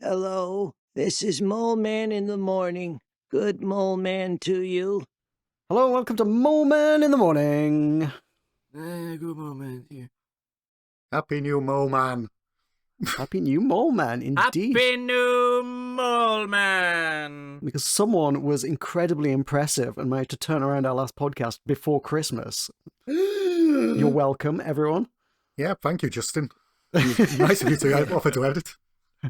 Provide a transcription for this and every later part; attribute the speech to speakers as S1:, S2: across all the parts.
S1: Hello, this is Mole Man in the morning. Good Mole Man to you.
S2: Hello, welcome to Mole Man in the morning.
S3: Good moment here.
S4: Happy New Mole Man.
S2: Happy new Mole Man, indeed.
S3: Happy New Mole Man.
S2: Because someone was incredibly impressive and managed to turn around our last podcast before Christmas. You're welcome, everyone.
S4: Yeah, thank you, Justin. Nice of you to offer to edit.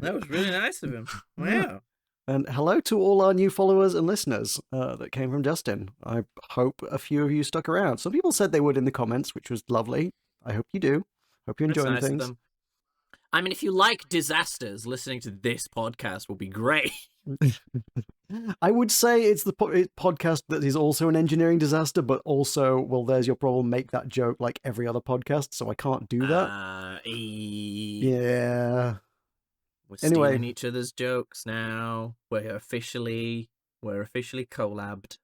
S3: That was really nice of him. Wow.
S2: And hello to all our new followers and listeners that came from Justin. I hope a few of you stuck around. Some people said they would in the comments, which was lovely. I hope you do. Hope you're enjoying
S3: That's nice of
S2: things.
S3: them. I mean, if you like disasters, listening to this podcast will be great.
S2: I would say it's the podcast that is also an engineering disaster, but also, well, there's your problem, make that joke like every other podcast, so I can't do that. Yeah.
S3: We're
S2: Anyway.
S3: stealing each other's jokes now. We're officially collabed.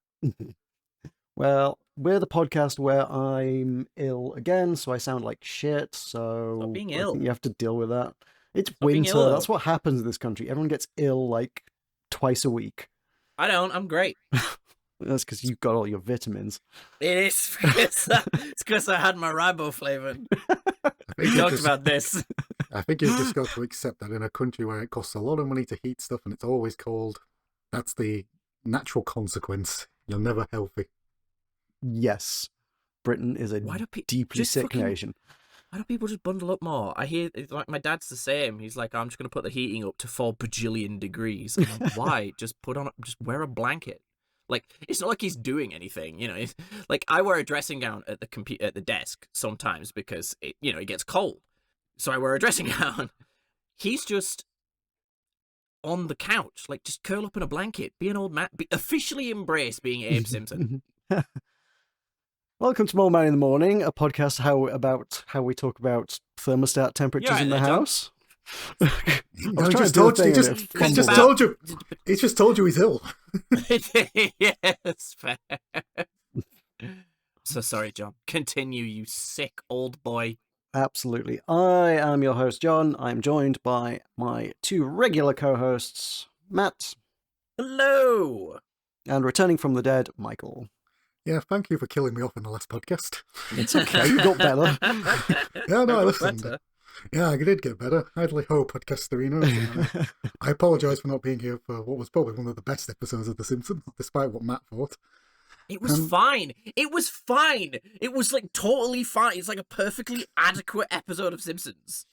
S2: Well, we're the podcast where I'm ill again, so I sound like shit, so
S3: Stop being
S2: I
S3: ill.
S2: think you have to deal with that. It's
S3: Stop being
S2: winter,
S3: ill.
S2: that's what happens in this country. Everyone gets ill like twice a week.
S3: I don't. I'm great.
S2: That's because you've got all your vitamins.
S3: It is. It's because I had my riboflavin. We
S4: you
S3: talked
S4: just-
S3: about this.
S4: I think you've just got to accept that in a country where it costs a lot of money to heat stuff and it's always cold, that's the natural consequence. You're never healthy.
S2: Yes, Britain is a
S3: Why do
S2: deeply
S3: just
S2: sick
S3: fucking-
S2: nation.
S3: Why don't people just bundle up more? I hear, it's like, my dad's the same. He's like, I'm just going to put the heating up to 4 bajillion degrees. I'm like, why? Just wear a blanket. Like, it's not like he's doing anything, you know. Like, I wear a dressing gown at the desk sometimes because it gets cold. So I wear a dressing gown. He's just on the couch, like, just curl up in a blanket, be an old man, officially embrace being Abe Simpson.
S2: Welcome to Mole Man in the Morning, a podcast about how we talk about thermostat temperatures
S3: You're right
S2: in the
S3: there, John.
S2: house.
S4: No, he just told you he's ill.
S3: Yes, fair. So sorry, John. Continue, you sick old boy.
S2: Absolutely. I am your host, John. I'm joined by my two regular co-hosts, Matt,
S3: Hello.
S2: and returning from the dead, Michael.
S4: Yeah, thank you for killing me off in the last podcast.
S2: It's okay, you got better.
S4: Yeah, no, I
S3: got
S4: listened.
S3: better.
S4: Yeah, I did get better. Idly ho, podcasterinos. I apologise for not being here for what was probably one of the best episodes of The Simpsons, despite what Matt thought.
S3: It was fine. It was fine. It was like totally fine. It's like a perfectly adequate episode of Simpsons.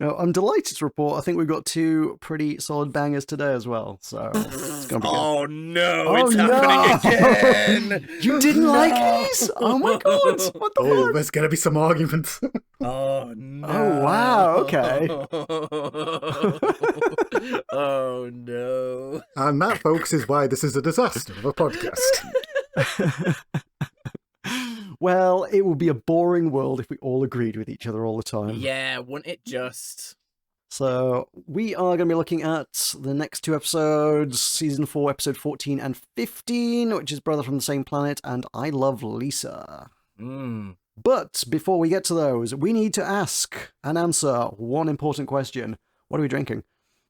S2: Now, I'm delighted to report I think we've got two pretty solid bangers today as well, so it's going to be good.
S3: Oh no,
S2: Oh,
S3: it's
S2: no.
S3: happening again.
S2: You didn't like these? Oh my god, what the
S4: Oh,
S2: fuck?
S4: there's going to be some arguments.
S3: Oh no.
S2: Oh, wow, okay.
S3: Oh no.
S4: And that, folks, is why this is a disaster of a podcast.
S2: Well, it would be a boring world if we all agreed with each other all the time.
S3: Yeah, wouldn't it just?
S2: So we are going to be looking at the next two episodes, season 4, episode 14 and 15, which is Brother from the Same Planet and I Love Lisa. But before we get to those, we need to ask and answer one important question. What are we drinking?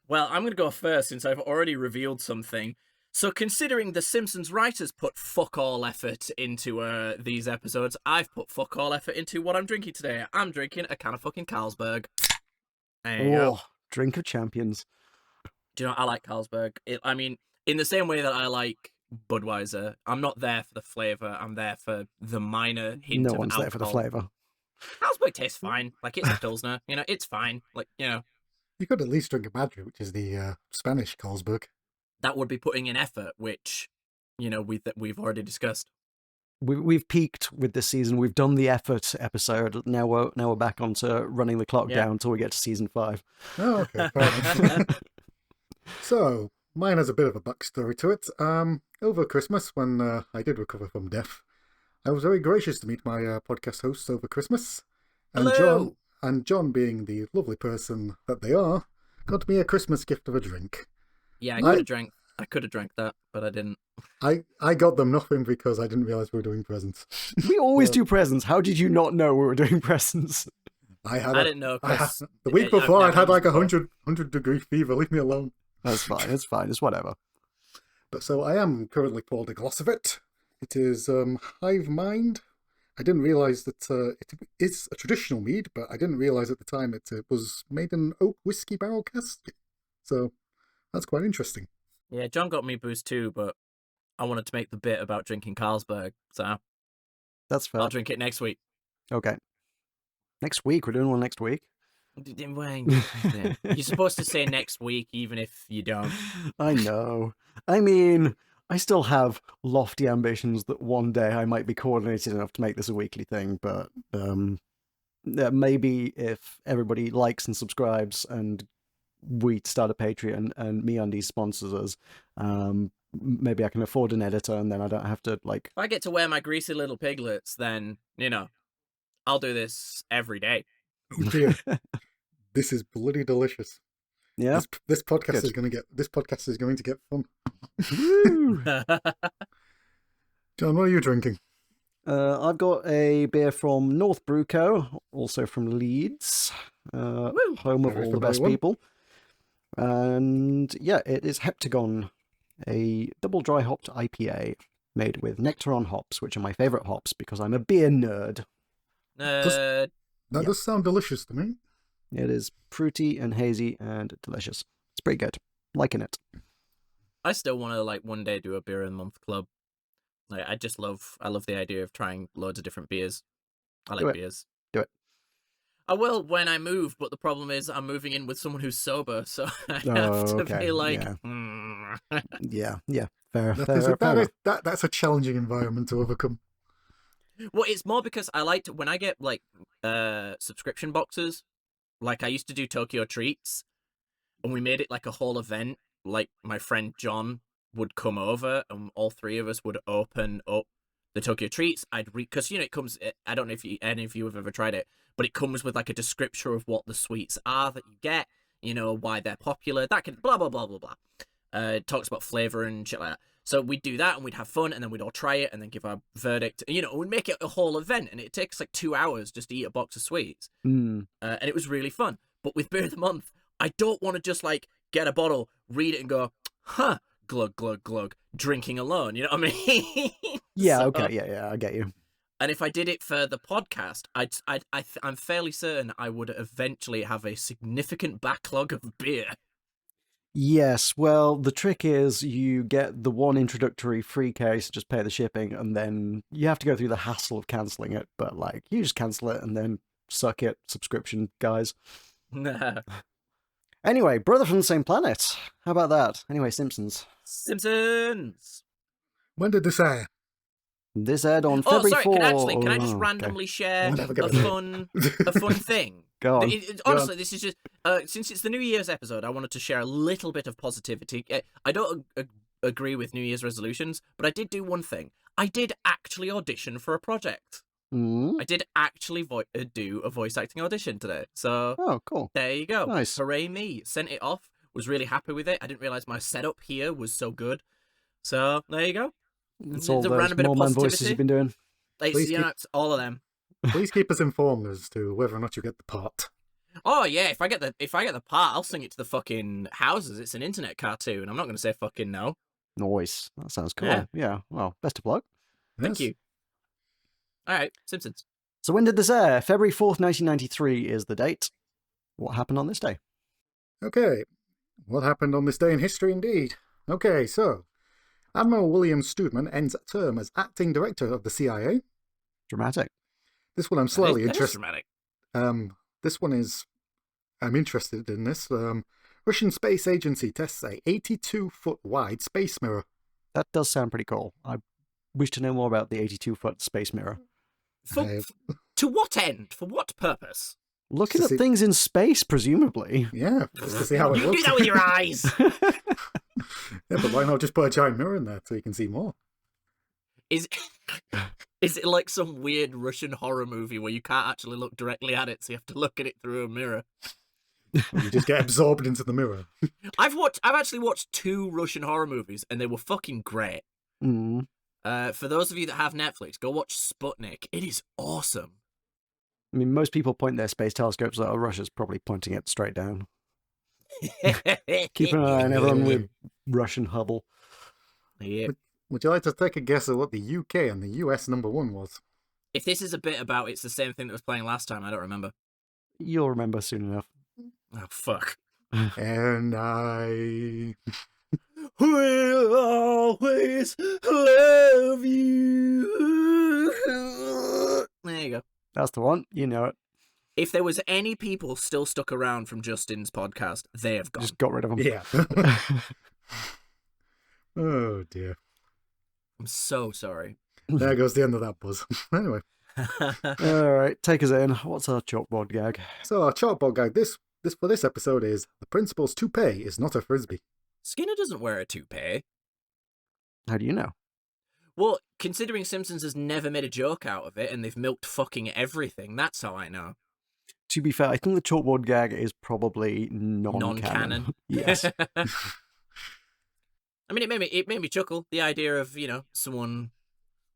S3: Well, I'm going to go first since I've already revealed something. So considering the Simpsons writers put fuck all effort into these episodes, I've put fuck all effort into what I'm drinking today. I'm drinking a can of fucking Carlsberg. There you go.
S2: Drink of champions.
S3: Do you know, I like Carlsberg. I mean, in the same way that I like Budweiser, I'm not there for the flavour, I'm there for the minor hint
S2: No
S3: of
S2: one's
S3: alcohol.
S2: there for the flavour.
S3: Carlsberg tastes fine. Like, it's a Pilsner. You know, it's fine. Like, you know,
S4: You could at least drink a Madrid, which is the Spanish Carlsberg.
S3: that would be putting in effort, which, you know, we've already discussed.
S2: We've peaked with this season. We've done the effort episode. Now we're back onto running the clock down until we get to season 5.
S4: Oh, okay, fair enough. So, mine has a bit of a backstory to it. Over Christmas, when I did recover from death, I was very gracious to meet my podcast hosts over Christmas. And
S3: Hello.
S4: John, being the lovely person that they are, got me a Christmas gift of a drink.
S3: Yeah, I could have drank that, but I didn't.
S4: I got them nothing because I didn't realise we were doing presents.
S2: We always do presents. How did you not know we were doing presents?
S4: I
S3: didn't know, Chris.
S4: The week before, I'd had like 100-degree fever. Leave me alone.
S2: That's fine. It's fine. It's whatever.
S4: But so I am currently poured a glass of it. It is Hive Mind. I didn't realise that it is a traditional mead, but I didn't realise at the time it was made in an oak whiskey barrel cask. So that's quite interesting.
S3: Yeah, John got me booze too, but I wanted to make the bit about drinking Carlsberg, so
S2: That's fair.
S3: I'll drink it next week.
S2: Okay. Next week. We're doing one next week.
S3: You're supposed to say next week, even if you don't.
S2: I know. I mean, I still have lofty ambitions that one day I might be coordinated enough to make this a weekly thing, but maybe if everybody likes and subscribes and we start a Patreon and MeUndies sponsors us, maybe I can afford an editor and then I don't have to, like...
S3: If I get to wear my greasy little piglets, then, I'll do this every day.
S4: Oh dear. This is bloody delicious.
S2: Yeah.
S4: This podcast is going to get fun. John, what are you drinking?
S2: I've got a beer from North Bruco, also from Leeds, home of all the best people. And yeah, it is Heptagon, a double dry hopped IPA made with Nectaron hops, which are my favourite hops because I'm a beer nerd.
S4: That does sound delicious to me.
S2: It is fruity and hazy and delicious. It's pretty good. Liking it.
S3: I still want to one day do a beer a month club. I love the idea of trying loads of different beers. I like beers.
S2: Do it.
S3: I will when I move, but the problem is I'm moving in with someone who's sober, so I have to be like...
S2: Yeah. Yeah. Fair.
S4: That's a challenging environment to overcome.
S3: Well, it's more because I like to, when I get subscription boxes, I used to do Tokyo Treats, and we made it like a whole event. Like my friend John would come over, and all three of us would open up the Tokyo Treats. Because it comes. I don't know if any of you have ever tried it, but it comes with a description of what the sweets are that you get. Why they're popular. That can blah blah blah blah blah. It talks about flavor and shit like that. So we'd do that and we'd have fun and then we'd all try it and then give our verdict. We'd make it a whole event and it takes 2 hours just to eat a box of sweets. And it was really fun. But with Beer of the Month, I don't want to just get a bottle, read it and go, huh, glug, glug, glug, drinking alone. You know what I mean?
S2: Yeah, okay, yeah, I get you.
S3: And if I did it for the podcast, I'm fairly certain I would eventually have a significant backlog of beer.
S2: Yes, well, the trick is you get the one introductory free case, just pay the shipping, and then you have to go through the hassle of cancelling it, but you just cancel it and then suck it, subscription guys. Anyway, Brother from the Same Planet. How about that? Anyway, Simpsons.
S3: Simpsons!
S4: When did this air?
S2: This aired on February 4th.
S3: Can I just randomly share a fun thing?
S2: Go on.
S3: Honestly, this is just since it's the New Year's episode, I wanted to share a little bit of positivity. I don't agree with New Year's resolutions, but I did do one thing. I did actually audition for a project. I did actually do a voice acting audition today. So,
S2: oh, cool.
S3: There you go.
S2: Nice.
S3: Hooray me. Sent it off. Was really happy with it. I didn't realize my setup here was so good. So, there you go.
S2: It's all those Moleman voices you've been doing.
S3: It's all of them.
S4: Please keep us informed as to whether or not you get the part.
S3: Oh yeah, if I get the part, I'll sing it to the fucking houses. It's an internet cartoon. I'm not going to say fucking no.
S2: Nice. That sounds cool. Yeah. Well, best of luck.
S3: Thank you. All right, Simpsons.
S2: So when did this air? February 4th, 1993 is the date. What happened on this day?
S4: Okay. What happened on this day in history indeed? Okay, so Admiral William Stoodman ends term as acting director of the CIA.
S2: Dramatic.
S4: This one I'm slightly interested.
S3: Dramatic.
S4: This one is I'm interested in this. Russian Space Agency tests a 82-foot wide space mirror.
S2: That does sound pretty cool. I wish to know more about the 82-foot space mirror.
S3: To what end? For what purpose?
S2: Looking at things in space, presumably.
S4: Yeah, just to see how it
S3: you
S4: looks.
S3: You do that with your eyes!
S4: Yeah, but why not just put a giant mirror in there so you can see more?
S3: Is it like some weird Russian horror movie where you can't actually look directly at it, so you have to look at it through a mirror?
S4: You just get absorbed into the mirror.
S3: I've actually watched 2 Russian horror movies, and they were fucking great. For those of you that have Netflix, go watch Sputnik. It is awesome.
S2: I mean, most people point their space telescopes at Russia's probably pointing it straight down. Keep an eye on everyone with Russian Hubble.
S3: Yep.
S4: Would you like to take a guess at what the UK and the US #1 was?
S3: If this is a bit about it's the same thing that was playing last time, I don't remember.
S2: You'll remember soon enough.
S3: Oh, fuck.
S4: And I...
S3: We'll always love you. There you go.
S2: That's the one. You know it.
S3: If there was any people still stuck around from Justin's podcast, they have gone.
S2: Just got rid of them.
S4: Yeah. Oh, dear.
S3: I'm so sorry.
S4: There goes the end of that buzz. Anyway,
S2: All right, take us in. What's our chalkboard gag?
S4: so our chalkboard guide for this episode is the principal's toupee is not a frisbee.
S3: Skinner doesn't wear a toupee.
S2: How do you know?
S3: Well, considering Simpsons has never made a joke out of it and they've milked fucking everything, that's how I know.
S2: To be fair, I think the chalkboard gag is probably non-canon. Yes.
S3: I mean, it made me chuckle. The idea of, someone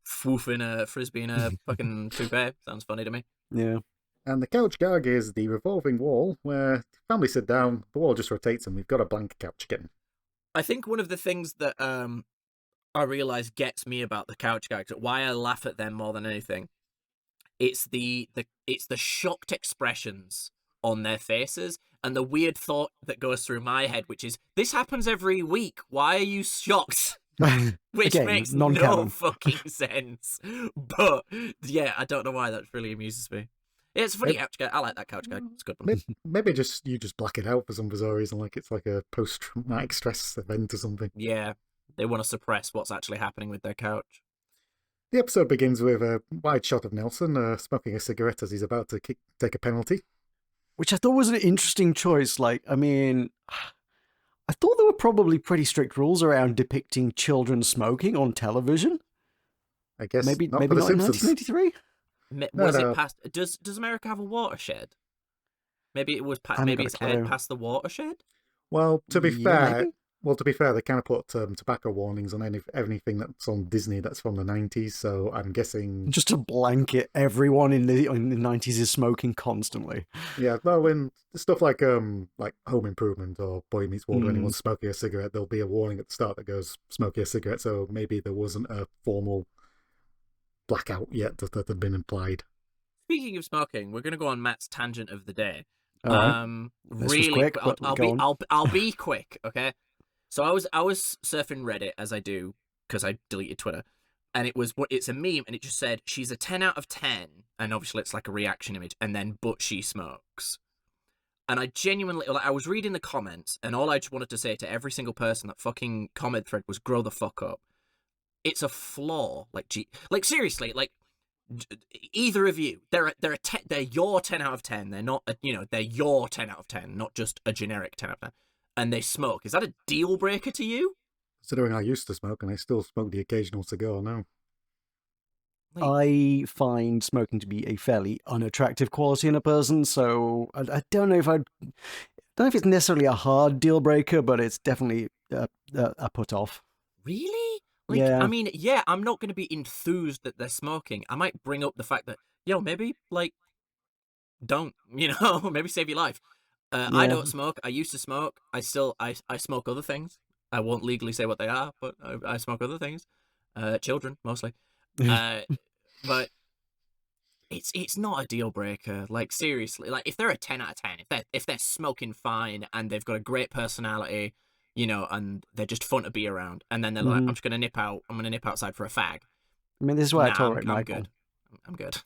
S3: swoofing a frisbee in a fucking toupee sounds funny to me.
S2: Yeah.
S4: And the couch gag is the revolving wall where the family sit down, the wall just rotates, and we've got a blank couch again.
S3: I think one of the things that I realise gets me about the couch gags, why I laugh at them more than anything, it's the shocked expressions on their faces and the weird thought that goes through my head, which is, this happens every week. Why are you shocked? Which
S2: Again,
S3: makes
S2: non-canon.
S3: no fucking sense. But yeah, I don't know why that really amuses me. Yeah, it's a funny couch gag. I like that couch gag. It's a good one.
S4: Maybe you just black it out for some bizarre reason, like it's like a post-traumatic stress event or something.
S3: Yeah, they want to suppress what's actually happening with their couch.
S4: The episode begins with a wide shot of Nelson smoking a cigarette as he's about to take a penalty.
S2: Which I thought was an interesting choice. Like, I mean, I thought there were probably pretty strict rules around depicting children smoking on television.
S4: I guess
S2: Maybe
S4: not
S2: not
S4: for the
S2: in
S4: Simpsons.
S2: 1983.
S3: Was
S4: no.
S3: it past? Does America have a watershed? Maybe it was.
S2: haven't
S3: Maybe
S2: got
S3: it's
S2: a clue.
S3: aired past the watershed.
S4: Well, to be
S2: Yeah,
S4: fair,
S2: maybe.
S4: they kind of put tobacco warnings on anything that's on Disney that's from the 90s. So I'm guessing,
S2: Just to blanket everyone in the 90s is smoking constantly.
S4: yeah. Well, when stuff like Home Improvement or Boy Meets World, when anyone's smoking a cigarette, there'll be a warning at the start that goes "smoking a cigarette." So maybe there wasn't a formal blackout yet that had been implied.
S3: Speaking of smoking, we're going to go on Matt's tangent of the day.
S2: All right. This was
S3: Really,
S2: quick, but
S3: I'll
S2: go
S3: be
S2: on.
S3: I'll be quick, okay? So I was surfing Reddit as I do because I deleted Twitter, and it's a meme, and it just said she's a 10 out of 10, and obviously it's like a reaction image, and then but she smokes. And I genuinely, I was reading the comments, and all I just wanted to say to every single person that fucking comment thread was, grow the fuck up. It's a flaw. Like seriously, like either of you, they're your 10 out of 10. They're not, they're your 10 out of 10, not just a generic 10 out of 10. And they smoke. Is that a deal breaker to you?
S4: Considering I used to smoke and I still smoke the occasional cigar now.
S2: I find smoking to be a fairly unattractive quality in a person, so I don't know if it's necessarily a hard deal breaker, but it's definitely a put off.
S3: Really? Like,
S2: Yeah.
S3: I mean, yeah, I'm not going to be enthused that they're smoking. I might bring up the fact that, maybe, don't, maybe save your life. I
S2: Yeah.
S3: don't smoke. I used to smoke. I smoke other things. I won't legally say what they are, but I smoke other things. Children, mostly. But it's not a deal breaker. Like, seriously, like, if they're a 10 out of 10, if they're smoking fine and they've got a great personality, and they're just fun to be around, and then they're like, I'm just gonna nip out. I'm gonna nip outside for a fag.
S2: I mean, this is why I tolerate
S3: I'm
S2: Michael.
S3: good. I'm good.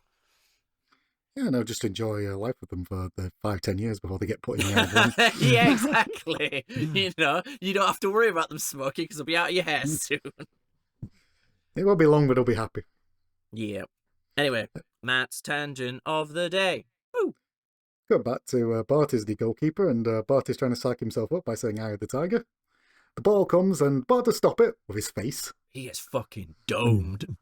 S4: Yeah, no, just enjoy life with them for the 5-10 years before they get put in the oven.
S3: Yeah, exactly. You don't have to worry about them smoking because they'll be out of your hair soon.
S4: It won't be long, but they'll be happy.
S3: Yeah. Anyway, Matt's tangent of the day. Woo.
S4: Go back to Bart is the goalkeeper, and Bart is trying to psych himself up by saying "Eye of the Tiger." The ball comes, and Bart does stop it with his face.
S3: He is fucking domed.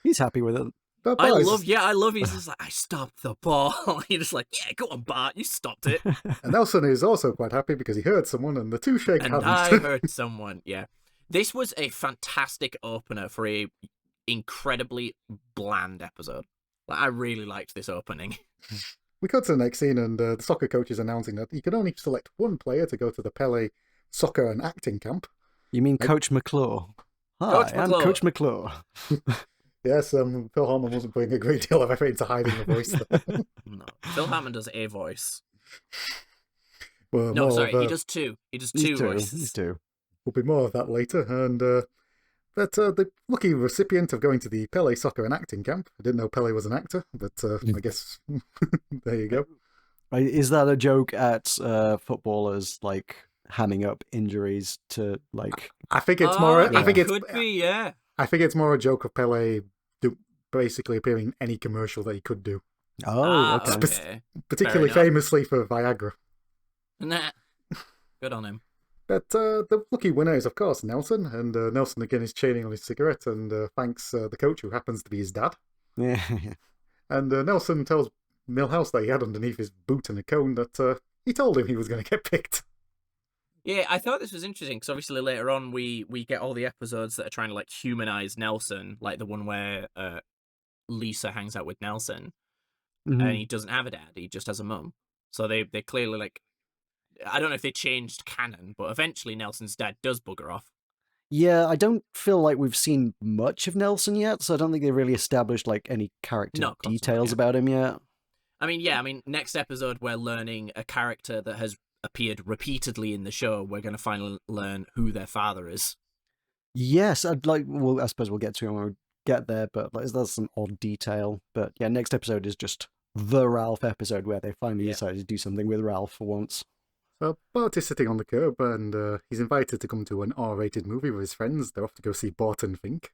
S2: He's happy with it.
S4: But
S3: I
S4: Bart is-
S3: love he's just like, I stopped the ball. You're just like, yeah, go on, Bart, you stopped it.
S4: And Nelson is also quite happy because he heard someone, and the two shake
S3: And
S4: hands.
S3: I heard someone, yeah. This was a fantastic opener for a incredibly bland episode. Like, I really liked this opening.
S4: We cut to the next scene, and the soccer coach is announcing that he can only select one player to go to the Pele soccer and acting camp.
S2: You mean Coach McClure? Hi,
S3: Coach
S2: I'm
S3: McClure.
S2: Coach McClure.
S4: Yes, Phil Hartman wasn't putting a great deal of effort into hiding the voice.
S3: No, Phil Hartman does a voice.
S4: Well,
S3: No,
S4: more
S3: sorry,
S4: of,
S3: he does two. He does
S2: These
S3: two
S2: two.
S3: voices.
S2: These two.
S4: Will be more of that later. And but the lucky recipient of going to the Pele soccer and acting camp. I didn't know Pele was an actor, but I guess there you go.
S2: Is that a joke at footballers like hamming up injuries to like?
S4: I think it's more. I think
S3: it
S4: it's.
S3: could be, yeah.
S4: I think it's more a joke of Pele basically appearing in any commercial that he could do.
S2: Oh, okay.
S3: Okay.
S4: Particularly
S3: Fair enough.
S4: famously for Viagra.
S3: Nah. Good on him.
S4: But the lucky winner is, of course, Nelson. And Nelson again is chaining on his cigarette and thanks the coach, who happens to be his dad.
S2: Yeah.
S4: And Nelson tells Milhouse that he had underneath his boot and a cone that he told him he was going to get picked.
S3: Yeah, I thought this was interesting because obviously later on we get all the episodes that are trying to like humanize Nelson, like the one where Lisa hangs out with Nelson and he doesn't have a dad, he just has a mum. So they clearly like, I don't know if they changed canon, but eventually Nelson's dad does bugger off.
S2: Yeah, I don't feel like we've seen much of Nelson yet, so I don't think they really established like any character
S3: No, of course not,
S2: details
S3: yeah.
S2: about him yet.
S3: I mean, next episode we're learning a character that has appeared repeatedly in the show. We're going to finally learn who their father is.
S2: Yes, I'd like. Well, I suppose we'll get to it when we get there, but like, that's some odd detail. But yeah, next episode is just the Ralph episode where they finally decided to do something with Ralph for once.
S4: So Bart is sitting on the curb and he's invited to come to an R-rated movie with his friends. They're off to go see Barton Fink.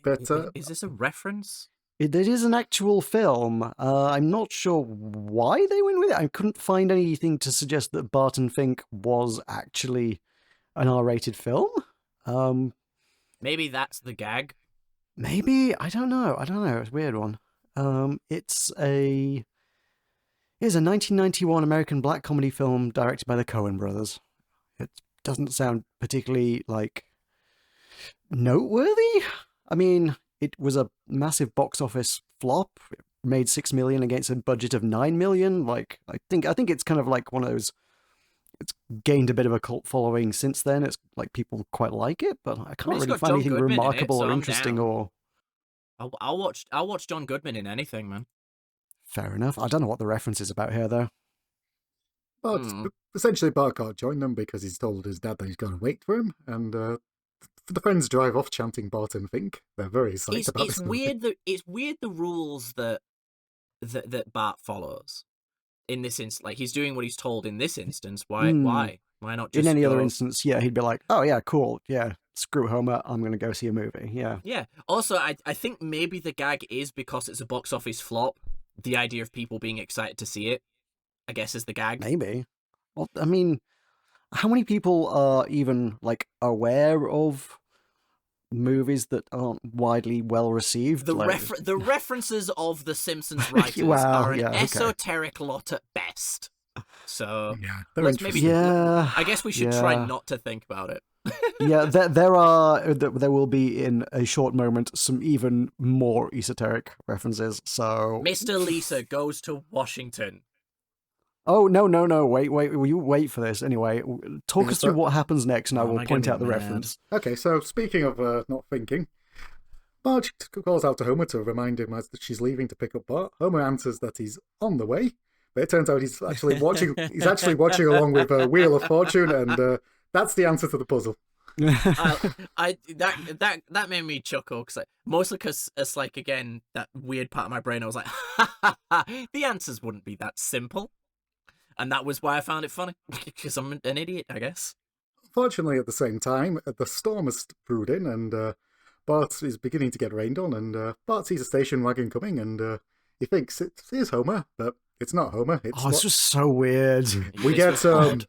S4: But
S3: Is this a reference?
S2: It is an actual film. I'm not sure why they went with it. I couldn't find anything to suggest that Barton Fink was actually an R-rated film.
S3: Maybe that's the gag.
S2: Maybe, I don't know. It's a weird one. It's a 1991 American black comedy film directed by the Coen brothers. It doesn't sound particularly like noteworthy. I mean, it was a massive box office flop. It made $6 million against a budget of $9 million. Like, I think it's kind of like one of those. It's gained a bit of a cult following since then. It's like people quite like it, but I can't
S3: it's
S2: really
S3: got
S2: find
S3: John
S2: anything
S3: Goodman in it,
S2: remarkable
S3: so
S2: or
S3: I'm
S2: interesting
S3: down.
S2: or.
S3: I'll watch John Goodman in anything, man.
S2: Fair enough. I don't know what the reference is about here, though.
S4: But essentially Bart can't join them because he's told his dad that he's going to wait for him. And the friends drive off chanting Barton Fink. They're very excited about
S3: It's
S4: this movie.
S3: weird. It's weird the rules that Bart follows in this instance. Like he's doing what he's told in this instance. Why? Why not just
S2: In any other
S3: go-
S2: instance, yeah, he'd be like, "Oh yeah, cool, yeah, screw Homer, I'm gonna go see a movie." Yeah,
S3: Yeah. Also, I think maybe the gag is because it's a box office flop. The idea of people being excited to see it, I guess, is the gag.
S2: maybe. Well, I mean, how many people are even like aware of movies that aren't widely well received?
S3: The
S2: Like,
S3: the references of the Simpsons writers
S2: Wow,
S3: are an
S2: yeah, okay.
S3: esoteric lot at best. So
S4: Yeah, they're
S3: let's maybe.
S4: interesting.
S2: yeah,
S3: I guess we should try not to think about it.
S2: yeah. There will be in a short moment some even more esoteric references. So,
S3: Mr. Lisa goes to Washington.
S2: oh no, wait, will you wait for this anyway? Talk us through what happens next, and I
S3: Oh,
S2: will
S3: am I
S2: point
S3: gonna
S2: out the
S3: be mad?
S2: reference.
S4: Okay, so speaking of not thinking, Marge calls out to Homer to remind him that she's leaving to pick up Bart. Homer answers that he's on the way, but it turns out he's actually watching. He's actually watching along with Wheel of Fortune, and that's the answer to the puzzle.
S3: That made me chuckle mostly because it's like again that weird part of my brain. I was like, the answers wouldn't be that simple, and that was why I found it funny because I'm an idiot, I guess.
S4: Fortunately, at the same time, the storm has brewed in, and Bart is beginning to get rained on. And Bart sees a station wagon coming, and he thinks it is Homer, but it's not Homer.
S2: It's just so weird.
S4: We
S3: This
S4: get
S3: was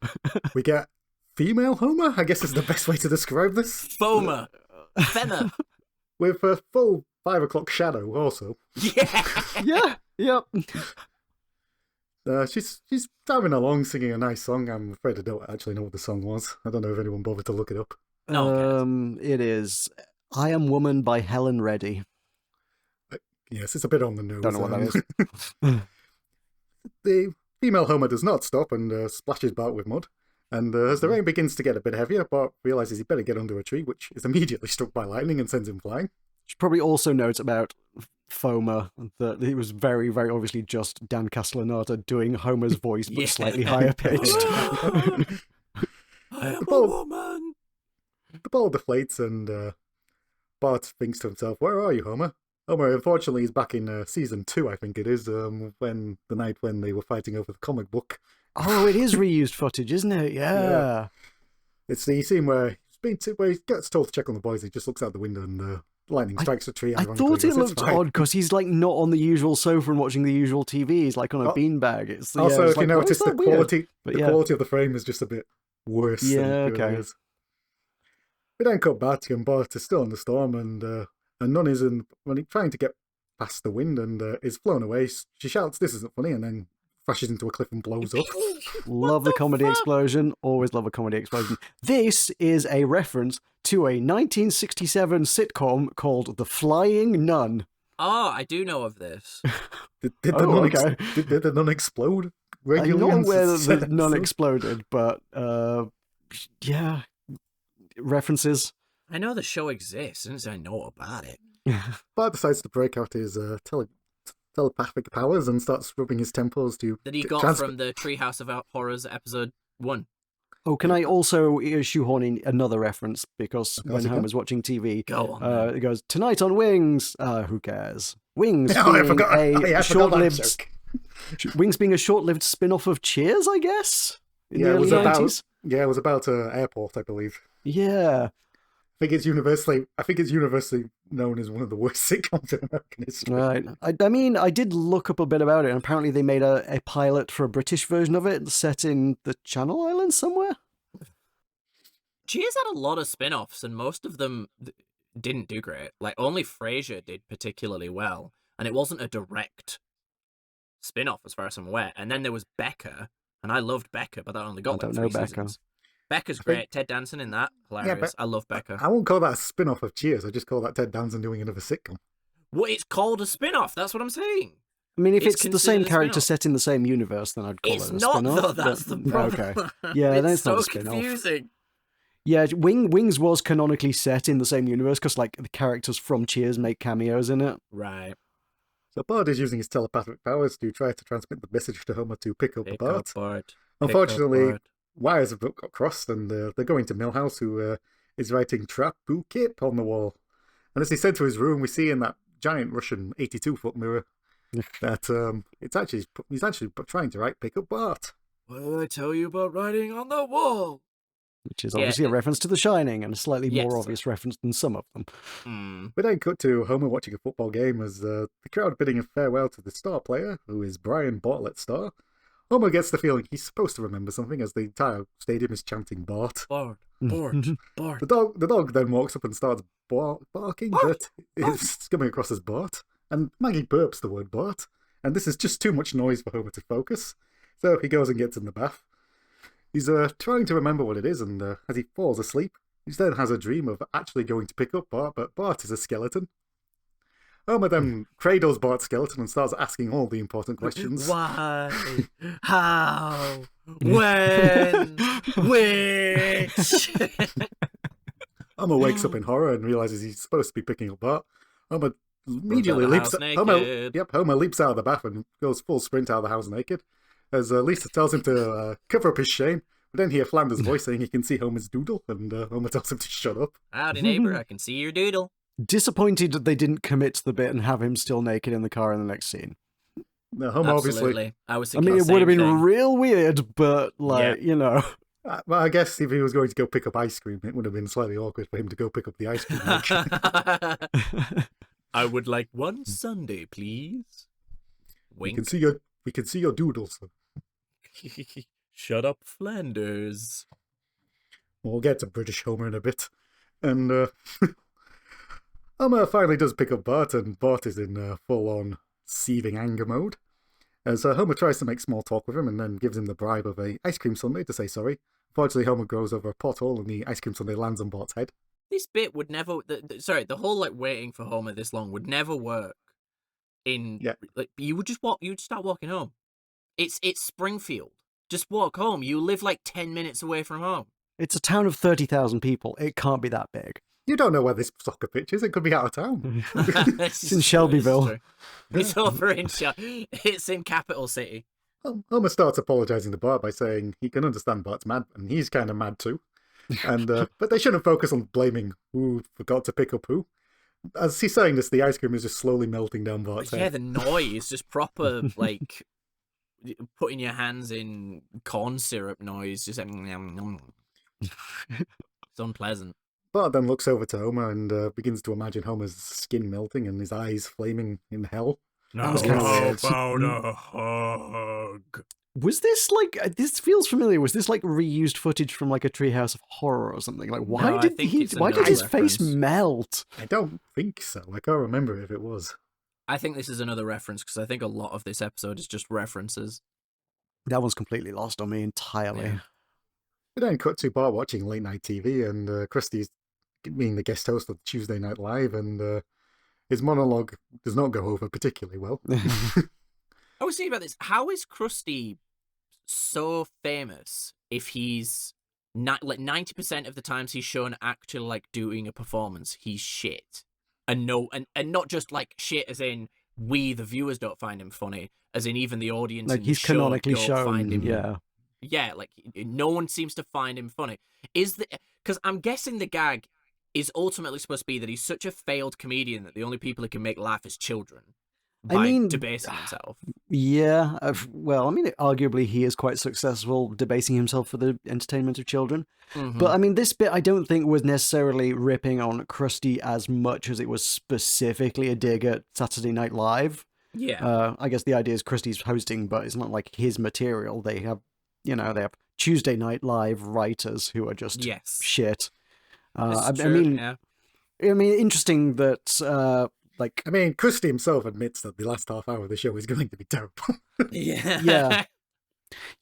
S4: we get female Homer, I guess is the best way to describe this.
S3: Fomer, Fenner,
S4: With a full 5 o'clock shadow also.
S3: yeah.
S2: Yep.
S4: She's driving along singing a nice song. I'm afraid I don't actually know what the song was. I don't know if anyone bothered to look it up.
S3: No one cares.
S2: It is "I Am Woman" by Helen Reddy.
S4: Yes, it's a bit on the nose.
S2: Don't know what that is.
S4: The female Homer does not stop and splashes Bart with mud. And as the rain begins to get a bit heavier, Bart realizes he better get under a tree, which is immediately struck by lightning and sends him flying.
S2: Should probably also note about Fomer that it was very, very obviously just Dan Castellaneta doing Homer's voice, but slightly higher pitched.
S3: I am a woman.
S4: The ball deflates, and Bart thinks to himself, "Where are you, Homer?" Homer, unfortunately, is back in season 2, I think it is, when the night when they were fighting over the comic book.
S2: Oh, it is reused footage, isn't it? Yeah.
S4: It's the scene where where he gets told to check on the boys. He just looks out the window and the lightning strikes a tree.
S2: I thought it looked odd because he's like not on the usual sofa and watching the usual TV. He's like on a beanbag. It's
S4: also, if
S2: like,
S4: you notice, the quality,
S2: weird?
S4: quality of the frame is just a bit worse.
S2: Yeah,
S4: than it really is. We then cut back, and Bart is still in the storm, and Nun is trying to get past the wind and is flown away. She shouts, "This isn't funny," and then crashes into a cliff and blows up.
S2: Love the comedy explosion. Always love a comedy explosion. This is a reference to a 1967 sitcom called The Flying Nun.
S3: Oh, I do know of this.
S4: Did the nun explode?
S2: I'm not aware that the nun exploded, but yeah, references.
S3: I know the show exists, since I know about it.
S4: Bart decides to break out his telepathic powers and starts rubbing his temples to...
S3: That he got from the Treehouse of Horrors episode 1.
S2: Oh, can I also shoehorn in another reference? Because when Homer's watching TV, it goes, "Tonight on Wings." Who cares? Wings being a short-lived... Wings being a short-lived spin-off of Cheers, I guess? In the early 90s?
S4: It was about Airport, I believe.
S2: Yeah.
S4: I think it's universally known as one of the worst sitcoms in American history.
S2: Right. I mean, I did look up a bit about it, and apparently they made a pilot for a British version of it set in the Channel Islands somewhere.
S3: Cheers had a lot of spin-offs, and most of them didn't do great. Like, only Frasier did particularly well, and it wasn't a direct spin-off as far as I'm aware. And then there was Becca, and I loved Becca, but that only got like 3 seasons. Becca's great. Ted Danson in that. Hilarious. I love Becca.
S4: I won't call that a spin-off of Cheers. I just call that Ted Danson doing another sitcom.
S3: Well, it's called a spin-off. That's what I'm saying.
S2: I mean, if it's the same character set in the same universe, then I'd call it a spin-off.
S3: It's not, though. That's the problem.
S2: Okay. Yeah, then it's not a spin-off.
S3: Confusing.
S2: Yeah, Wings was canonically set in the same universe because, like, the characters from Cheers make cameos in it.
S3: Right.
S4: So Bart is using his telepathic powers to try to transmit the message to Homer to pick up Bart. Unfortunately, wires have got crossed, and they're going to Milhouse, who is writing "Trap Boo Kip" on the wall. And as he's sent to his room, we see in that giant Russian 82-foot mirror that he's actually trying to write "Pick up Bart."
S3: What did I tell you about writing on the wall?
S2: Which is obviously a reference to The Shining, and a slightly more obvious reference than some of them.
S4: We then cut to Homer watching a football game as the crowd bidding a farewell to the star player, who is Brian Bartlett Star. Homer gets the feeling he's supposed to remember something as the entire stadium is chanting Bart.
S3: Bart.
S4: The dog then walks up and starts barking, but it's coming across as Bart. And Maggie burps the word Bart, and this is just too much noise for Homer to focus. So he goes and gets in the bath. He's trying to remember what it is, and as he falls asleep, he then has a dream of actually going to pick up Bart, but Bart is a skeleton. Homer then cradles Bart's skeleton and starts asking all the important questions.
S3: Why? How? When? Which?
S4: Homer wakes up in horror and realizes he's supposed to be picking up Bart. Homer immediately leaps. Homer leaps out of the bath and goes full sprint out of the house naked. As Lisa tells him to cover up his shame, but then hear Flanders' voice saying he can see Homer's doodle, and Homer tells him to shut up.
S3: Howdy, neighbor, I can see your doodle.
S2: Disappointed that they didn't commit to the bit and have him still naked in the car in the next scene.
S4: No, Homer
S3: Absolutely.
S4: obviously...
S3: I mean,
S2: it would have been real weird, but, you know...
S4: Well, I guess if he was going to go pick up ice cream, it would have been slightly awkward for him to go pick up the ice cream.
S3: I would like one sundae, please. Wink.
S4: We can see your doodle, sir.
S3: Shut up, Flanders.
S4: We'll get to British Homer in a bit. And Homer finally does pick up Bart, and Bart is in full-on seething anger mode. As Homer tries to make small talk with him and then gives him the bribe of a ice cream sundae to say sorry. Unfortunately, Homer goes over a pothole and the ice cream sundae lands on Bart's head.
S3: This bit would never... the whole, waiting for Homer this long would never work. like you would start walking home. It's Springfield. Just walk home. You live like 10 minutes away from home.
S2: It's a town of 30,000 people. It can't be that big.
S4: You don't know where this soccer pitch is. It could be out of town.
S2: It's in Shelbyville.
S3: It's over in It's in Capital City.
S4: Homer starts apologising to Bart by saying he can understand Bart's mad, and he's kind of mad too. And but they shouldn't focus on blaming who forgot to pick up who. As he's saying this, the ice cream is just slowly melting down Bart's head.
S3: Yeah, the noise, just proper, like, putting your hands in corn syrup noise. Just it's unpleasant.
S4: Bart then looks over to Homer and begins to imagine Homer's skin melting and his eyes flaming in hell.
S3: No,
S2: was kind of weird.
S3: about a hug.
S2: Was this like, this feels familiar, was this like reused footage from like a Treehouse of Horror or something? Like, why
S3: No, I
S2: did
S3: think it's
S2: why did
S3: another
S2: his face
S3: reference.
S2: melt?
S4: I don't think so. I can't remember if it was.
S3: I think this is another reference because I think a lot of this episode is just references.
S2: That one's completely lost on me entirely.
S3: Yeah.
S4: We then cut to Bart watching late night TV and Krusty's being the guest host of Tuesday Night Live, and his monologue does not go over particularly well.
S3: I was thinking about this. How is Krusty so famous if he's not like 90% of the times he's shown actually like doing a performance, he's shit, and not just like shit as in we the viewers don't find him funny, as in even the audience
S2: Like
S3: in
S2: he's
S3: the show
S2: canonically
S3: don't
S2: shown,
S3: find him.
S2: yeah.
S3: Like no one seems to find him funny. Because I'm guessing the gag is ultimately supposed to be that he's such a failed comedian that the only people he can make laugh is children. By debasing himself.
S2: Yeah, well, I mean, arguably he is quite successful debasing himself for the entertainment of children.
S3: Mm-hmm.
S2: But I mean, this bit I don't think was necessarily ripping on Krusty as much as it was specifically a dig at Saturday Night Live.
S3: Yeah.
S2: I guess the idea is Krusty's hosting, but it's not like his material. They have, they have Tuesday Night Live writers who are just shit. I mean, interesting that.
S4: I mean, Krusty himself admits that the last half hour of the show is going to be terrible.
S2: Yeah,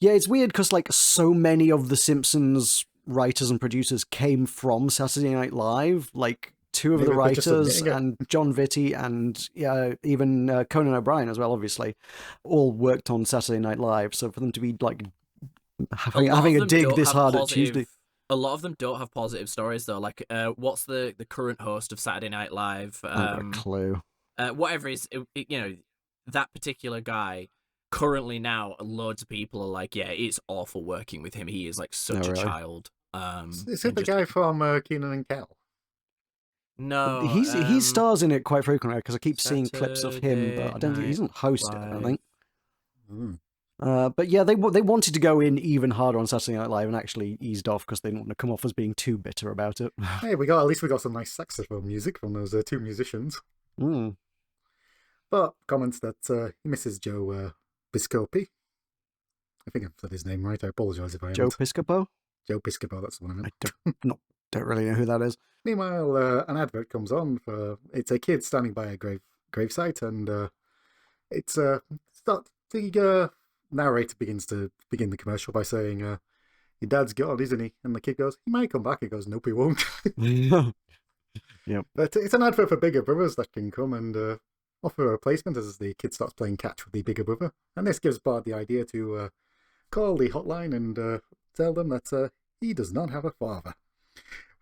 S2: it's weird because like so many of the Simpsons writers and producers came from Saturday Night Live. Like two of the writers and John Vitti and even Conan O'Brien as well, obviously, all worked on Saturday Night Live. So for them to be like having a dig this hard at Tuesday.
S3: A lot of them don't have positive stories though. Like, what's the current host of Saturday Night Live?
S2: I have a clue.
S3: Whatever is, that particular guy. Currently now, loads of people are like, yeah, it's awful working with him. He is like such a child.
S4: Is it the guy from Kenan and Kel?
S3: No,
S2: he stars in it quite frequently because I keep seeing clips of him, but I don't think he doesn't host it. I think. But yeah, they wanted to go in even harder on Saturday Night Live and actually eased off because they didn't want to come off as being too bitter about it.
S4: Hey, at least we got some nice saxophone music from those two musicians. But comments that he misses Joe Piscopi. I think I've said his name right. I apologise if I haven't.
S2: Joe Piscopo?
S4: Joe Piscopo, that's the one I meant.
S2: I don't really know who that is.
S4: Meanwhile, an advert comes on for it's a kid standing by a gravesite, and it's the narrator begins the commercial by saying, "Your dad's gone, isn't he?" And the kid goes, "He might come back." He goes, "Nope, he won't."
S2: Yep.
S4: But it's an advert for bigger brothers that can come and offer a replacement as the kid starts playing catch with the bigger brother. And this gives Bart the idea to call the hotline and tell them that he does not have a father.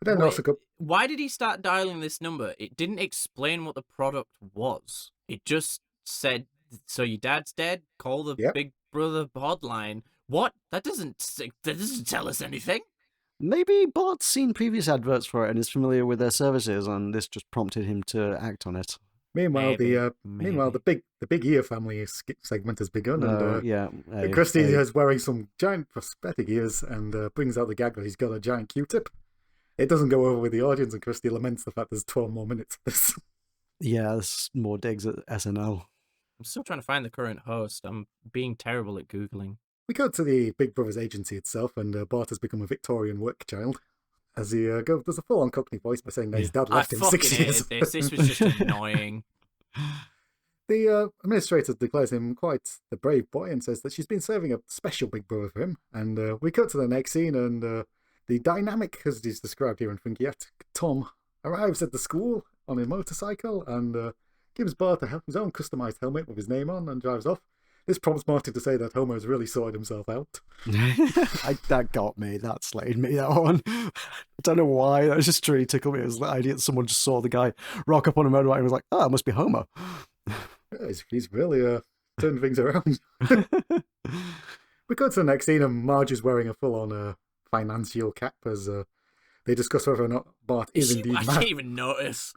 S4: But then
S3: why did he start dialing this number? It didn't explain what the product was. It just said, "So your dad's dead. Call the big brother hotline." What? That doesn't tell us anything.
S2: Maybe Bart's seen previous adverts for it and is familiar with their services, and this just prompted him to act on it.
S4: Meanwhile, the big ear family segment has begun, and Krusty is wearing some giant prosthetic ears and brings out the gag that he's got a giant Q-tip. It doesn't go over with the audience, and Krusty laments the fact there's 12 more minutes of this.
S2: Yeah, there's more digs at SNL.
S3: I'm still trying to find the current host. I'm being terrible at Googling.
S4: We go to the Big Brother's agency itself, and Bart has become a Victorian work child. As he does a full-on Cockney voice by saying that his dad left him 6 years ago.
S3: This was just annoying.
S4: The administrator declares him quite the brave boy and says that she's been serving a special Big Brother for him. And we cut to the next scene, and the dynamic, as it is described here in Funkiette, Tom arrives at the school on a motorcycle, and gives Bart his own customized helmet with his name on and drives off. This prompts Marty to say that Homer has really sorted himself out.
S2: That got me. That slayed me, that one. I don't know why. That was just really tickled me. It was the idea that someone just saw the guy rock up on a motorbike and was like, oh, it must be Homer.
S4: Yeah, he's really turned things around. We go to the next scene and Marge is wearing a full-on financial cap as they discuss whether or not Bart is indeed
S3: I
S4: mad.
S3: didn't even notice.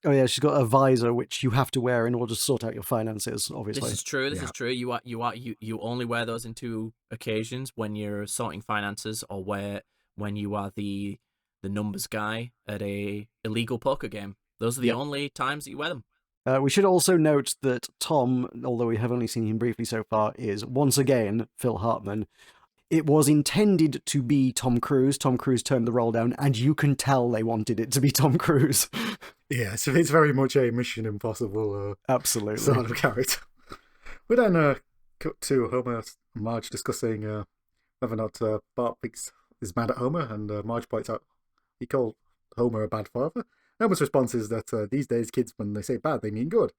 S2: Oh yeah, she's got a visor which you have to wear in order to sort out your finances. Obviously,
S3: This is true. This is true. You only wear those in two occasions: when you're sorting finances, or when you are the numbers guy at a illegal poker game. Those are the only times that you wear them.
S2: We should also note that Tom, although we have only seen him briefly so far, is once again Phil Hartman. It was intended to be Tom Cruise. Tom Cruise turned the role down, and you can tell they wanted it to be Tom Cruise.
S4: Yeah, so it's very much a Mission Impossible
S2: Absolutely
S4: sort of character. We then cut to Homer and Marge discussing whether or not Bart is mad at Homer, and Marge points out he called Homer a bad father. Homer's response is that these days kids, when they say bad, they mean good.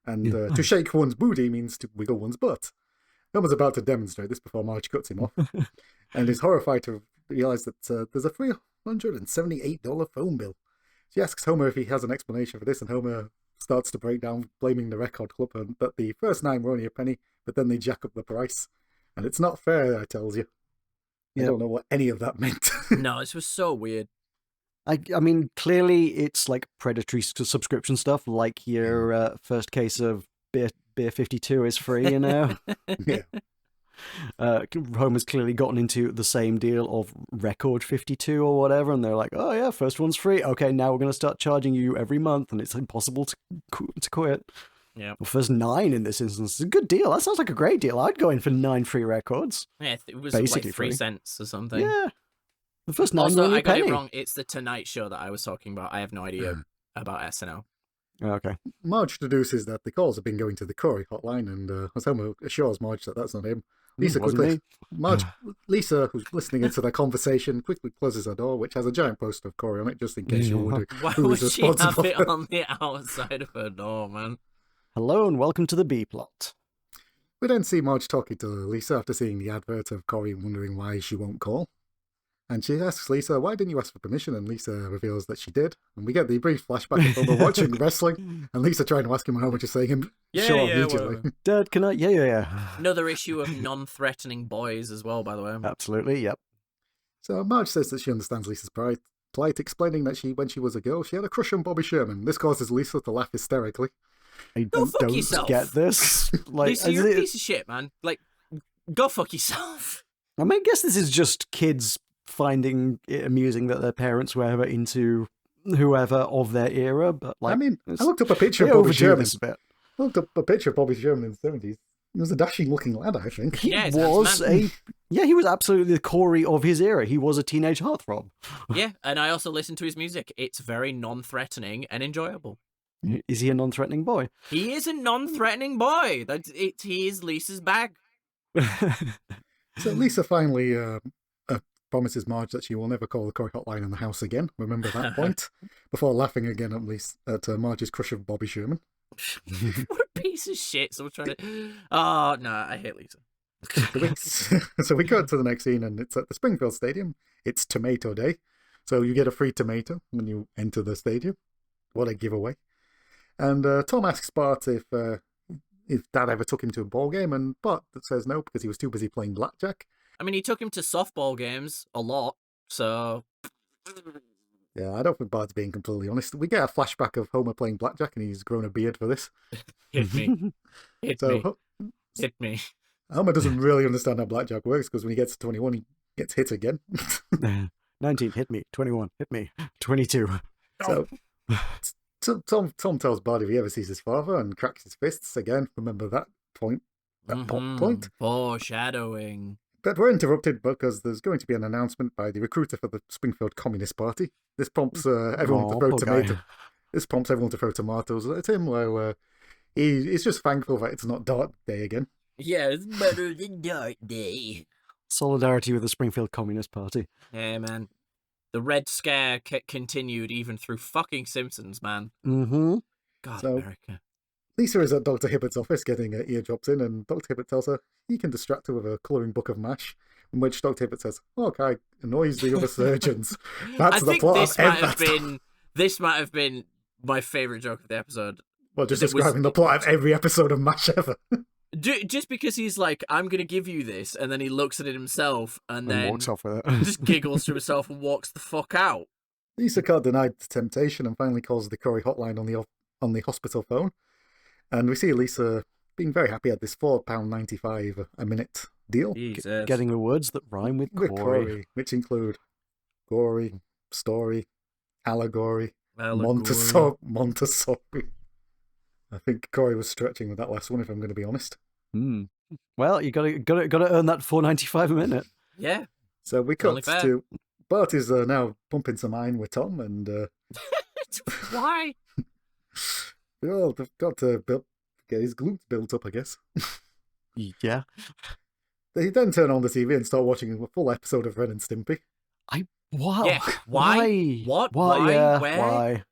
S4: And to shake one's booty means to wiggle one's butt. Homer's about to demonstrate this before Marge cuts him off, and is horrified to realise that there's a $378 phone bill. She asks Homer if he has an explanation for this, and Homer starts to break down, blaming the record club, and that the first 9 were only a penny, but then they jack up the price. And it's not fair, I tells you. I don't know what any of that meant.
S3: No, this was so weird.
S2: I mean, clearly it's like predatory subscription stuff, like your first case of beer 52 is free, you know?
S4: Yeah.
S2: Homer's clearly gotten into the same deal of record 52 or whatever, and they're like, oh yeah, first one's free. Okay, now we're going to start charging you every month, and it's impossible to quit.
S3: Yeah.
S2: Well, first 9 in this instance is a good deal. That sounds like a great deal. I'd go in for 9 free records.
S3: Yeah, it was
S2: Basically
S3: like 3
S2: free.
S3: cents or something.
S2: Yeah. The first 9 were
S3: Also,
S2: only
S3: I
S2: a
S3: got
S2: penny.
S3: it wrong. It's the Tonight Show that I was talking about. I have no idea about SNL.
S2: Oh, okay.
S4: Marge deduces that the calls have been going to the Corey hotline, and as Homer assures Marge that that's not him, Lisa
S2: wasn't
S4: Lisa, who's listening into their conversation, quickly closes her door, which has a giant poster of Corey on it, just in case you're wondering
S3: Why
S4: who
S3: would
S4: is
S3: she have
S4: responsible.
S3: it on the outside of her door, man?
S2: Hello and welcome to the B plot.
S4: We then see Marge talking to Lisa after seeing the advert of Corey and wondering why she won't call. And she asks Lisa, why didn't you ask for permission? And Lisa reveals that she did. And we get the brief flashback of Homer watching wrestling, and Lisa trying to ask him, and Homer just saying him, sure, immediately.
S3: Well,
S2: Dad, can I? Yeah.
S3: another issue of non-threatening boys as well, by the way.
S2: Absolutely, yep.
S4: So Marge says that she understands Lisa's plight, explaining that when she was a girl, she had a crush on Bobby Sherman. This causes Lisa to laugh hysterically.
S2: I
S3: Go fuck
S2: don't
S3: yourself.
S2: get this. Like,
S3: Lisa, you're a piece of shit, man. Like, go fuck yourself.
S2: I mean, I guess this is just kids finding it amusing that their parents were into whoever of their era, but like,
S4: I mean, I looked up a picture
S2: they
S4: of Bobby
S2: overdo
S4: Sherman.
S2: this a bit.
S4: I looked up a picture of Bobby Sherman in the 70s. He was a dashing-looking lad, I think.
S2: He
S3: Yeah, it's
S2: was
S3: handsome,
S2: he was absolutely the Corey of his era. He was a teenage heartthrob.
S3: Yeah, and I also listen to his music. It's very non-threatening and enjoyable.
S2: Is he a non-threatening boy?
S3: He is a non-threatening boy. He is Lisa's bag.
S4: So Lisa finally promises Marge that she will never call the Corey hotline in the house again. Remember that point? Before laughing again at Marge's crush of Bobby Sherman.
S3: What a piece of shit. Someone's trying to... Oh, no, I hate Lisa.
S4: So we go to the next scene, and it's at the Springfield Stadium. It's Tomato Day. So you get a free tomato when you enter the stadium. What a giveaway. And Tom asks Bart if Dad ever took him to a ball game, and Bart says no because he was too busy playing blackjack.
S3: I mean, he took him to softball games a lot, so...
S4: Yeah, I don't think Bart's being completely honest. We get a flashback of Homer playing blackjack, and he's grown a beard for this.
S3: Hit me. Hit me.
S4: Homer doesn't really understand how blackjack works because when he gets to 21, he gets hit again.
S2: 19, hit me. 21, hit me. 22.
S4: So Tom tells Bart if he ever sees his father and cracks his fists again. Remember that point? Point?
S3: Foreshadowing.
S4: But we're interrupted because there's going to be an announcement by the recruiter for the Springfield Communist Party. This prompts everyone to throw tomatoes. This prompts everyone to throw tomatoes at him. While he's just thankful that it's not Dark Day again.
S3: Yeah, it's better than Dark Day.
S2: Solidarity with the Springfield Communist Party.
S3: Yeah, man. The Red Scare continued even through fucking Simpsons, man.
S2: Mm-hmm.
S3: God,
S4: So-
S3: America.
S4: Lisa is at Dr. Hibbert's office getting her eardrops in, and Dr. Hibbert tells her he can distract her with a colouring book of MASH, in which Dr. Hibbert says, "Okay, annoys the other surgeons." That's
S3: I
S4: the
S3: think
S4: plot
S3: this might have been my favourite joke of the episode.
S4: Well, just describing the plot of every episode of MASH ever.
S3: Just because he's like, I'm going to give you this, and then he looks at it himself, and then
S2: walks off with it.
S3: just giggles to himself and walks the fuck out.
S4: Lisa can't deny the temptation and finally calls the Corey hotline on the hospital phone. And we see Lisa being very happy at this £4.95 a minute deal.
S3: Jesus.
S2: Getting the words that rhyme with Corey.
S4: Which include gory, story, allegory,
S3: Allegory.
S4: Montessori. I think Corey was stretching with that last one, if I'm going to be honest.
S2: Well, you gotta earn that $4.95 a minute.
S3: Yeah.
S4: So we cut to Bart is now pumping some iron with Tom, and
S3: Why?
S4: well, they've got to get his glutes built up, I guess.
S2: Yeah.
S4: They then turn on the TV and start watching a full episode of Ren and Stimpy.
S2: Wow.
S3: Yeah. Why? What? Why?
S2: Yeah,
S3: Where?
S2: why?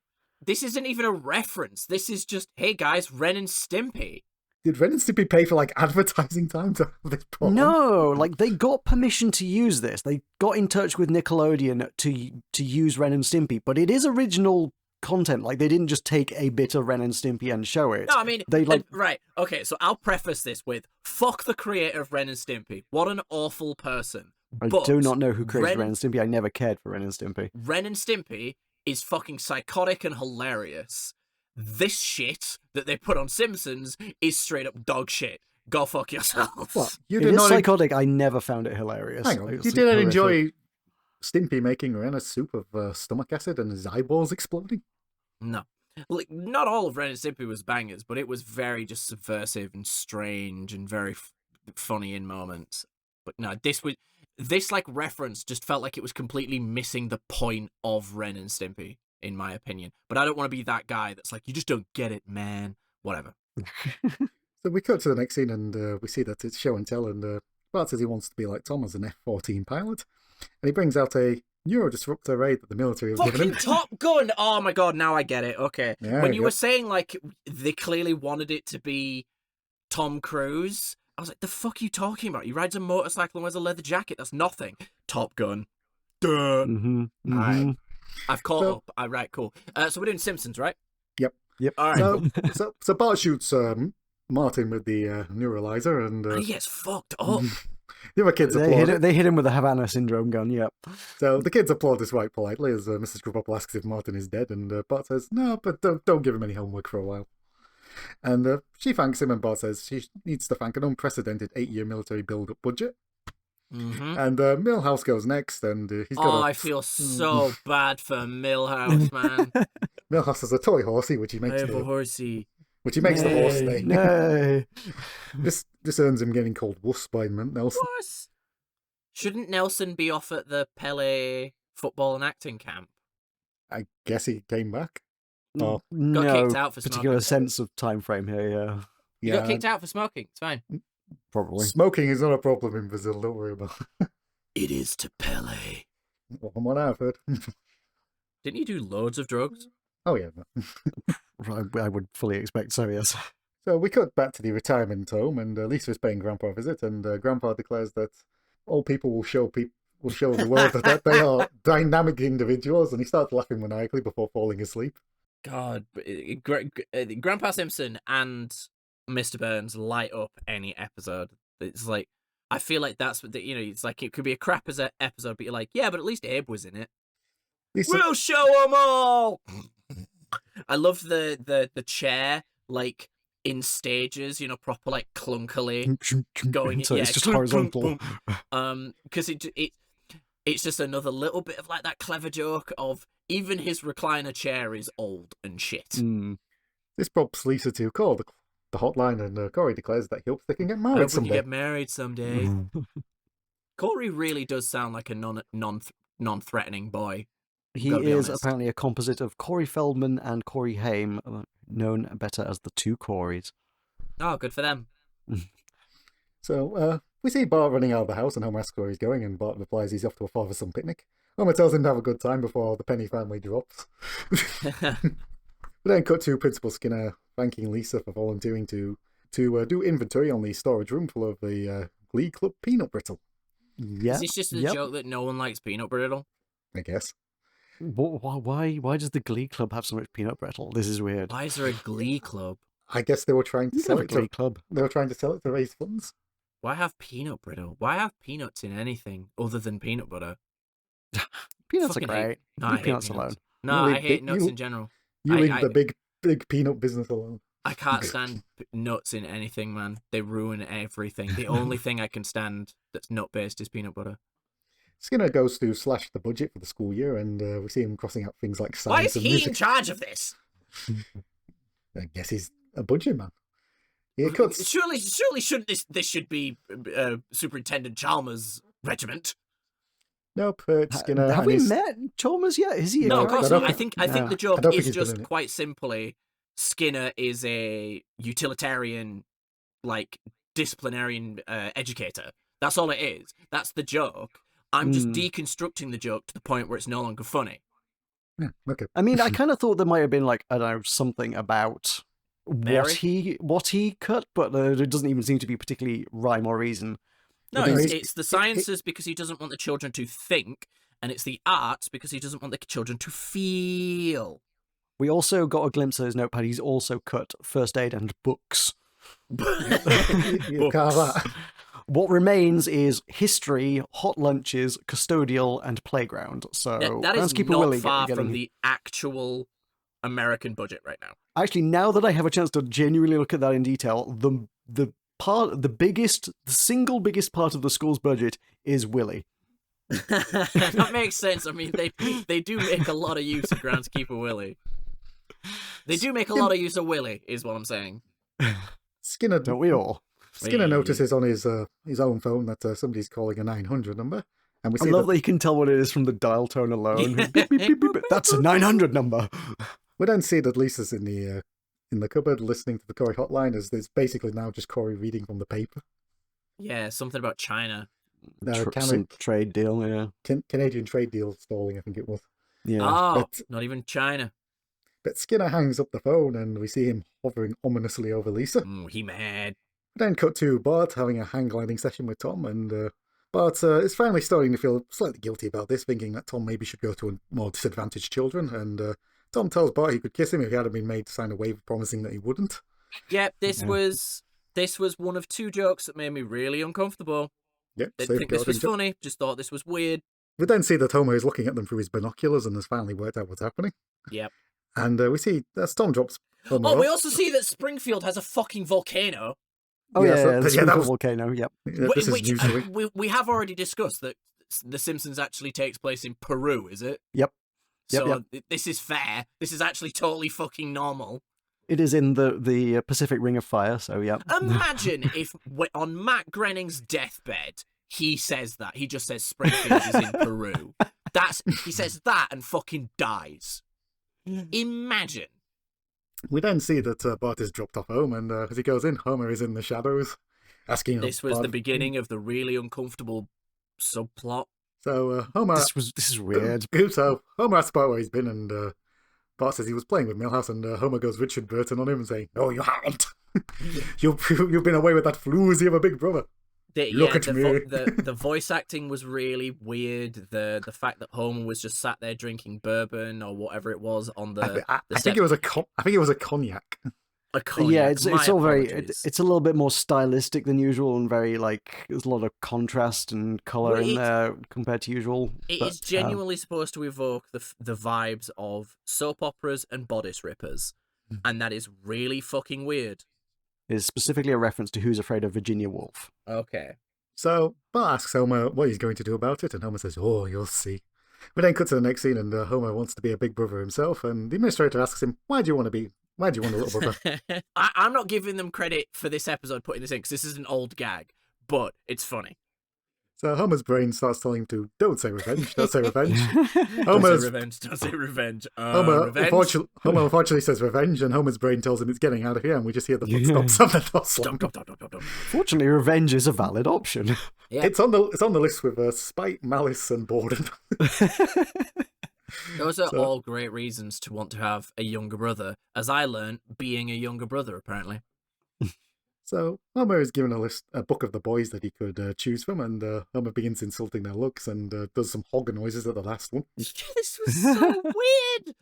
S3: This isn't even a reference. This is just, hey guys, Ren and Stimpy.
S4: Did Ren and Stimpy pay for like advertising time to have this put on?
S2: No, like they got permission to use this. They got in touch with Nickelodeon to use Ren and Stimpy, but it is original content. Like they didn't just take a bit of Ren and Stimpy and show it.
S3: No, I mean,
S2: they
S3: right. Okay, so I'll preface this with, fuck the creator of Ren and Stimpy. What an awful person.
S2: I do not know who created Ren and Stimpy. I never cared for Ren and Stimpy.
S3: Ren and Stimpy is fucking psychotic and hilarious. This shit that they put on Simpsons is straight up dog shit. Go fuck yourself.
S4: What? You
S2: It
S4: did
S2: is
S4: not
S2: psychotic. I never found it hilarious.
S4: Hang on,
S2: It was
S4: you didn't
S2: horrific.
S4: enjoy Stimpy making Ren a soup of stomach acid and his eyeballs exploding?
S3: No. Like, not all of Ren and Stimpy was bangers, but it was very just subversive and strange and very funny in moments. But no, this like reference just felt like it was completely missing the point of Ren and Stimpy, in my opinion. But I don't want to be that guy that's like, you just don't get it, man. Whatever.
S4: So we cut to the next scene and we see that it's show and tell, and Bart says he wants to be like Tom as an F-14 pilot. And he brings out a neurodisruptor aid that the military have given
S3: Fucking
S4: him.
S3: Top Gun! Oh my god, now I get it. Okay.
S4: Yeah,
S3: when you
S4: yep.
S3: were saying, like, they clearly wanted it to be Tom Cruise, I was like, the fuck are you talking about? He rides a motorcycle and wears a leather jacket. That's nothing. Top Gun. Duh. Alright. I've caught up. Alright, cool. So we're doing Simpsons, right?
S4: Yep.
S3: Alright.
S4: So Bart shoots Martin with the neuralizer, and
S3: And he gets fucked up.
S4: the other kids applaud.
S2: They hit him with a Havana syndrome gun. Yep.
S4: So the kids applaud this right politely as Mrs. Krabappel asks if Martin is dead, and Bart says, "No, but don't give him any homework for a while." And she thanks him, and Bart says she needs to thank an unprecedented 8-year military build-up budget.
S3: Mm-hmm.
S4: And Milhouse goes next, and he's got
S3: I feel so bad for Milhouse, man.
S4: Milhouse has a toy horsey, which he
S3: I
S4: makes
S3: have a horsey.
S4: the horse name.
S2: No.
S4: This earns him getting called Wuss by Nelson.
S3: Wuss. Shouldn't Nelson be off at the Pele football and acting camp?
S4: I guess he came back. Oh,
S2: No
S3: kicked out for
S2: particular
S3: smoking.
S2: sense of time frame here. Yeah.
S3: You got kicked out for smoking. It's fine.
S2: Probably.
S4: Smoking is not a problem in Brazil. Don't worry about it.
S3: It is to Pele.
S4: Well, from what I've heard.
S3: Didn't you do loads of drugs?
S4: Oh yeah.
S2: I would fully expect so. Yes.
S4: So we cut back to the retirement home, and Lisa is paying Grandpa a visit, and Grandpa declares that all people will show the world that they are dynamic individuals, and he starts laughing maniacally before falling asleep.
S3: God, Grandpa Simpson and Mr. Burns light up any episode. It's like, I feel like that's what it's like. It could be a crap as an episode, but you're like, yeah, but at least Abe was in it.
S4: Lisa,
S3: We'll show them all. I love the chair, like in stages, proper like clunkily going.
S2: So
S3: yeah,
S2: it's just
S3: boom,
S2: horizontal.
S3: boom. Because it's just another little bit of like that clever joke of even his recliner chair is old and shit.
S4: This prompts Lisa to call the hotline, and Corey declares that he hopes they can get
S3: I
S4: married
S3: hope we
S4: someday.
S3: can get married someday. Corey really does sound like a non-threatening boy.
S2: He
S3: Gotta be
S2: is
S3: honest.
S2: apparently a composite of Corey Feldman and Corey Haim, known better as the two Coreys.
S3: Oh, good for them.
S4: So we see Bart running out of the house, and Homer asks where he's going, and Bart replies he's off to a father-son picnic. Homer tells him to have a good time before the Penny family drops. But We then cut to Principal Skinner thanking Lisa for volunteering to do inventory on the storage room full of the Glee Club peanut brittle,
S2: Yeah.
S3: Is this just a joke that no one likes peanut brittle?
S4: I guess.
S2: Why does the Glee Club have so much peanut brittle? This is weird.
S3: Why is there a Glee Club?
S4: I guess they were trying to
S2: You can
S4: sell
S2: have a
S4: it
S2: Glee
S4: to
S2: Club.
S4: They were trying to sell it to raise funds.
S3: Why have peanut brittle? Why have peanuts in anything other than peanut butter?
S2: Peanuts are
S3: Fucking
S2: great.
S3: hate- No, I
S2: Leave
S3: hate
S2: peanuts
S3: peanuts.
S2: alone.
S3: No,
S4: You
S3: I
S4: leave
S3: hate
S4: big-
S3: nuts
S4: you-
S3: in general.
S4: You
S3: I-
S4: leave
S3: I-
S4: the big peanut business alone.
S3: I can't stand nuts in anything, man. They ruin everything. The only thing I can stand that's nut-based is peanut butter.
S4: Skinner goes to slash the budget for the school year, and we see him crossing out things like
S3: Why
S4: science
S3: is
S4: and
S3: he in
S4: music.
S3: charge of this?
S4: I guess he's a budget man. He cuts.
S3: Surely shouldn't this should be Superintendent Chalmers' regiment?
S4: Nope, it's Skinner.
S2: Have
S4: and
S2: we
S4: his-
S2: met Chalmers yet? Is he?
S3: No,
S2: a
S3: of course
S4: I
S3: not.
S4: don't
S3: I think the
S4: I
S3: joke
S4: don't think
S3: is
S4: he's been
S3: just
S4: in it.
S3: quite simply Skinner is a utilitarian, like disciplinarian educator. That's all it is. That's the joke. I'm just deconstructing the joke to the point where it's no longer funny.
S4: Yeah, okay.
S2: I mean, I kind of thought there might have been like, I don't know, something about
S3: Mary?
S2: what he cut, but it doesn't even seem to be particularly rhyme or reason.
S3: No,
S4: No,
S3: it's the sciences because he doesn't want the children to think, and it's the arts because he doesn't want the children to feel.
S2: We also got a glimpse of his notepad. He's also cut first aid and books.
S4: You carve that.
S2: What remains is history, hot lunches, custodial, and playground. So
S3: That is
S2: Groundskeeper
S3: not
S2: Willie
S3: far
S2: getting-
S3: from the actual American budget right now.
S2: Actually, now that I have a chance to genuinely look at that in detail, the single biggest part of the school's budget is Willie.
S3: That makes sense. I mean, they do make a lot of use of Groundskeeper Willie. They do make a lot of use of Willie, is what I'm saying.
S4: Skinner
S2: Don't we all?
S4: Skinner
S3: Wee.
S4: notices on his own phone that somebody's calling a 900 number, and we
S2: I
S4: see
S2: love
S4: that
S2: that you can tell what it is from the dial tone alone.
S3: Yeah.
S2: Beep, beep, beep, beep, beep. That's a 900 number.
S4: we then see that Lisa's in the cupboard listening to the Corey hotline, as there's basically now just Corey reading from the paper.
S3: Yeah, something about China.
S2: Some trade deal, yeah.
S4: Canadian trade deal stalling, I think it was.
S2: Yeah.
S3: Oh,
S4: but-
S3: not even China.
S4: But Skinner hangs up the phone, and we see him hovering ominously over Lisa.
S3: He mad.
S4: Then cut to Bart having a hang gliding session with Tom, and Bart is finally starting to feel slightly guilty about this, thinking that Tom maybe should go to more disadvantaged children, and Tom tells Bart he could kiss him if he hadn't been made to sign a waiver promising that he wouldn't.
S3: Yeah, this
S2: Yeah.
S3: was one of two jokes that made me really uncomfortable.
S4: Yep,
S3: Didn't think this was funny, just thought this was weird.
S4: We then see that Homer is looking at them through his binoculars and has finally worked out what's happening.
S3: Yep.
S4: And we see as Tom drops Homer
S3: Oh, we
S4: off,
S3: also see that Springfield has a fucking volcano.
S2: Oh,
S4: yeah,
S2: yeah,
S4: so-
S2: the
S4: yeah, that
S2: Springfield
S4: was-
S2: volcano, yep.
S4: this is
S3: which
S4: news to me.
S3: we have already discussed that The Simpsons actually takes place in Peru, is it?
S2: Yep. Yep,
S3: So this is fair. This is actually totally fucking normal.
S2: It is in the Pacific Ring of Fire, so yep.
S3: Imagine if on Matt Groening's deathbed, he says that. He just says Springfield is in Peru. He says that and fucking dies. Imagine.
S4: We then see that Bart is dropped off home, and as he goes in, Homer is in the shadows, asking.
S3: This was
S4: Bart-
S3: the beginning of the really uncomfortable subplot.
S4: So Homer.
S2: This is weird.
S4: So Homer asks Bart where he's been, and Bart says he was playing with Milhouse, and Homer goes Richard Burton on him and saying, "No, you haven't. You've been away with that floozy of a big brother." Look at me.
S3: The voice acting was really weird. The fact that Homer was just sat there drinking bourbon or whatever it was on the.
S4: I think it was I think it was a cognac.
S3: A cognac.
S2: Yeah, it's
S3: My
S2: all very.
S3: apologies.
S2: It's a little bit more stylistic than usual, and very like there's a lot of contrast and color
S3: Well,
S2: in there compared to usual.
S3: It
S2: but,
S3: is genuinely supposed to evoke the vibes of soap operas and bodice rippers, and that is really fucking weird.
S2: is specifically a reference to Who's Afraid of Virginia Woolf.
S3: Okay.
S4: So Bart asks Homer what he's going to do about it, and Homer says, "Oh, you'll see." We then cut to the next scene, and Homer wants to be a big brother himself, and the administrator asks him, "Why do you want to be? Why do you want a little brother?"
S3: I'm not giving them credit for this episode putting this in because this is an old gag, but it's funny.
S4: So Homer's brain starts telling him to, "Don't say revenge, don't say revenge."
S3: Don't
S4: Homer's
S3: say revenge. Don't say revenge.
S4: Homer,
S3: Revenge.
S4: Homer unfortunately says revenge, and Homer's brain tells him it's getting out of here, and we just hear the footsteps of the door slam.
S3: Stop.
S2: Fortunately, revenge is a valid option.
S3: Yeah.
S4: It's on the list with spite, malice, and boredom.
S3: Those are
S4: So-
S3: all great reasons to want to have a younger brother, as I learned being a younger brother, apparently.
S4: So Homer is given a book of the boys that he could choose from, and Homer begins insulting their looks and does some hog noises at the last one.
S3: This was so weird.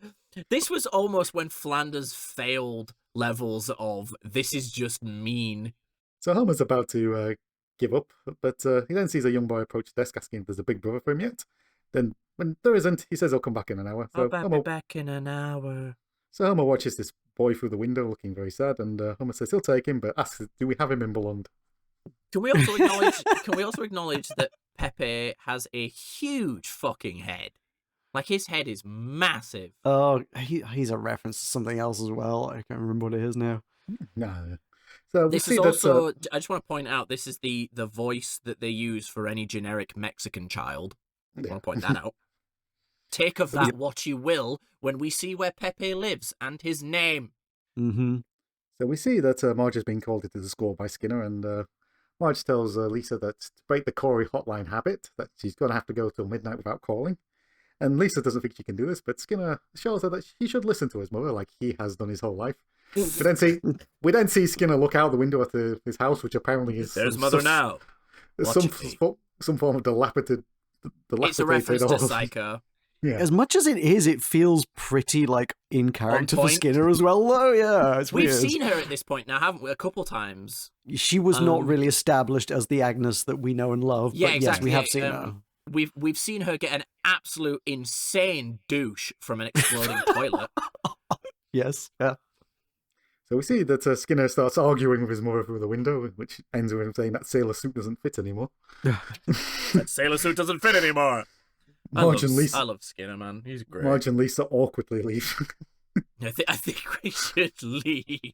S3: This was almost when Flanders failed levels of this is just mean.
S4: So Homer's about to give up, but he then sees a young boy approach the desk asking if there's a big brother for him yet. Then, when there isn't, he says he'll come back in an hour. So
S3: I'll be back in an hour.
S4: So Homer watches this boy through the window looking very sad, and Homer says he'll take him, but asks, do we have him in Blonde?
S3: Can we also acknowledge that Pepe has a huge fucking head? Like, his head is massive.
S2: Oh, he's a reference to something else as well. I can't remember what it is now.
S4: No. So we
S3: This
S4: see
S3: is
S4: that,
S3: also, I just want to point out, this is the voice that they use for any generic Mexican child. I want to point that out. Take of that what you will when we see where Pepe lives and his name.
S2: Mm-hmm.
S4: So we see that Marge has been called into the score by Skinner, and Marge tells Lisa that to break the Corey hotline habit, that she's going to have to go till midnight without calling. And Lisa doesn't think she can do this, but Skinner shows her that he should listen to his mother like he has done his whole life. we then see Skinner look out the window at his house, which apparently is
S3: There's mother now.
S4: some form of dilapidated.
S3: It's a reference to Psycho.
S4: Yeah.
S2: As much as it is, it feels pretty like in character for
S3: point.
S2: Skinner as well, though. Yeah, it's
S3: We've
S2: weird.
S3: seen her at this point now, haven't we? A couple times.
S2: She was not really established as the Agnes that we know and love.
S3: Yeah,
S2: but
S3: exactly.
S2: Yes, we have seen her.
S3: We've seen her get an absolute insane douche from an exploding toilet.
S2: Yes, yeah.
S4: So we see that Skinner starts arguing with his mother through the window, which ends with him saying that sailor suit doesn't fit anymore.
S3: That sailor suit doesn't fit anymore. I love Skinner, man. He's great.
S4: Marge and Lisa awkwardly leave.
S3: I think we should leave.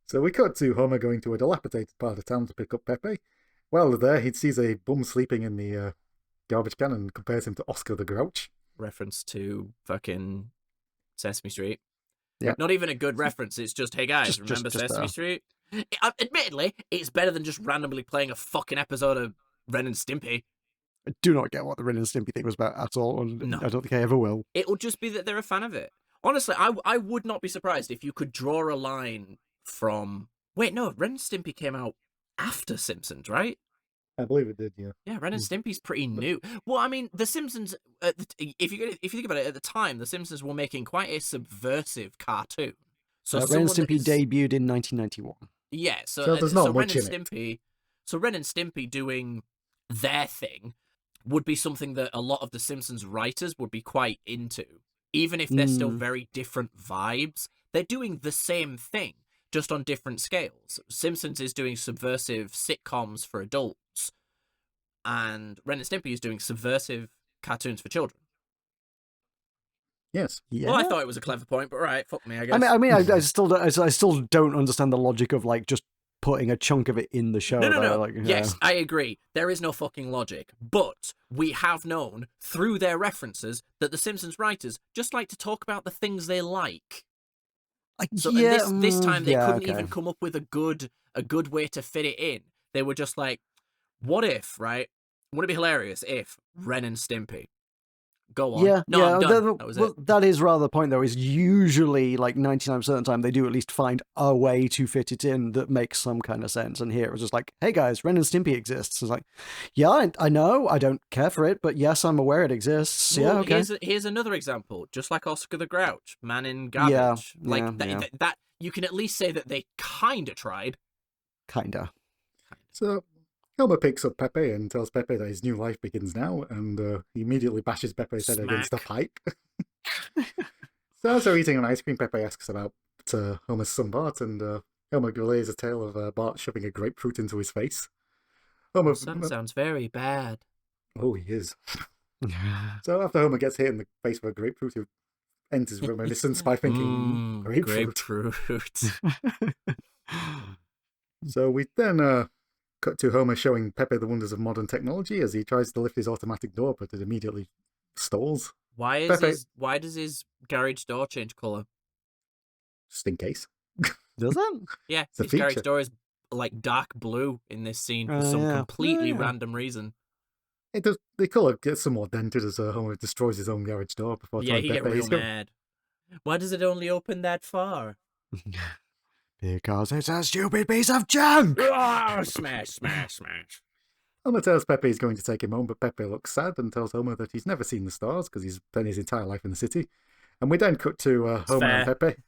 S4: So we cut to Homer going to a dilapidated part of town to pick up Pepe. While there, he sees a bum sleeping in the garbage can and compares him to Oscar the Grouch.
S3: Reference to fucking Sesame Street.
S2: Yeah.
S3: Not even a good reference. It's just, hey guys, remember Sesame Street? Admittedly, it's better than just randomly playing a fucking episode of Ren and Stimpy.
S2: I do not get what the Ren and Stimpy thing was about at all, and
S3: No.
S2: I don't think I ever will.
S3: It'll just be that they're a fan of it. Honestly, I would not be surprised if you could draw a line from... Wait, no, Ren and Stimpy came out after Simpsons, right?
S4: I believe it did, yeah.
S3: Yeah, Ren and Stimpy's pretty new. Well, I mean, The Simpsons, if you think about it, at the time, The Simpsons were making quite a subversive cartoon. So
S2: Ren and Stimpy
S3: is-
S2: debuted in 1991.
S3: Yeah,
S4: So there's not much
S3: Ren and
S4: in it.
S3: Stimpy, so Ren and Stimpy doing their thing would be something that a lot of the Simpsons writers would be quite into, even if they're still very different vibes. They're doing the same thing, just on different scales. Simpsons is doing subversive sitcoms for adults, and Ren and Stimpy is doing subversive cartoons for children.
S4: Yes.
S2: Yeah.
S3: Well, I thought it was a clever point, but right, fuck me, I guess.
S2: I still don't understand the logic of like just putting a chunk of it in the show.
S3: No.
S2: Like,
S3: Yes, I agree. There is no fucking logic. But we have known through their references that the Simpsons writers just like to talk about the things they like. So and this time they couldn't even come up with a good way to fit it in. They were just like, what if, right? Would it be hilarious if Ren and Stimpy? Go on. I'm done. That was it.
S2: That is rather the point, though, is usually, like, 99% of the time, they do at least find a way to fit it in that makes some kind of sense. And here it was just like, hey, guys, Ren and Stimpy exists. It's like, yeah, I know, I don't care for it, but yes, I'm aware it exists.
S3: Well,
S2: yeah, okay.
S3: Here's another example, just like Oscar the Grouch, Man in Garbage.
S2: Yeah,
S3: that you can at least say that they kind of tried.
S2: Kinda.
S4: So Homer picks up Pepe and tells Pepe that his new life begins now, and he immediately bashes Pepe's head against a pipe. So as they're eating an ice cream, Pepe asks about Homer's son Bart, and Homer relays a tale of Bart shoving a grapefruit into his face. Homer
S3: Sounds very bad.
S4: Oh, he is. So after Homer gets hit in the face with a grapefruit, he ends his reminiscence by thinking, grapefruit. So we then cut to Homer showing Pepe the wonders of modern technology as he tries to lift his automatic door, but it immediately stalls.
S3: Why does his garage door change colour?
S4: Just in case.
S2: Does it?
S3: Yeah,
S4: It's a
S3: his garage
S4: feature.
S3: door is like dark blue in this scene for
S2: Oh,
S3: some
S2: yeah.
S3: completely
S2: Oh, yeah.
S3: random reason.
S4: The colour gets somewhat dented as Homer destroys his own garage door before
S3: Yeah,
S4: telling
S3: he get
S4: Pepe
S3: real
S4: he's going.
S3: mad. Why does it only open that far?
S2: Because it's a stupid piece of junk!
S3: Oh, smash, smash, smash.
S4: Homer tells Pepe he's going to take him home, but Pepe looks sad and tells Homer that he's never seen the stars because he's spent his entire life in the city. And we then cut to Homer and Pepe.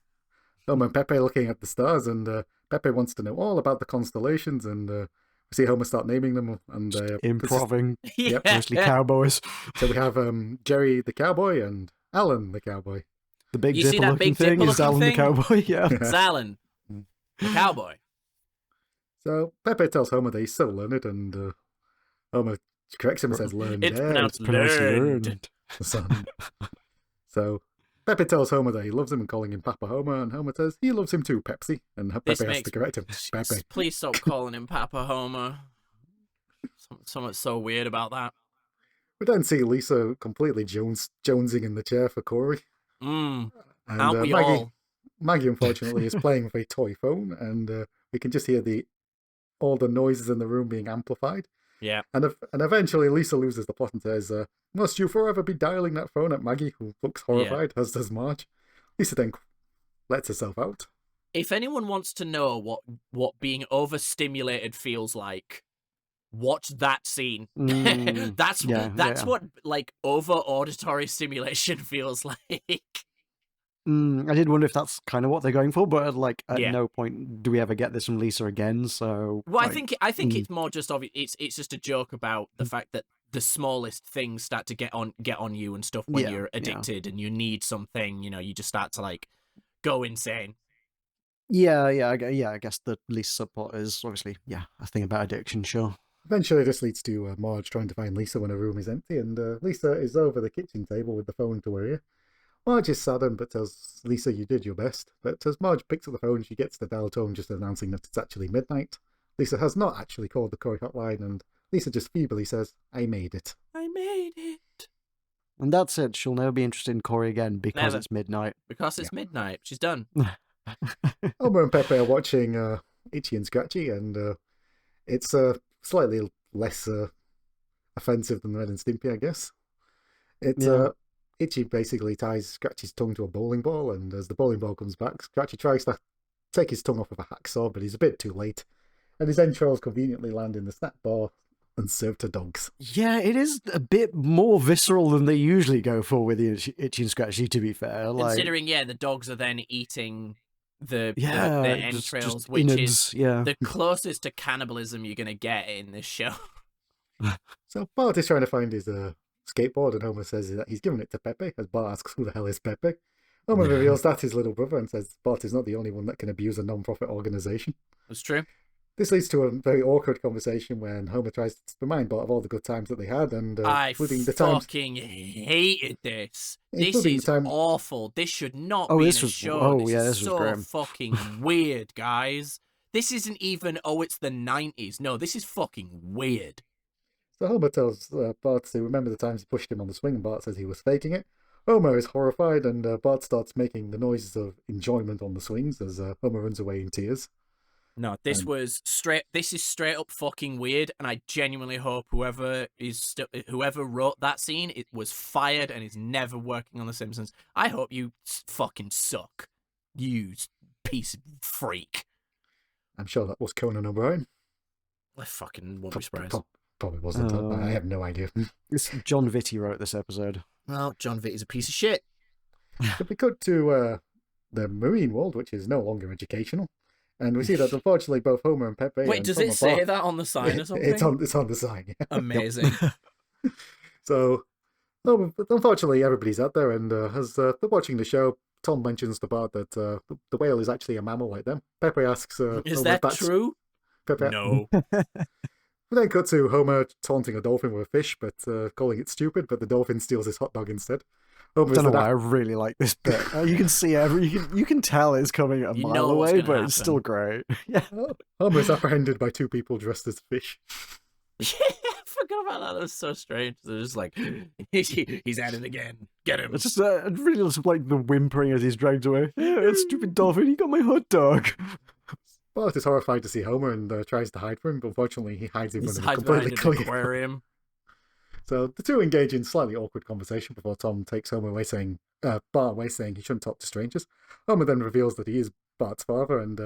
S4: Homer and Pepe looking at the stars, and Pepe wants to know all about the constellations, and we see Homer start naming them. And
S2: Improving.
S3: Yeah.
S2: Mostly cowboys.
S4: So we have Jerry the cowboy and Alan the cowboy.
S2: The Big
S3: You see
S2: Dipper
S3: that
S2: looking
S3: Big
S2: thing
S3: Dipper
S2: is
S3: looking
S2: Alan the
S3: thing?
S2: cowboy, yeah.
S3: It's Alan, the cowboy.
S4: So Pepe tells Homer that he's so learned, and Homer corrects him and says learned.
S3: It's
S4: Yeah,
S3: pronounced
S2: Pronounced
S3: learned.
S4: son. So Pepe tells Homer that he loves him and calling him Papa Homer, and Homer says he loves him too, Pepsi. And Pepe
S3: This
S4: has
S3: makes
S4: to correct him. Pepe.
S3: Please stop calling him Papa Homer. Something's so weird about that.
S4: We then see Lisa completely jonesing in the chair for Corey.
S3: Mm.
S4: And
S3: Aren't we
S4: Maggie,
S3: all?
S4: Maggie, unfortunately, is playing with a toy phone, and we can just hear all the noises in the room being amplified.
S3: Yeah.
S4: And eventually Lisa loses the plot and says, must you forever be dialing that phone at Maggie, who looks horrified, as does Marge. Lisa then lets herself out.
S3: If anyone wants to know what being overstimulated feels like, watch that scene. That's what like over auditory stimulation feels like.
S2: I did wonder if that's kind of what they're going for, but like at
S3: Yeah.
S2: no point do we ever get this from Lisa again. So,
S3: Well,
S2: like,
S3: I think it's more just obvious. It's just a joke about the fact that the smallest things start to get on you and stuff when
S2: Yeah,
S3: you're addicted and you need something. You know, you just start to like go insane.
S2: I guess the Lisa subplot is obviously a thing about addiction. Sure.
S4: Eventually this leads to Marge trying to find Lisa when her room is empty, and Lisa is over the kitchen table with the phone to her ear. Marge is saddened but tells Lisa you did your best, but as Marge picks up the phone she gets the dial tone just announcing that it's actually midnight. Lisa has not actually called the Corey hotline, and Lisa just feebly says, I made it.
S3: I made it.
S2: And that's it. She'll never be interested in Corey again because
S3: Never.
S2: it's midnight.
S3: Because it's midnight. She's done.
S4: Homer and Pepe are watching Itchy and Scratchy, and it's slightly less offensive than Ren and Stimpy, I guess. It's Itchy basically ties Scratchy's tongue to a bowling ball, and as the bowling ball comes back, Scratchy tries to take his tongue off with a hacksaw, but he's a bit too late, and his entrails conveniently land in the snack bar and served to dogs.
S2: Yeah, it is a bit more visceral than they usually go for with the Itchy and Scratchy, to be fair. Like,
S3: Considering, the dogs are then eating the
S2: just
S3: entrails, which
S2: innards,
S3: is
S2: yeah.
S3: the closest to cannibalism you're going to get in this show.
S4: So Bart is trying to find his skateboard, and Homer says that he's given it to Pepe, as Bart asks who the hell is Pepe. Homer reveals that's his little brother and says Bart is not the only one that can abuse a non-profit organisation.
S3: That's true.
S4: This leads to a very awkward conversation when Homer tries to remind Bart of all the good times that they had, and
S3: I
S4: including the times.
S3: fucking hated this. This
S4: Including
S3: is
S4: the time-
S3: awful. This should not
S2: Oh,
S3: be
S2: this
S3: in a
S2: was-
S3: show.
S2: oh,
S3: this
S2: yeah,
S3: is
S2: this was
S3: so
S2: grim.
S3: fucking weird, guys. This isn't even, it's the 90s. No, this is fucking weird.
S4: So Homer tells Bart to remember the times he pushed him on the swing, and Bart says he was faking it. Homer is horrified, and Bart starts making the noises of enjoyment on the swings as Homer runs away in tears.
S3: No, this is straight up fucking weird, and I genuinely hope whoever wrote that scene it was fired and is never working on The Simpsons. I hope you fucking suck, you piece of freak.
S4: I'm sure that was Conan O'Brien.
S3: I fucking won't be surprised.
S4: Probably wasn't. I have no idea.
S2: It's John Vitti wrote this episode.
S3: Well, John Vitti's a piece of shit.
S4: But we cut to the marine world, which is no longer educational, and we see that unfortunately both Homer and Pepe.
S3: Wait,
S4: and
S3: does
S4: Homer
S3: it say
S4: Bart-
S3: that on the sign or something?
S4: It's on the sign. Yeah.
S3: Amazing.
S4: So, unfortunately, everybody's out there, and as they're watching the show, Tom mentions to Bart that the whale is actually a mammal like them. Pepe asks,
S3: Is
S4: Homer
S3: that
S4: if that's
S3: true?
S4: Pepe,
S3: No.
S4: We then cut to Homer taunting a dolphin with a fish, but calling it stupid, but the dolphin steals his hot dog instead.
S2: I
S4: Homer's
S2: don't know
S4: the
S2: why I really like this bit. You can see you can tell it's coming a
S3: You
S2: mile
S3: know what's
S2: away,
S3: gonna
S2: but it's
S3: happen.
S2: still great. Yeah.
S4: Homer is apprehended by two people dressed as fish.
S3: Yeah, I forgot about that. That was so strange. They're just like, he's at it again. Get him.
S2: It's just it really looks like the whimpering as he's dragged away. Yeah, stupid dolphin, he got my hot dog.
S4: Bart is horrified to see Homer and tries to hide from him, but unfortunately he hides in
S3: He's
S4: front of a
S3: hiding behind
S4: completely
S3: an
S4: clear.
S3: aquarium.
S4: So the two engage in slightly awkward conversation before Tom takes Bart away saying he shouldn't talk to strangers. Homer then reveals that he is Bart's father, and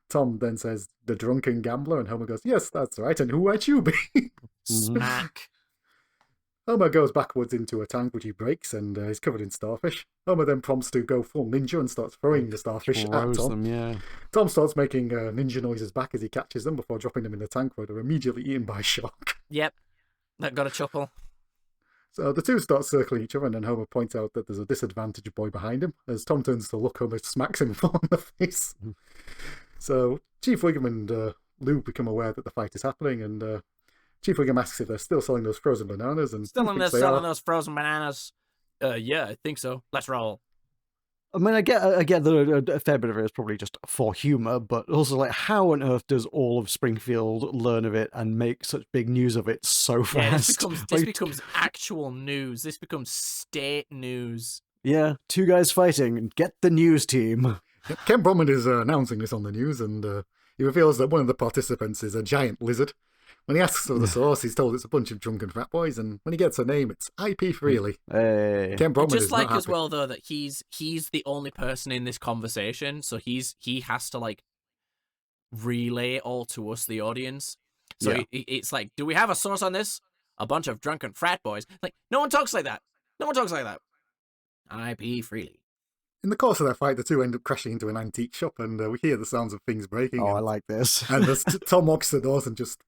S4: Tom then says, the drunken gambler, and Homer goes, yes, that's right, and who might you be?
S3: Smack.
S4: Homer goes backwards into a tank, which he breaks, and is covered in starfish. Homer then prompts to go full ninja and starts throwing the starfish at Tom.
S2: Them, yeah.
S4: Tom starts making ninja noises back as he catches them before dropping them in the tank, where they're immediately eaten by a shark.
S3: Yep. That got a chuckle.
S4: So the two start circling each other, and then Homer points out that there's a disadvantaged boy behind him. As Tom turns to look, Homer smacks him on the face. So Chief Wiggum and Lou become aware that the fight is happening, and Chief Wiggum asks if they're still selling those frozen bananas. And
S3: Still in there selling those frozen bananas. Yeah, I think so. Let's roll.
S2: I mean, I get that a fair bit of it is probably just for humor, but also, like, how on earth does all of Springfield learn of it and make such big news of it so fast?
S3: Yeah, this becomes actual news. This becomes state news.
S2: Yeah, two guys fighting, and get the news team.
S4: Ken Bromman is announcing this on the news, and he reveals that one of the participants is a giant lizard. When he asks for the source, he's told it's a bunch of drunken frat boys, and when he gets a name, it's IP Freely.
S2: Hey.
S4: Ken Bromman
S3: Just
S4: is
S3: like
S4: not
S3: as
S4: happy.
S3: well though that he's the only person in this conversation, so he has to like relay it all to us, the audience. So
S2: Yeah.
S3: it's like, do we have a source on this? A bunch of drunken frat boys. Like, no one talks like that. No one talks like that. IP Freely.
S4: In the course of their fight, the two end up crashing into an antique shop, and we hear the sounds of things breaking.
S2: Oh,
S4: and,
S2: I like this.
S4: and as Tom walks to the doors and just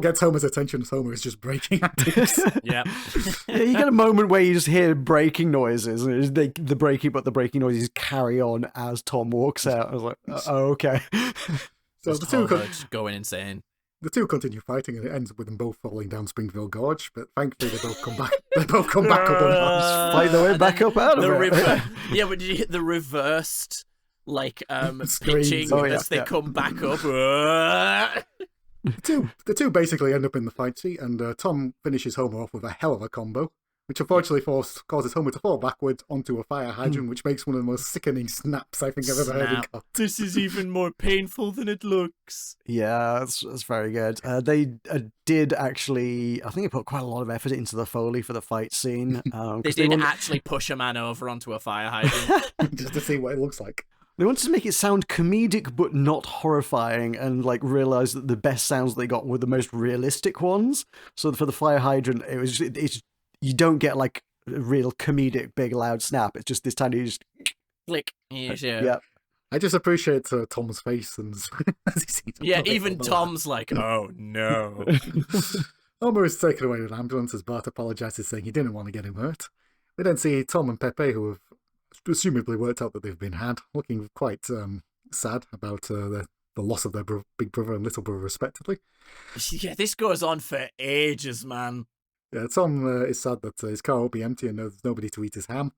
S4: gets Homer's attention as Homer is just breaking antiques.
S3: Yeah.
S2: Yeah, you get a moment where you just hear breaking noises, and the breaking noises carry on as Tom walks out. I was like, oh, okay.
S4: So
S3: Just Homer just going insane.
S4: the two continue fighting, and it ends with them both falling down Springfield Gorge. But thankfully, they both come back. They both come back up. And
S2: Fight their way back up out of it.
S3: Yeah, but did you hit the reversed like
S4: Screams.
S3: pitching
S2: Oh, yeah,
S3: as they
S2: yeah.
S3: come back up?
S4: The two basically end up in the fight seat, and Tom finishes Homer off with a hell of a combo, which unfortunately causes Homer to fall backwards onto a fire hydrant, which makes one of the most sickening snaps I think I've ever heard in
S3: Snap.
S4: cartoons.
S3: This is even more painful than it looks.
S2: Yeah, that's very good. They did actually, I think they put quite a lot of effort into the Foley for the fight scene.
S3: They did actually push a man over onto a fire hydrant.
S4: Just to see what it looks like.
S2: They wanted to make it sound comedic but not horrifying, and like realize that the best sounds they got were the most realistic ones. So for the fire hydrant, it's you don't get like a real comedic big loud snap. It's just this tiny just
S3: Click. Yeah.
S2: yeah.
S4: I just appreciate Tom's face and as he sees him
S3: Yeah,
S4: dropping
S3: even
S4: from the
S3: Tom's like, oh no.
S4: Homer is taken away in an ambulance as Bart apologizes, saying he didn't want to get him hurt. We then see Tom and Pepe, who have presumably worked out that they've been had, looking quite sad about the loss of their big brother and little brother, respectively.
S3: Yeah, this goes on for ages, man.
S4: Yeah, Tom is sad that his car will be empty and there's nobody to eat his ham.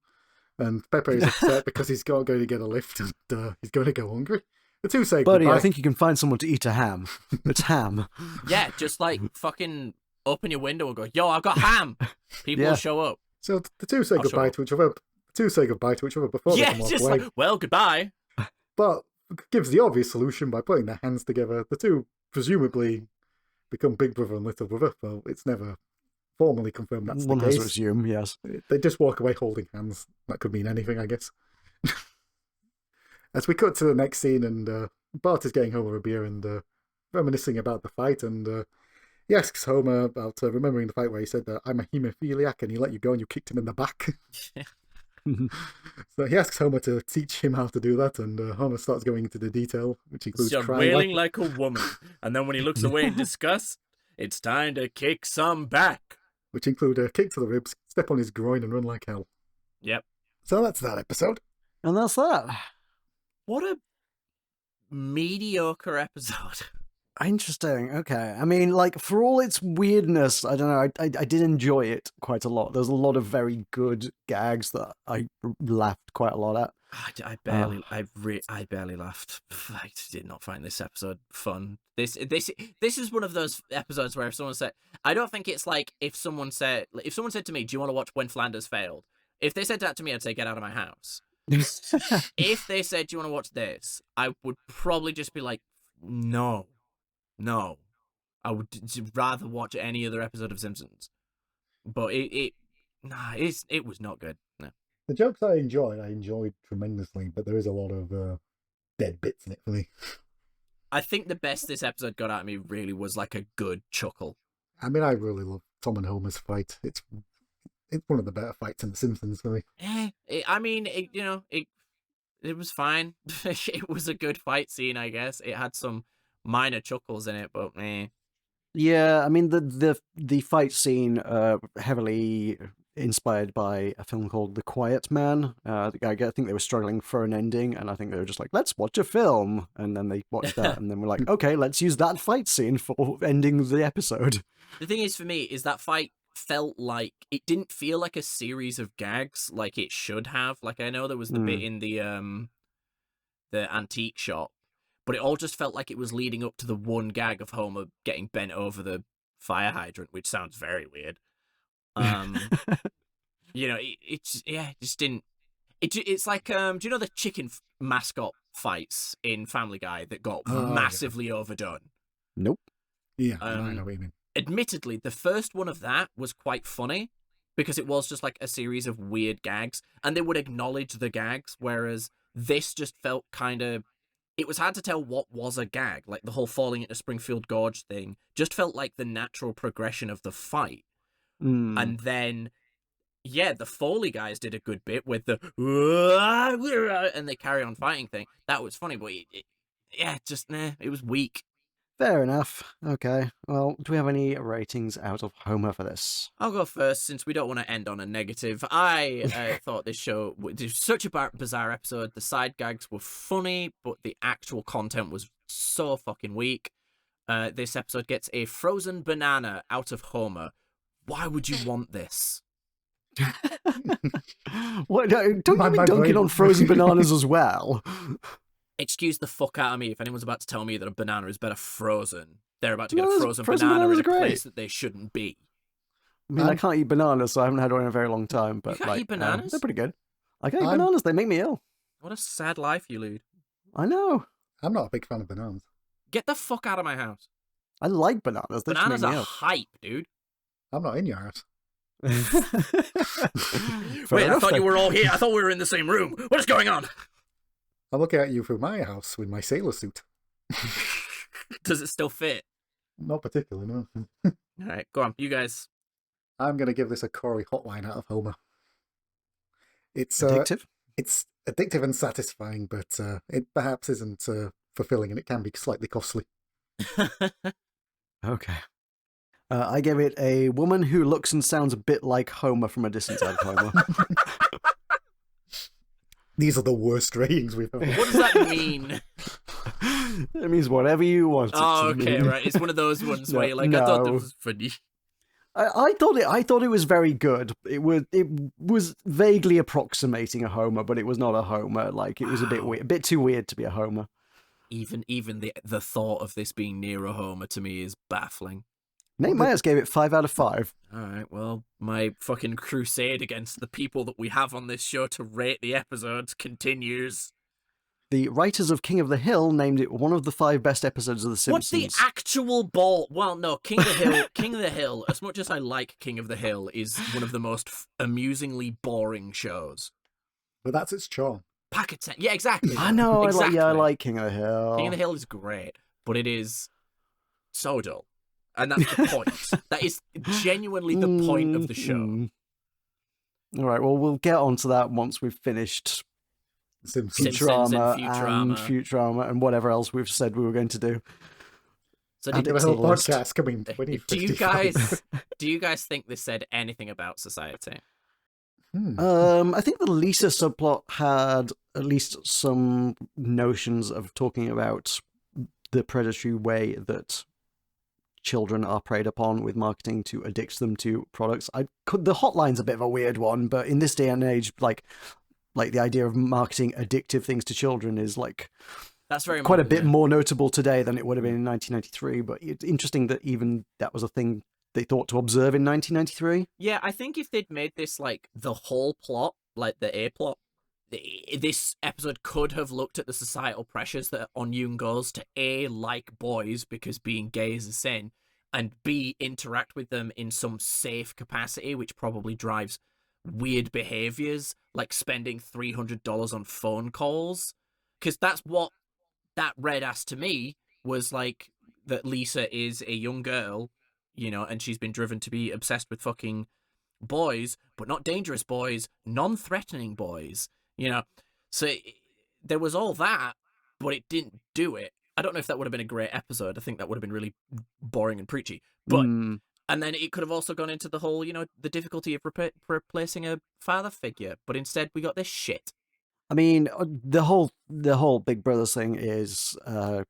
S4: And Pepe is upset because he's going to get a lift and he's going to go hungry. The two say
S2: Buddy,
S4: goodbye.
S2: I think you can find someone to eat a ham. It's ham.
S3: Yeah, just like fucking open your window and go, yo, I've got ham. People
S2: Yeah.
S3: will show up.
S4: So the two say
S3: I'll
S4: goodbye
S3: show
S4: to each other. The two say goodbye to each other before they
S3: Yeah,
S4: come walk
S3: just
S4: away.
S3: like, well, goodbye.
S4: But gives the obvious solution by putting their hands together. The two presumably become big brother and little brother, though it's never formally confirmed that's
S2: One
S4: the
S2: has to
S4: case.
S2: assume, yes.
S4: They just walk away holding hands. That could mean anything, I guess. As we cut to the next scene, and Bart is getting Homer a beer and reminiscing about the fight, and he asks Homer about remembering the fight where he said that I'm a hemophiliac and he let you go and you kicked him in the back. So he asks Homer to teach him how to do that, and Homer starts going into the detail, which includes
S3: You're
S4: crying
S3: wailing like a woman. And then when he looks away in disgust, it's time to kick some back.
S4: which include a kick to the ribs, step on his groin, and run like hell.
S3: Yep.
S4: So that's that episode.
S2: And that's that.
S3: What a mediocre episode.
S2: Interesting. Okay. I mean, like, for all its weirdness, I don't know. I did enjoy it quite a lot. There's a lot of very good gags that I laughed quite a lot at.
S3: I barely laughed. I did not find this episode fun. This is one of those episodes where if someone said, I don't think it's like if someone said to me, do you want to watch When Flanders Failed? If they said that to me, I'd say, get out of my house. If they said, do you want to watch this? I would probably just be like, no. I would rather watch any other episode of Simpsons. but it was not good. No.
S4: The jokes I enjoyed tremendously, but there is a lot of dead bits in it for me.
S3: I think the best this episode got out of me really was like a good chuckle.
S4: I mean, I really love Tom and Homer's fight. It's one of the better fights in The Simpsons for me.
S3: It was fine. It was a good fight scene, I guess. It had some minor chuckles in it, but
S2: Yeah, I mean the fight scene heavily inspired by a film called The Quiet Man. I think they were struggling for an ending, and I think they were just like, let's watch a film, and then they watched that, and then we're like, okay, let's use that fight scene for ending the episode.
S3: The thing is, for me, is that fight felt like it didn't feel like a series of gags like it should have. Like, I know there was the bit in the antique shop, but it all just felt like it was leading up to the one gag of Homer getting bent over the fire hydrant, which sounds very weird. It just didn't. It's like do you know the chicken mascot fights in Family Guy that got massively overdone?
S2: Nope.
S4: Yeah, I know what you mean.
S3: Admittedly, the first one of that was quite funny because it was just like a series of weird gags, and they would acknowledge the gags, whereas this just felt kind of. It was hard to tell what was a gag. Like the whole falling into Springfield Gorge thing just felt like the natural progression of the fight. And then, yeah, the Foley guys did a good bit with the and they carry on fighting thing. That was funny, but it was weak.
S2: Fair enough. Okay. Well, do we have any ratings out of Homer for this?
S3: I'll go first since we don't want to end on a negative. I thought this show was such a bizarre episode. The side gags were funny, but the actual content was so fucking weak. This episode gets a frozen banana out of Homer. Why would you want this?
S2: What? Don't you be dunking on frozen bananas as well?
S3: Excuse the fuck out of me if anyone's about to tell me that a banana is better frozen. They're about to get
S2: No,
S3: a frozen banana
S2: bananas
S3: in a
S2: are great.
S3: place that they shouldn't be.
S2: I mean, I can't eat bananas, so I haven't had one in a very long time. But
S3: You can't eat bananas?
S2: they're pretty good. I can't eat bananas; they make me ill.
S3: What a sad life you lead.
S2: I know.
S4: I'm not a big fan of bananas.
S3: Get the fuck out of my house.
S2: I like bananas. They
S3: Bananas
S2: just make
S3: are
S2: me ill.
S3: hype, dude.
S4: I'm not in your house.
S3: Wait, I thought you were all here. I thought we were in the same room. What is going on?
S4: I'm looking at you through my house with my sailor suit.
S3: Does it still fit?
S4: Not particularly, no.
S3: All right, go on. You guys.
S4: I'm going to give this a Corey hotline out of Homer. It's
S2: Addictive?
S4: It's addictive and satisfying, but it perhaps isn't fulfilling, and it can be slightly costly.
S2: Okay. I give it a woman who looks and sounds a bit like Homer from A Distant Side of Homer.
S4: These are the worst ratings we've ever.
S3: What does that mean?
S2: It means whatever you want.
S3: Oh,
S2: it to
S3: okay,
S2: mean.
S3: right. It's one of those ones where
S2: No,
S3: you're like, I thought that
S2: no.
S3: was funny.
S2: I thought it was very good. It was vaguely approximating a Homer, but it was not a Homer. Like it was a bit weird, a bit too weird to be a Homer.
S3: Even the thought of this being near a Homer to me is baffling.
S2: Nate Myers gave it 5 out of 5.
S3: All right, well, my fucking crusade against the people that we have on this show to rate the episodes continues.
S2: The writers of King of the Hill named it one of the 5 best episodes of The Simpsons.
S3: What's the actual ball? Well, no, King of the Hill. King of the Hill. As much as I like King of the Hill, is one of the most amusingly boring shows.
S4: But that's its charm.
S3: Pack it. Yeah, exactly.
S2: I know.
S3: Exactly.
S2: I like King of the Hill.
S3: King of the Hill is great, but it is so dull. And that's the point. That is genuinely the point of the show.
S2: All right, well, we'll get onto that once we've finished
S4: Simpsons.
S2: Futurama
S3: and
S2: and Futurama and whatever else we've said we were going to do.
S3: So
S2: And
S3: did,
S4: The whole
S2: list.
S4: podcast coming
S3: do
S4: 2055.
S3: you guys think this said anything about society?
S2: I think the Lisa subplot had at least some notions of talking about the predatory way that children are preyed upon with marketing to addict them to products. The hotline's a bit of a weird one, but in this day and age, like the idea of marketing addictive things to children is like
S3: That's very
S2: quite a
S3: modern,
S2: bit
S3: yeah.
S2: more notable today than it would have been in 1993. But it's interesting that even that was a thing they thought to observe in 1993.
S3: Yeah, I think if they'd made this like the whole plot, like the A plot, this episode could have looked at the societal pressures that are on young girls to A, like boys because being gay is a sin, and B, interact with them in some safe capacity, which probably drives weird behaviors like spending $300 on phone calls. Because that's what that read as to me, was like that Lisa is a young girl, and she's been driven to be obsessed with fucking boys, but not dangerous boys, non-threatening boys, So there was all that, but it didn't do it. I don't know if that would have been a great episode. I think that would have been really boring and preachy. But and then it could have also gone into the whole, the difficulty of replacing a father figure. But instead, we got this shit.
S2: I mean, the whole Big Brothers thing is a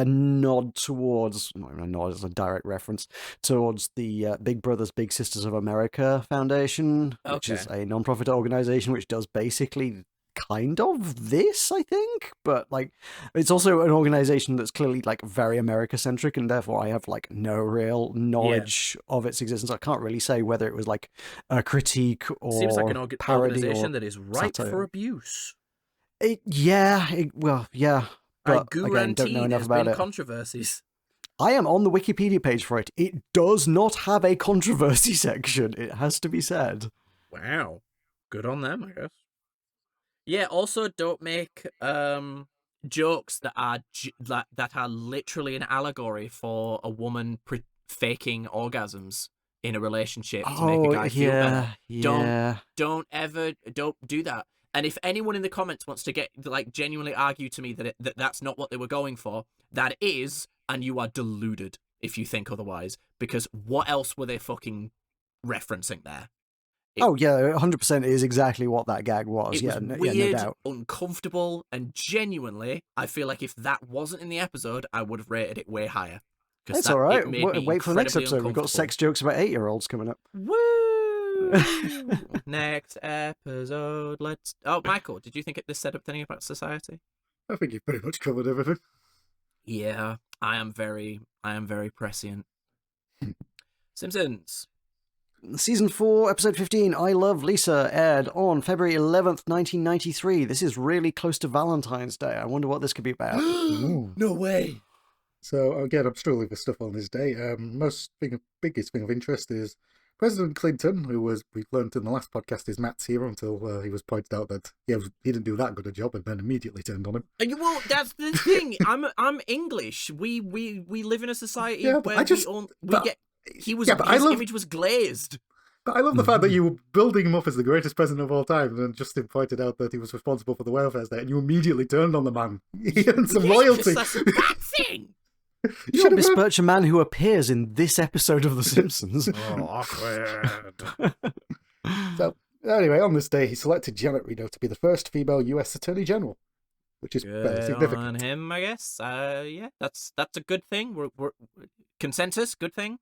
S2: nod towards, not even a nod, it's a direct reference towards the Big Brothers Big Sisters of America Foundation, which is a non-profit organization which does basically kind of this, I think, but like it's also an organization that's clearly like very America centric, and therefore I have like no real knowledge of its existence. I can't really say whether it was like a critique or
S3: seems like an organization that is ripe
S2: satire
S3: for abuse.
S2: But
S3: I
S2: again,
S3: guarantee
S2: don't know enough
S3: there's
S2: about
S3: been
S2: it.
S3: controversies.
S2: I am on the Wikipedia page for it. It does not have a controversy section, it has to be said.
S3: Wow. Good on them, I guess. Yeah, also don't make jokes that are that are literally an allegory for a woman faking orgasms in a relationship to make a guy feel better. Don't do that. And if anyone in the comments wants to get like genuinely argue to me that that's not what they were going for, that is, and you are deluded if you think otherwise, because what else were they fucking referencing there?
S2: 100% is exactly what that gag was.
S3: It was
S2: no
S3: weird,
S2: doubt.
S3: uncomfortable, and genuinely, I feel like if that wasn't in the episode, I would have rated it way higher.
S2: It's all right. Wait for the next episode. We've got sex jokes about 8-year-olds coming up.
S3: Woo! Next episode, let's... Oh, Michael, did you think this set up anything about society?
S4: I think you've pretty much covered everything.
S3: Yeah, I am very prescient. Simpsons.
S2: Season 4, episode 15, I Love Lisa, aired on February 11th, 1993. This is really close to Valentine's Day. I wonder what this could be about.
S3: No way.
S4: So, again, I'm struggling with stuff on this day. Biggest thing of interest is President Clinton, who we've learned in the last podcast is Matt's hero until he was pointed out that he didn't do that good a job and then immediately turned on him.
S3: Well, that's the thing. I'm English. We live in a society where his image was glazed.
S4: But I love the fact that you were building him up as the greatest president of all time, and then Justin pointed out that he was responsible for the welfare state, and you immediately turned on the man. He earned some loyalty.
S3: That's a bad thing.
S2: You should besmirch a man who appears in this episode of The Simpsons.
S3: Awkward.
S4: So, anyway, on this day, he selected Janet Reno to be the first female U.S. Attorney General, which is very significant.
S3: On him, I guess. Yeah, that's a good thing. We're consensus, good thing.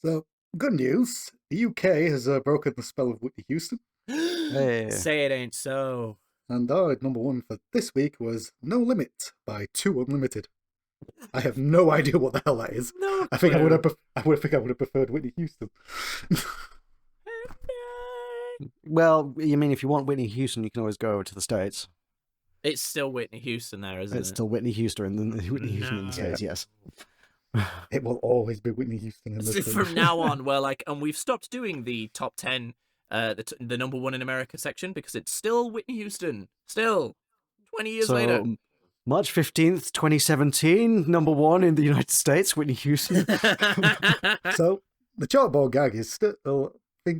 S4: So, good news. The UK has broken the spell of Whitney Houston.
S2: Hey.
S3: Say it ain't so.
S4: And our number one for this week was No Limit by Two Unlimited. I have no idea what the hell that is.
S3: No,
S4: I think I would have preferred Whitney Houston.
S2: Well, you mean if you want Whitney Houston, you can always go over to the States.
S3: It's still Whitney Houston there, isn't it?
S2: It's still Whitney Houston in the States, yes.
S4: It will always be Whitney Houston in this
S3: From now on, and we've stopped doing the top 10, the number one in America section, because it's still Whitney Houston. Still, 20 years later.
S2: March 15th, 2017, number one in the United States, Whitney Houston.
S4: So, the chalkboard gag is still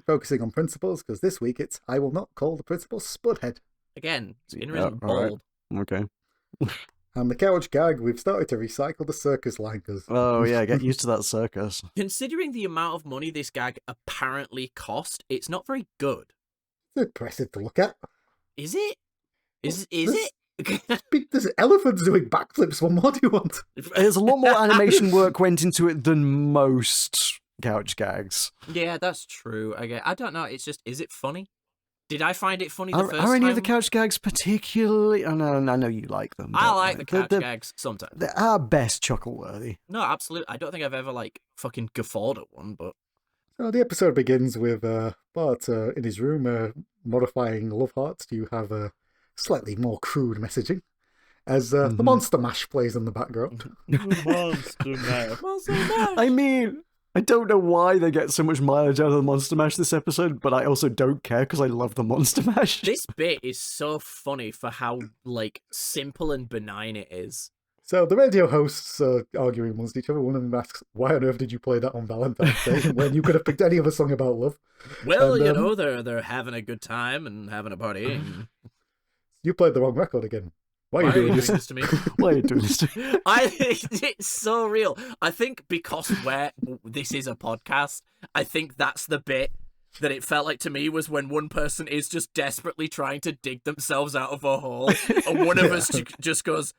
S4: focusing on principals, because this week it's I will not call the principal Spudhead.
S3: Again, it's been really bold.
S2: Right. Okay.
S4: And the couch gag, we've started to recycle the circus line.
S2: Oh, yeah, get used to that circus.
S3: Considering the amount of money this gag apparently cost, it's not very good.
S4: It's impressive to look at.
S3: Is it? Is it?
S4: There's elephants doing backflips. What more do you want?
S2: There's a lot more animation work went into it than most couch gags.
S3: Yeah, that's true. I don't know. It's just, is it funny? Did I find it funny the first time?
S2: Are any of the couch gags particularly... I know you like them.
S3: I like the couch gags sometimes.
S2: They're our best chuckle-worthy.
S3: No, absolutely. I don't think I've ever, fucking guffawed at one, but...
S4: So the episode begins with Bart in his room modifying love hearts to have a slightly more crude messaging. as the Monster Mash plays in the background.
S3: Monster Mash. Monster Mash.
S2: I mean, I don't know why they get so much mileage out of the Monster Mash this episode, but I also don't care because I love the Monster Mash.
S3: This bit is so funny for how, like, simple and benign it is.
S4: So the radio hosts are arguing amongst each other. One of them asks, why on earth did you play that on Valentine's Day when you could have picked any other song about love?
S3: Well,
S4: And,
S3: you know, they're having a good time and having a party. And...
S4: You played the wrong record again. Why are you doing this
S3: to me?
S2: Why are you doing this to me?
S3: It's so real. I think because this is a podcast, I think that's the bit that it felt like to me was when one person is just desperately trying to dig themselves out of a hole, and one of us just goes,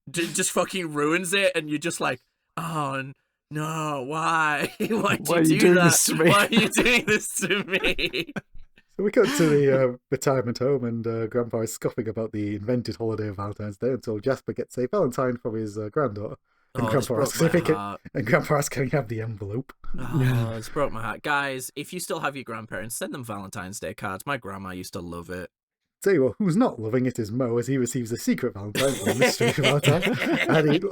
S3: just fucking ruins it, and you're just like, oh no, why? Why'd you do that?
S2: This to me?
S3: Why are you doing this to me?
S4: So we go to the retirement home, and Grandpa is scoffing about the invented holiday of Valentine's Day until Jasper gets a Valentine from his granddaughter. And Grandpa asks can he have the envelope?
S3: Oh, it's broke my heart. Guys, if you still have your grandparents, send them Valentine's Day cards. My grandma used to love it.
S4: Tell you what, who's not loving it is Mo, as he receives a secret Valentine, a mystery Valentine, and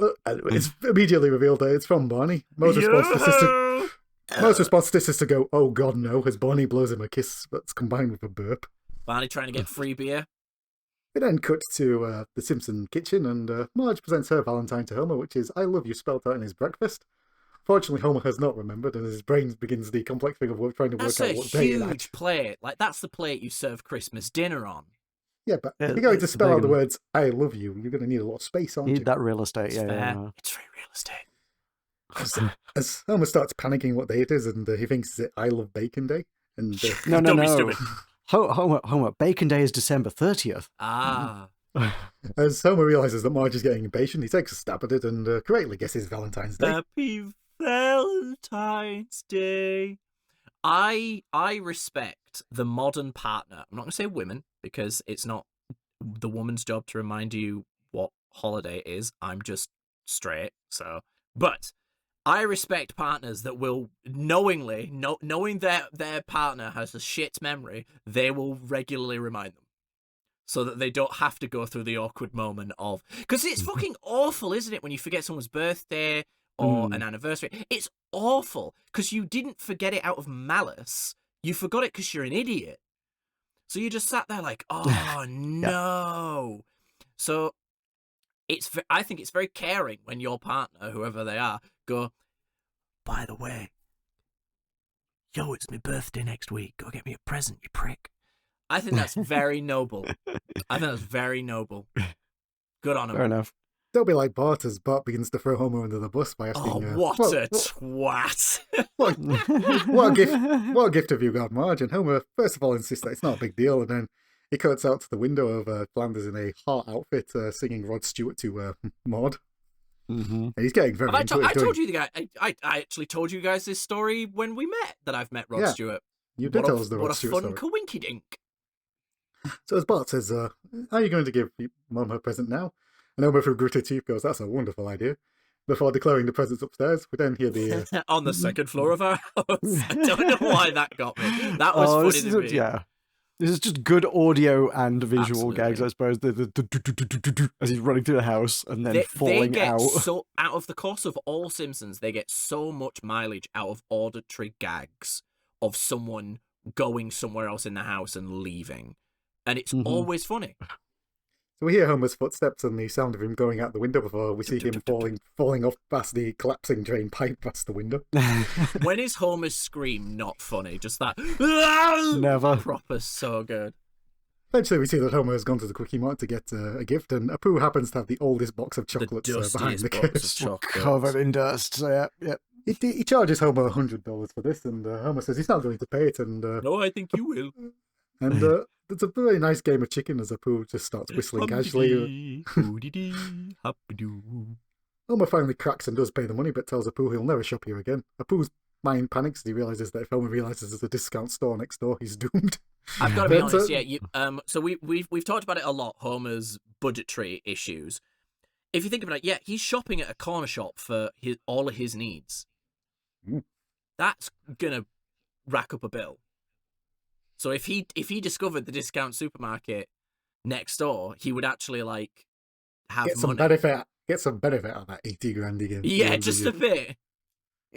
S4: it's immediately revealed that it's from Barney. Mo's response to this is to go, oh god no, as Barney blows him a kiss that's combined with a burp.
S3: Barney trying to get free beer.
S4: It then cuts to the Simpson kitchen, and Marge presents her Valentine to Homer, which is I love you spelled out in his breakfast. Fortunately, Homer has not remembered, and his brain begins the complex thing of trying to work out what day it is.
S3: That's a huge plate. Like, that's the plate you serve Christmas dinner on.
S4: Yeah, but if you're going to spell out the words "I love you," you're going to need a lot of space, aren't you?
S2: Need that real estate,
S3: It's
S2: yeah.
S3: fair. It's free real estate.
S4: As Homer starts panicking what day it is, and he thinks it's I Love Bacon Day. And
S2: No.
S3: Don't be stupid.
S2: Homer, Bacon Day is December 30th.
S3: Ah.
S4: As Homer realizes that Marge is getting impatient, he takes a stab at it and correctly guesses Valentine's Day.
S3: Happy Valentine's Day. I respect the modern partner. I'm not going to say women, because it's not the woman's job to remind you what holiday it is. I'm just straight, so. But I respect partners that will knowingly, knowing that their partner has a shit memory, they will regularly remind them. So that they don't have to go through the awkward moment of... Because it's fucking awful, isn't it, when you forget someone's birthday or an anniversary? It's awful, because you didn't forget it out of malice. You forgot it because you're an idiot. So you just sat there like, oh, no. So I think it's very caring when your partner, whoever they are, go, by the way, yo, it's my birthday next week. Go get me a present, you prick. I think that's very noble. Good on him.
S2: Fair enough.
S4: They'll be like Bart as Bart begins to throw Homer under the bus by asking,
S3: what a twat.
S4: what a gift have you got, Marge? And Homer, first of all, insists that it's not a big deal, and then he cuts out to the window of Flanders in a heart outfit singing Rod Stewart to Maud.
S2: Mm-hmm.
S4: And he's getting very into it.
S3: I actually told you guys this story when we met, that I've met Rod Stewart.
S4: You did tell us the Rod Stewart story.
S3: What a fun coinkydink.
S4: So as Bart says, are you going to give Mum her present now? And Homer, through gritted teeth, goes, that's a wonderful idea. Before declaring the presents upstairs, we then hear the...
S3: On the second floor of our house. I don't know why that got me. That was funny to me.
S2: Yeah. This is just good audio and visual gags, I suppose. As he's running through the house and then falling out.
S3: So, out of the course of all Simpsons, they get so much mileage out of auditory gags of someone going somewhere else in the house and leaving. And it's always funny.
S4: So we hear Homer's footsteps and the sound of him going out the window before we see him falling off past the collapsing drain pipe past the window.
S3: When is Homer's scream not funny? Just that.
S2: Never.
S3: Proper so good.
S4: Eventually we see that Homer has gone to the Quickie Mart to get a gift, and Apu happens to have the oldest box of chocolates behind the case.
S2: Covered in dust. So yeah.
S4: He charges Homer $100 for this, and Homer says he's not going to pay it. And
S3: no, I think you will.
S4: And it's a very nice game of chicken as Apu just starts whistling casually. Homer finally cracks and does pay the money, but tells Apu he'll never shop here again. Apu's mind panics as he realizes that if Homer realizes there's a discount store next door, he's doomed.
S3: I've got to be honest, so we've talked about it a lot, Homer's budgetary issues. If you think about it, he's shopping at a corner shop for all of his needs. That's gonna rack up a bill. So if he discovered the discount supermarket next door, he would actually have
S4: Get some
S3: money.
S4: benefit. Get some benefit out of that 80 grand again.
S3: Yeah, just a bit.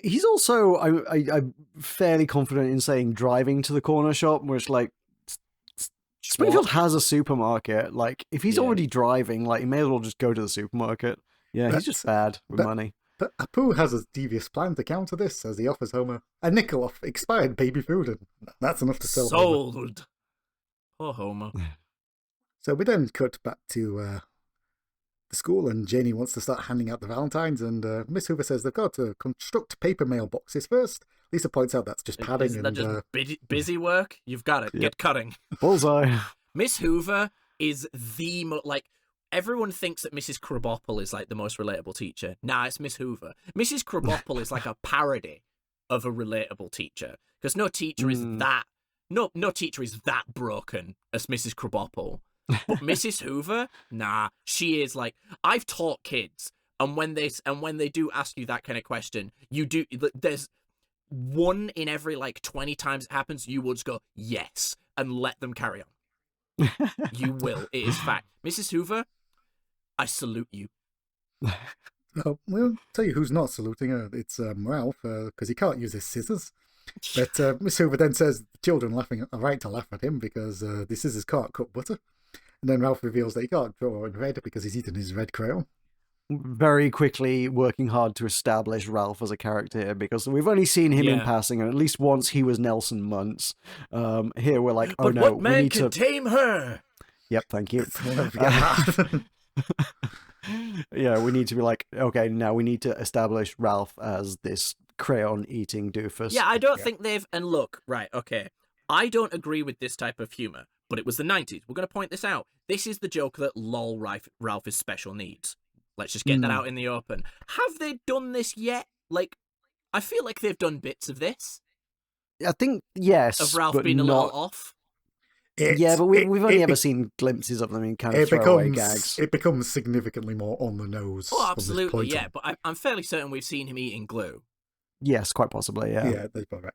S2: He's also, I'm fairly confident in saying driving to the corner shop, which, like, Springfield has a supermarket. Like, if he's already driving, like, he may as well just go to the supermarket. Yeah, he's just bad with money.
S4: But Apu has a devious plan to counter this, as he offers Homer a nickel off expired baby food, and that's enough to sell Homer.
S3: Sold. Poor Homer.
S4: So we then cut back to the school, and Janie wants to start handing out the Valentines, and Miss Hoover says they've got to construct paper mailboxes first. Lisa points out that's just padding.
S3: Isn't that just busy work? You've got it. Yep. Get cutting.
S2: Bullseye.
S3: Miss Hoover is the like. Everyone thinks that Mrs. Krabappel is like the most relatable teacher. Nah, it's Miss Hoover. Mrs. Krabappel is like a parody of a relatable teacher, because no teacher is that. No teacher is that broken as Mrs. Krabappel. But Mrs. Hoover, nah, she is like, I've taught kids, and when they do ask you that kind of question, there's one in every like 20 times it happens, you will just go yes and let them carry on. You will. It is fact. Mrs. Hoover, I salute you.
S4: We'll tell you who's not saluting her. It's Ralph, because he can't use his scissors. But Miss Hoover then says the children are right to laugh at him because the scissors can't cut butter. And then Ralph reveals that he can't draw in red because he's eaten his red crayon.
S2: Very quickly working hard to establish Ralph as a character here, because we've only seen him in passing, and at least once he was Nelson Muntz. Here we're like, oh
S3: but
S2: no,
S3: what man
S2: we need
S3: can tame her?
S2: Yep, thank you. Yeah, we need to be like, okay, now we need to establish Ralph as this crayon-eating doofus.
S3: Yeah, I don't think they've... And look, right, okay. I don't agree with this type of humour, but it was the 90s. We're going to point this out. This is the joke that lol Ralph is special needs. Let's just get that out in the open. Have they done this yet? Like, I feel like they've done bits of this.
S2: I think, yes.
S3: Of Ralph
S2: but
S3: being a
S2: not...
S3: little off.
S2: But we've only ever seen glimpses of them in kind of throwaway gags.
S4: It becomes significantly more on the nose.
S3: Oh, absolutely, yeah. But I'm fairly certain we've seen him eating glue.
S2: Yes, quite possibly, yeah.
S4: Yeah, that's about right.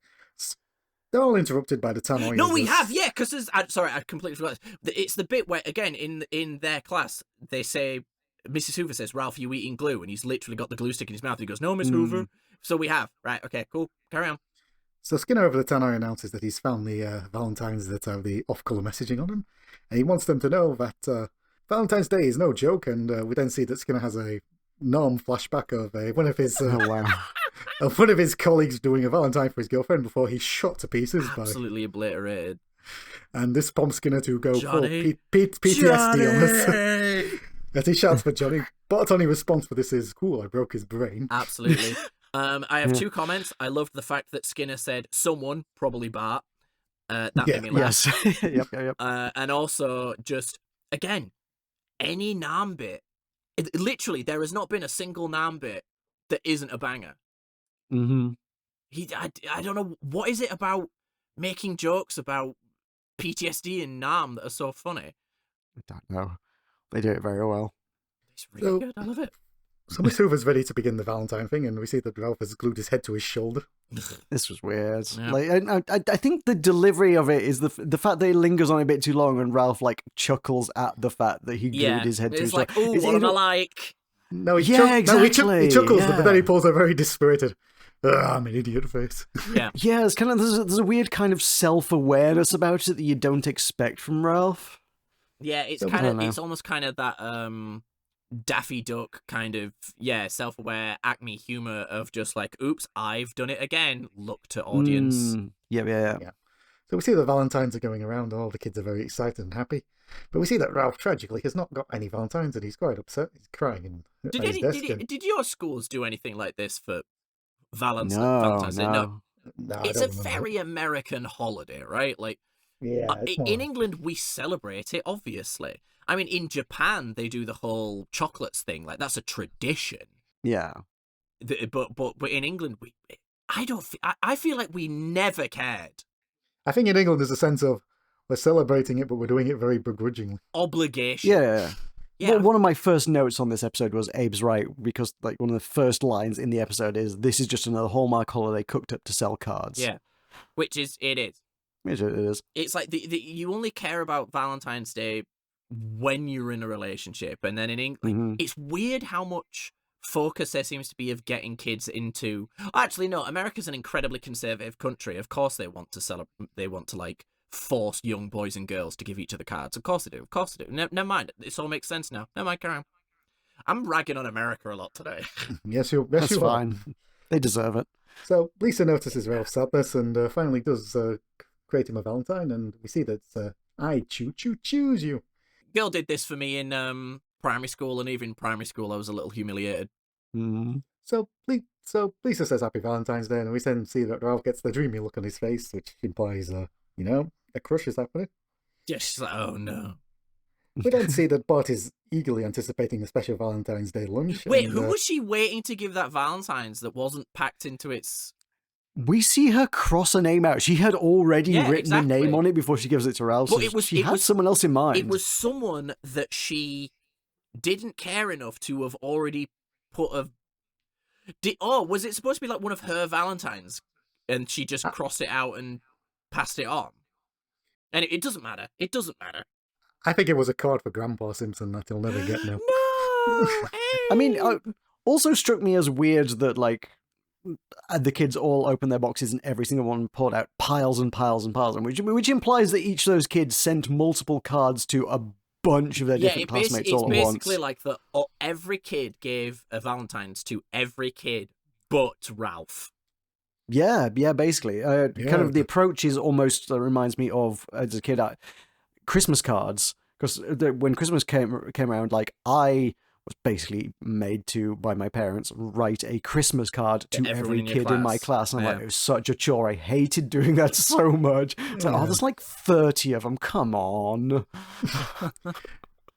S4: They're all interrupted by the tannoy.
S3: No, we have, yeah, because sorry, I completely forgot. It's the bit where, again, in their class, they say, Mrs. Hoover says, Ralph, you eating glue? And he's literally got the glue stick in his mouth. He goes, no, Miss Hoover. So we have. Right, okay, cool. Carry on.
S4: So Skinner over the tannoy announces that he's found the Valentines that have the off-colour messaging on them. And he wants them to know that Valentine's Day is no joke. And we then see that Skinner has a Norm flashback of one of his of one of his colleagues doing a Valentine for his girlfriend before he's shot to pieces.
S3: Absolutely obliterated.
S4: And this prompts Skinner to go
S3: Johnny.
S4: full PTSD on this. As he shouts for Johnny. But Tony's response for this is, cool, I broke his brain.
S3: Absolutely. I have two comments. I loved the fact that Skinner said, someone, probably Bart. That made me laugh.
S2: Yes. yep.
S3: And also, just, again, any Nam bit. Literally, there has not been a single Nam bit that isn't a banger.
S2: Mm-hmm.
S3: I don't know, what is it about making jokes about PTSD and Nam that are so funny?
S2: I don't know. They do it very well.
S3: It's really good. I love it.
S4: So Miss Hoover's ready to begin the Valentine thing, and we see that Ralph has glued his head to his shoulder.
S2: This was weird.
S3: Yeah.
S2: Like, I think the delivery of it is the fact that it lingers on a bit too long, and Ralph like chuckles at the fact that he glued his head to his shoulder.
S3: It's like, ooh, what am I like?
S4: No, he
S2: exactly.
S4: He chuckles, but then he pulls a very dispirited, I'm an idiot face.
S3: Yeah.
S2: Yeah, it's kind of there's a weird kind of self-awareness about it that you don't expect from Ralph.
S3: Yeah, it's almost kind of that Daffy Duck kind of, self-aware Acme humor of just like, oops, I've done it again. Look to audience.
S2: Yeah.
S4: So we see the Valentines are going around, and all the kids are very excited and happy. But we see that Ralph tragically has not got any Valentines, and he's quite upset. He's crying at his desk.
S3: Did your schools do anything like this for Valentine's Day?
S2: No.
S3: It's a very American holiday, right? Like, in England, we celebrate it, obviously. I mean, in Japan, they do the whole chocolates thing. Like, that's a tradition.
S2: Yeah.
S3: But in England, I feel like we never cared.
S4: I think in England there's a sense of, we're celebrating it, but we're doing it very begrudgingly.
S3: Obligation.
S2: Yeah. Well, one of my first notes on this episode was Abe's right, because like one of the first lines in the episode is, this is just another Hallmark holiday cooked up to sell cards.
S3: Yeah. It is.
S2: It is.
S3: It's like you only care about Valentine's Day when you're in a relationship. And then in England, it's weird how much focus there seems to be of getting kids into. Actually, no, America's an incredibly conservative country. Of course, they want to like force young boys and girls to give each other cards. Of course they do. Of course they do. Never mind. This all makes sense now. Never mind, carry on. I'm ragging on America a lot today.
S4: Yes,
S2: That's
S4: you
S2: fine.
S4: are.
S2: They deserve it.
S4: So Lisa notices Ralph's sadness and finally does create him a Valentine, and we see that I choose you.
S3: Girl did this for me in primary school, and even primary school I was a little humiliated.
S4: So Lisa says Happy Valentine's Day, and we then see that Ralph gets the dreamy look on his face, which implies, a crush is happening.
S3: Yeah, she's like, oh no.
S4: We then see that Bart is eagerly anticipating a special Valentine's Day lunch.
S3: Wait,
S4: and,
S3: who was she waiting to give that Valentine's that wasn't packed into its...
S2: We see her cross a name out. She had already written a name on it before she gives it to Ralph.
S3: But
S2: So she had someone else in mind.
S3: It was someone that she didn't care enough to have already put a... was it supposed to be like one of her Valentines? And she just crossed it out and passed it on? And it doesn't matter. It doesn't matter.
S4: I think it was a card for Grandpa Simpson that he'll never get now.
S3: No!
S2: I mean, also struck me as weird that, like, the kids all opened their boxes and every single one poured out piles and piles and piles, which implies that each of those kids sent multiple cards to a bunch of their different classmates all at once.
S3: It's basically like that. Every kid gave a Valentine's to every kid but Ralph.
S2: Yeah, basically. Kind of the approach is almost reminds me of, as a kid, Christmas cards. Because when Christmas came around, like, I was basically made to, by my parents, write a Christmas card to every kid in my class. And I'm like, it was such a chore. I hated doing that so much. It's like, there's like 30 of them. Come on.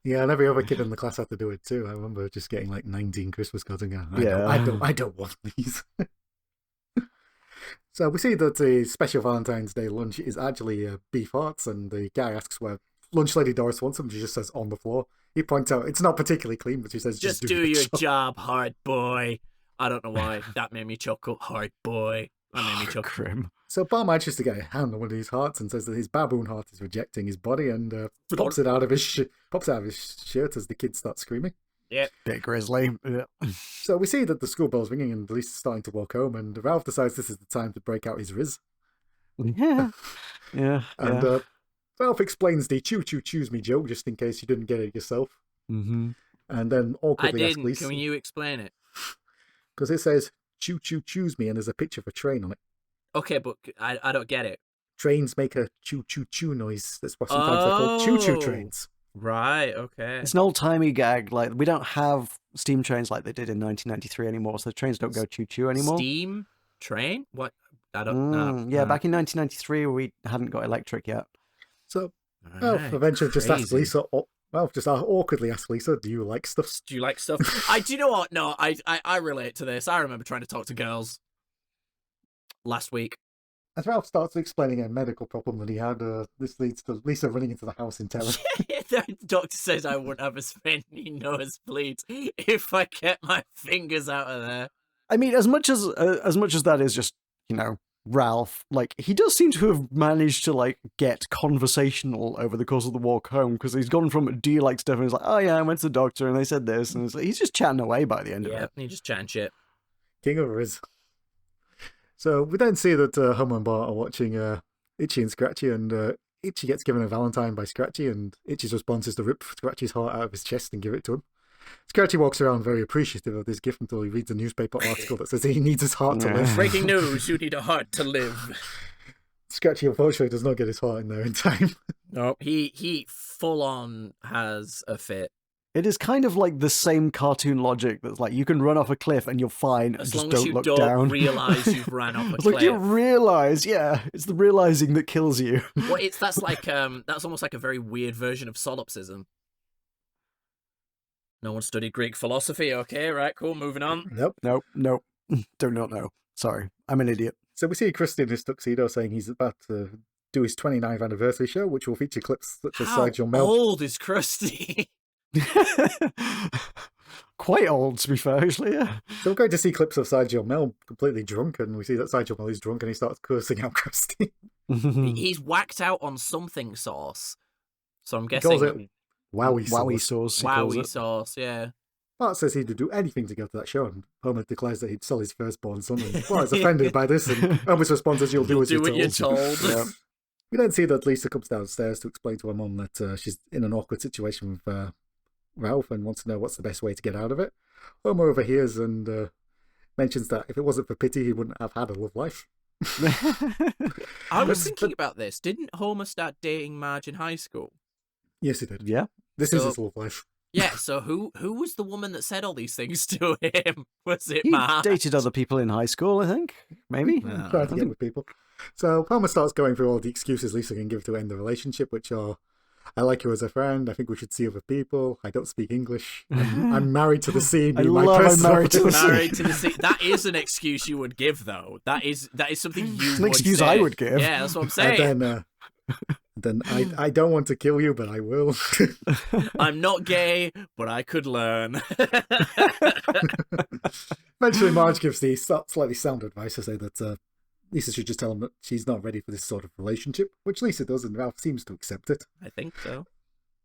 S4: Yeah, and every other kid in the class had to do it too. I remember just getting like 19 Christmas cards and going, I don't want these. So we see that the special Valentine's Day lunch is actually beef hearts, and the guy asks where lunch lady Doris wants them. She just says on the floor. He points out it's not particularly clean, but she says just
S3: do your job, hard boy. I don't know why that made me chuckle. Hard boy. That made me chuckle.
S2: Grim.
S4: So Bar manages to get a hand on one of his hearts and says that his baboon heart is rejecting his body, and pops it out of his shirt as the kids start screaming.
S3: Yeah.
S2: Bit grisly. Yeah.
S4: So we see that the school bell's ringing and Lisa's starting to walk home, and Ralph decides this is the time to break out his Riz.
S2: Yeah.
S4: And Ralph explains the choose me joke just in case you didn't get it yourself.
S2: Mm-hmm.
S4: And then awkwardly asks Lisa.
S3: Can you explain it?
S4: Because it says choose me and there's a picture of a train on it.
S3: Okay, but I don't get it.
S4: Trains make a choo noise. That's why sometimes they're called choo trains.
S3: Right, okay.
S2: It's an old-timey gag. Like, we don't have steam trains like they did in 1993 anymore, so the trains don't go choo-choo anymore.
S3: Steam train? What? I don't know.
S2: Yeah, back in 1993, we hadn't got electric yet.
S4: So, Ralph eventually just asks Lisa, Ralph just awkwardly asks Lisa, do you like stuff?
S3: Do you like stuff? Do you know what? No, I relate to this. I remember trying to talk to girls last week.
S4: As Ralph starts explaining a medical problem that he had, this leads to Lisa running into the house in terror.
S3: The doctor says I wouldn't have as many nosebleeds if I kept my fingers out of there.
S2: I mean, as much as that is just, Ralph, like, he does seem to have managed to, like, get conversational over the course of the walk home, because he's gone from, do you like stuff, and he's like, oh yeah, I went to the doctor and they said this, and he's just chatting away by the end of it.
S3: Yeah, he's just chatting shit.
S4: King of Riz. So we then see that Homer and Bart are watching Itchy and Scratchy, and Itchy gets given a Valentine by Scratchy, and Itchy's response is to rip Scratchy's heart out of his chest and give it to him. Scratchy walks around very appreciative of this gift until he reads a newspaper article that says he needs his heart to live.
S3: Breaking news, you need a heart to live.
S4: Scratchy unfortunately does not get his heart in there in time.
S3: No, he full on has a fit.
S2: It is kind of like the same cartoon logic that's like, you can run off a cliff and you're fine,
S3: as
S2: just
S3: long
S2: don't
S3: as you
S2: look
S3: don't
S2: down.
S3: Realize you've ran off a
S2: It's
S3: cliff.
S2: like, you realize, it's the realizing that kills you.
S3: Well, that's almost like a very weird version of solipsism. No one studied Greek philosophy. Okay, right, cool, moving on.
S4: Nope.
S2: Do not know. Sorry, I'm an idiot.
S4: So we see Krusty in his tuxedo saying he's about to do his 29th anniversary show, which will feature clips such as Sideshow Mel.
S3: How old is Krusty?
S2: Quite old, to be fair, actually, yeah.
S4: So we're going to see clips of Sideshow Mel completely drunk, and we see that Sideshow Mel is drunk and he starts cursing out Krusty.
S3: He's whacked out on something sauce. So I'm guessing...
S4: He calls it Wowie
S2: Wowie
S4: sauce.
S2: sauce. He calls
S3: Wowie
S2: it.
S3: sauce, yeah.
S4: Bart says he'd do anything to go to that show, and Homer declares that he'd sell his firstborn son. And Bart is offended by this, and Homer's response is, "You'll do as
S3: what
S4: you're
S3: you're
S4: told."
S3: told.
S2: Yeah.
S4: We then see that Lisa comes downstairs to explain to her mum that she's in an awkward situation with Ralph and wants to know what's the best way to get out of it. Homer overhears and mentions that if it wasn't for pity, he wouldn't have had a love life.
S3: I was thinking about this. Didn't Homer start dating Marge in high school?
S4: Yes, he did.
S2: Yeah.
S4: This is his love life.
S3: Yeah, so who was the woman that said all these things to him? Was it
S2: He
S3: Marge?
S2: dated other people in high school, I think. Maybe.
S4: Trying to get with people. So Homer starts going through all the excuses Lisa can give to end the relationship, which are, I like you as a friend, I think we should see other people, I don't speak English, I'm married to the sea.
S2: I love I'm married to the sea.
S3: Married to the sea. That is an excuse you would give, though. That is something you
S2: It's an
S3: would
S2: excuse
S3: say.
S2: I would give.
S3: Yeah, that's what I'm saying.
S4: And then I don't want to kill you, but I will.
S3: I'm not gay, but I could learn.
S4: Eventually, Marge gives the slightly sound advice to say that Lisa should just tell him that she's not ready for this sort of relationship, which Lisa does, and Ralph seems to accept it.
S3: I think so.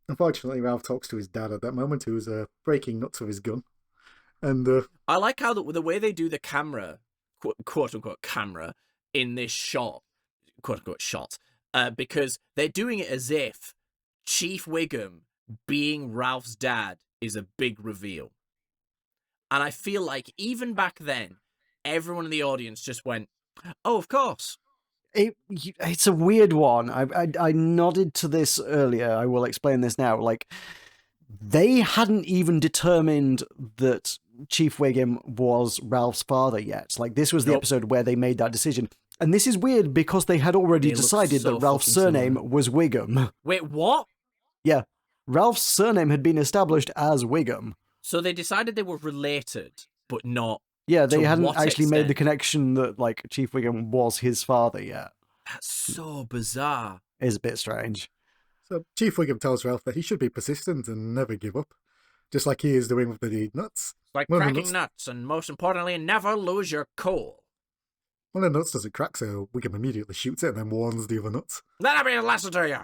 S4: Unfortunately, Ralph talks to his dad at that moment, who's breaking nuts with his gun. And
S3: I like how the way they do the camera, quote unquote camera, in this shot, quote unquote shot, because they're doing it as if Chief Wiggum being Ralph's dad is a big reveal. And I feel like even back then, everyone in the audience just went, "Oh, of course."
S2: It's a weird one. I nodded to this earlier. I will explain this now. Like, they hadn't even determined that Chief Wiggum was Ralph's father yet. Like, this was the episode where they made that decision. And this is weird because they had already decided that Ralph's surname was Wiggum.
S3: Wait, what?
S2: Yeah. Ralph's surname had been established as Wiggum.
S3: So they decided they were related, but not.
S2: Yeah, they
S3: To
S2: hadn't
S3: what
S2: actually made the
S3: extent?
S2: connection that, like, Chief Wiggum was his father yet.
S3: That's so bizarre.
S2: It's a bit strange.
S4: so Chief Wiggum tells Ralph that he should be persistent and never give up, just like he is doing with the nuts.
S3: Like
S4: Well,
S3: cracking
S4: nuts-
S3: nuts, and most importantly, never lose your cool.
S4: One of the nuts doesn't crack, so Wiggum immediately shoots it and then warns the other nuts.
S3: That'll be a lesson to you.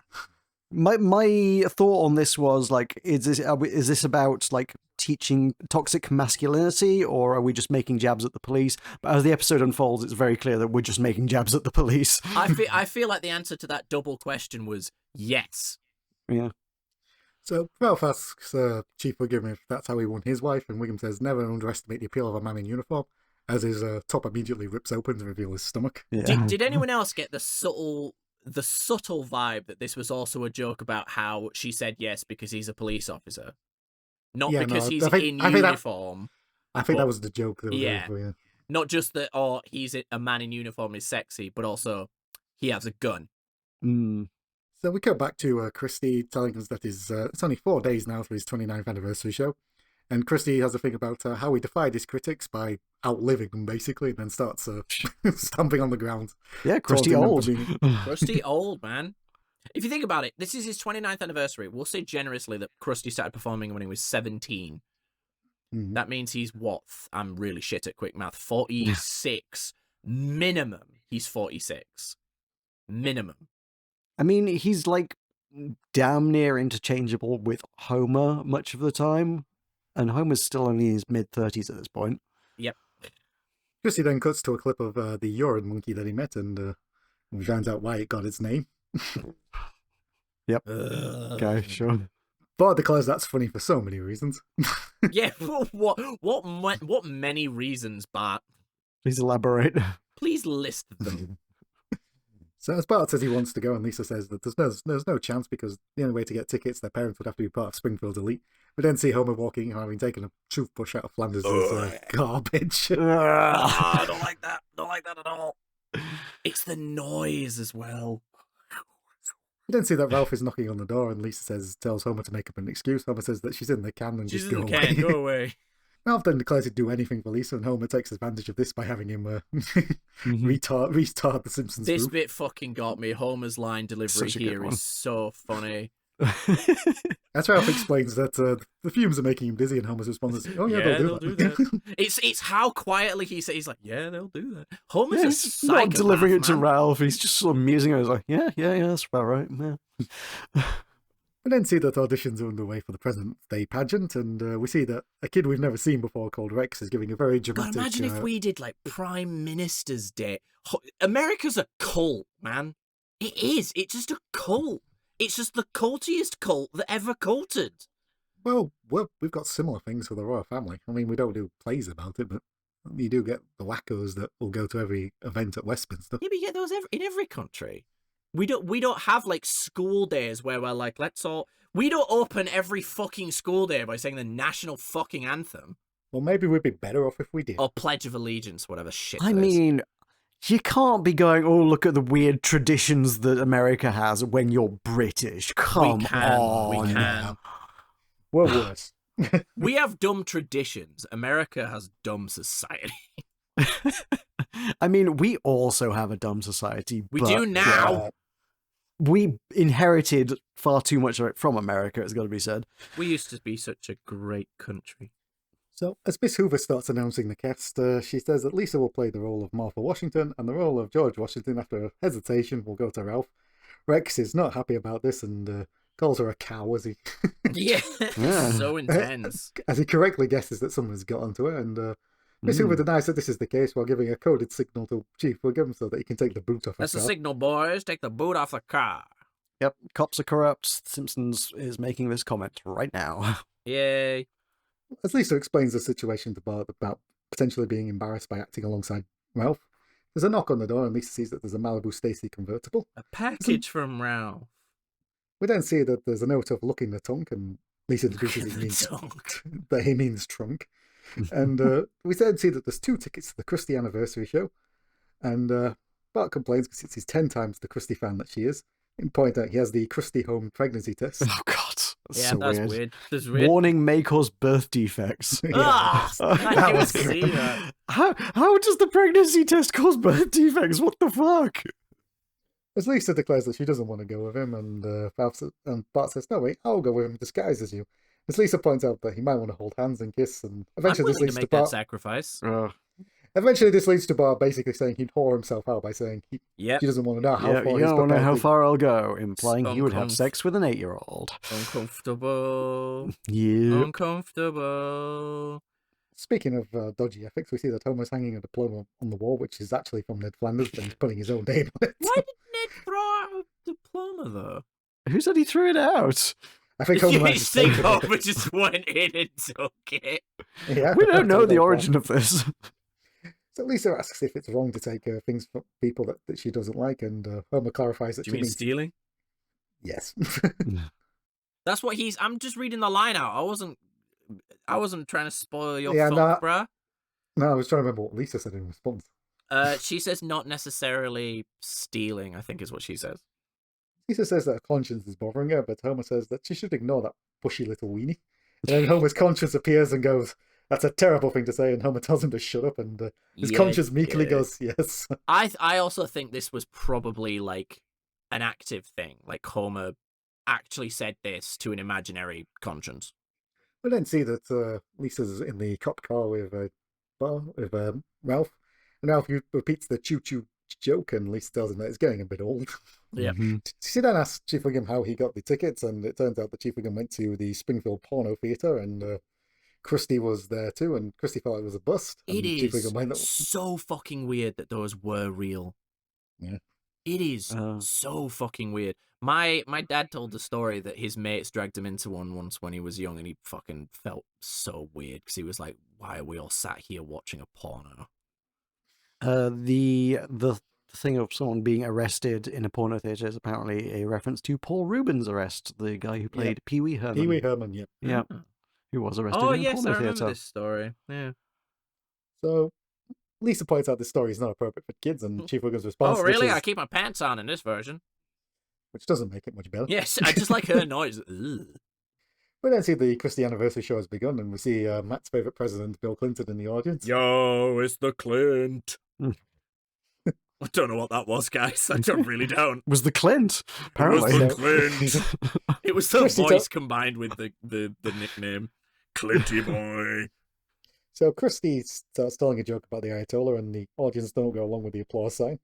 S2: My thought on this was, like, is this about, like, teaching toxic masculinity, or are we just making jabs at the police? But as the episode unfolds, it's very clear that we're just making jabs at the police.
S3: I feel like the answer to that double question was yes.
S2: Yeah.
S4: So Ralph asks Chief Wiggum if that's how he won his wife, and Wiggum says never underestimate the appeal of a man in uniform, as his top immediately rips open to reveal his stomach.
S2: Yeah.
S3: Did anyone else get the subtle vibe that this was also a joke about how she said yes because he's a police officer, not
S4: Yeah,
S3: because
S4: no,
S3: he's
S4: I think
S3: in
S4: that-
S3: uniform.
S4: I think
S3: Well,
S4: that was the joke. That was
S3: yeah.
S4: over, yeah.
S3: Not just that, oh, he's a man in uniform is sexy, but also he has a gun.
S2: Mm.
S4: So we go back to Christy telling us that it's only 4 days now for his 29th anniversary show. And Christy has a thing about how he defied his critics by outliving them, basically, and then starts stomping on the ground.
S2: Yeah, Christy
S4: taunting them
S2: old.
S4: for
S3: Krusty old, man. If you think about it, this is his 29th anniversary. We'll say generously that Krusty started performing when he was 17.
S4: Mhm.
S3: That means he's what? I'm really shit at quick math. 46. Minimum, he's 46. Minimum.
S2: I mean, he's, like, damn near interchangeable with Homer much of the time. And Homer's still only in his mid-30s at this point.
S3: Yep.
S4: Christy then cuts to a clip of the urine monkey that he met, and we find out why it got its name.
S2: Yep. Okay, sure.
S4: Bart declares that's funny for so many reasons.
S3: Yeah, what many reasons, Bart?
S2: Please elaborate.
S3: Please list them.
S4: So as Bart says he wants to go, and Lisa says that there's no chance because the only way to get tickets, their parents would have to be part of Springfield's elite. We then see Homer walking, having taken a toothbrush out of Flanders' garbage.
S3: I don't like that. Don't like that at all. It's the noise as well.
S4: We then see that Ralph is knocking on the door, and Lisa tells Homer to make up an excuse. Homer says that she's in the can and
S3: She's
S4: just
S3: in
S4: go
S3: the
S4: away.
S3: can. Go away.
S4: Ralph then declares he'd do anything for Lisa, and Homer takes advantage of this by having him restart the Simpsons
S3: This
S4: group.
S3: bit fucking got me. Homer's line delivery
S2: Such a good
S3: here
S2: one.
S3: is so funny.
S4: As Ralph explains that the fumes are making him dizzy, and Homer's response is, "Oh yeah, they'll do that."
S3: It's how quietly he says. He's like, yeah, they'll do that. Homer's
S2: Yeah,
S3: a
S2: he's
S3: psychopath,
S2: not delivering it to
S3: man.
S2: Ralph. He's just sort of musing. I was like, yeah, that's about right. Yeah.
S4: We then see that auditions are underway for the President's Day pageant, and we see that a kid we've never seen before called Rex is giving a very
S3: God,
S4: dramatic...
S3: imagine if we did like Prime Minister's Day. America's a cult, man. It is. It's just a cult. It's just the cultiest cult that ever culted.
S4: Well, we've got similar things for the royal family. I mean, we don't do plays about it, but you do get the wackos that will go to every event at Westminster.
S3: Yeah, but you get those in every country. We don't have like school days where we're like, let's all. We don't open every fucking school day by saying the national fucking anthem
S4: Well, maybe we'd be better off if we did.
S3: or Pledge of Allegiance, whatever shit.
S2: I
S3: that is.
S2: mean, you can't be going, oh, look at the weird traditions that America has when you're British. Come
S3: we can.
S2: on.
S3: We can.
S4: We're worse.
S3: We have dumb traditions. America has dumb society.
S2: I mean, we also have a dumb society.
S3: We
S2: but
S3: do now.
S2: we inherited far too much of it from America, it's got to be said.
S3: We used to be such a great country.
S4: So, as Miss Hoover starts announcing the cast, she says that Lisa will play the role of Martha Washington, and the role of George Washington, after a hesitation, will go to Ralph. Rex is not happy about this and calls her a cow as he...
S3: Yeah,
S2: Yeah.
S3: so intense.
S4: as he correctly guesses that someone's got onto her, and Miss Hoover denies that this is the case while giving a coded signal to Chief Wiggum so that he can take the boot off her
S3: That's the
S4: car.
S3: signal, boys. Take the boot off the car.
S2: Yep, cops are corrupt. Simpsons is making this comment right now.
S3: Yay.
S4: As Lisa explains the situation to Bart about potentially being embarrassed by acting alongside Ralph, there's a knock on the door and Lisa sees that there's a Malibu Stacy convertible.
S3: A package from Ralph.
S4: We then see that there's a note of "look in the trunk," and Lisa deduces he means that he means trunk. And we then see that there's 2 tickets to the Krusty anniversary show, and Bart complains because it's his 10 times the Krusty fan that she is. And point out he has the Krusty home pregnancy test.
S2: Oh, God. That's
S3: Yeah,
S2: so
S3: that's
S2: weird.
S3: weird. That's weird.
S2: Warning may cause birth defects.
S3: Ah, I
S4: that
S3: didn't
S4: was
S3: see
S4: good.
S3: that.
S2: How does the pregnancy test cause birth defects? What the fuck?
S4: As Lisa declares that she doesn't want to go with him, and Bart says, "No, wait, I'll go with him disguised as you." As Lisa points out that he might want to hold hands and kiss, and
S3: I'm
S4: eventually this
S3: willing
S4: leads
S3: to
S4: to
S3: make that
S4: Bart.
S3: sacrifice.
S4: Eventually, this leads to Bart basically saying he'd whore himself out by saying
S3: Yep.
S4: he doesn't want to know how
S2: Yeah,
S4: far
S2: you
S4: he's
S2: don't know
S4: prepared
S2: how
S4: to-
S2: far I'll go, implying he would have
S3: Uncomf-
S2: sex with an 8-year-old.
S3: Uncomfortable.
S2: Yeah.
S3: Uncomfortable.
S4: Speaking of dodgy ethics, we see that Homer's hanging a diploma on the wall, which is actually from Ned Flanders, but he's putting his own name on it.
S3: Why did Ned throw out a diploma, though?
S2: Who said he threw it out?
S4: I think Homer
S3: You
S4: might have
S3: think
S4: taken it.
S3: Homer just went in and took it?
S4: Yeah,
S2: We don't know
S4: that's
S2: the
S4: a
S2: origin of this.
S4: So Lisa asks if it's wrong to take things from people that she doesn't like, and Homer clarifies that
S3: Do
S4: she
S3: you mean
S4: means
S3: stealing?
S4: yes.
S3: That's what he's. I'm just reading the line out. I wasn't trying to spoil your
S4: Yeah,
S3: fun,
S4: no.
S3: bruh.
S4: No, I was trying to remember what Lisa said in response.
S3: She says not necessarily stealing, I think is what she says.
S4: Lisa says that her conscience is bothering her, but Homer says that she should ignore that bushy little weenie. And then Homer's conscience appears and goes, "That's a terrible thing to say," and Homer tells him to shut up, and his
S3: Yeah,
S4: conscience meekly
S3: yeah.
S4: goes, "Yes."
S3: I also think this was probably like an active thing. Like Homer actually said this to an imaginary conscience.
S4: We then see that Lisa's in the cop car with Ralph, and Ralph repeats the choo-choo joke, and Lisa tells him that it's getting a bit old.
S3: Yeah.
S2: Mhm.
S4: She then asks Chief Wiggum how he got the tickets, and it turns out that Chief Wiggum went to the Springfield Porno Theatre, and Krusty was there too, and Krusty thought it was a bust. And
S3: It
S4: Chief
S3: is
S4: Wiggum went,
S3: so fucking weird that those were real.
S4: Yeah.
S3: It is so fucking weird. My dad told the story that his mates dragged him into one once when he was young, and he fucking felt so weird because he was like, "Why are we all sat here watching a porno?"
S2: The thing of someone being arrested in a porno theatre is apparently a reference to Paul Rubin's arrest, the guy who played Pee Wee Herman.
S4: Pee Wee Herman, yeah.
S2: Yeah,
S3: Oh.
S2: who was arrested
S3: Oh
S2: in a
S3: yes, I
S2: porno
S3: remember
S2: theatre.
S3: this story. Yeah.
S4: So Lisa points out this story is not appropriate for kids, and Chief Wiggum's response,
S3: Oh really?
S4: which,
S3: I keep my pants on in this version.
S4: which doesn't make it much better.
S3: Yes, I just like her noise. Ugh.
S4: We then see the Krusty anniversary show has begun, and we see Matt's favourite president, Bill Clinton, in the audience.
S3: Yo, it's the Clint.
S2: Mm.
S3: I don't know what that was, guys. I really don't.
S2: Was the Clint, apparently.
S3: It was the Clint. It was the
S4: Chrissy
S3: voice combined with the nickname. Clinty boy.
S4: So Krusty starts telling a joke about the Ayatollah, and the audience don't go along with the applause sign.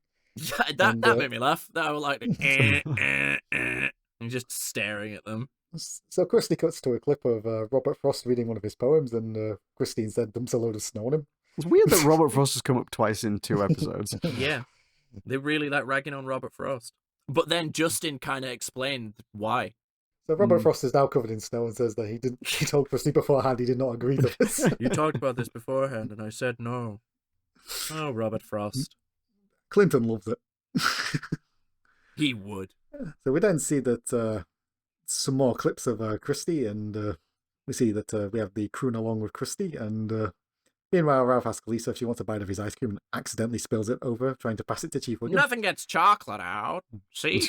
S3: That
S4: And,
S3: made me laugh. That I was like, and just staring at them.
S4: So Christy cuts to a clip of Robert Frost reading one of his poems, and Christy instead dumps a load of snow on him.
S2: It's weird that Robert Frost has come up twice in 2 episodes.
S3: Yeah. They really like ragging on Robert Frost. But then Justin kind of explained why.
S4: So Robert Frost is now covered in snow and says that he told Christy beforehand he did not agree to this.
S3: You talked about this beforehand, and I said no. Oh, Robert Frost.
S4: Clinton loves it.
S3: He would.
S4: So we then see that some more clips of Christy, and we see that we have the croon along with Christy, and meanwhile Ralph asks Lisa if she wants a bite of his ice cream and accidentally spills it over, trying to pass it to Chief Wiggum.
S3: Nothing gets chocolate out. See?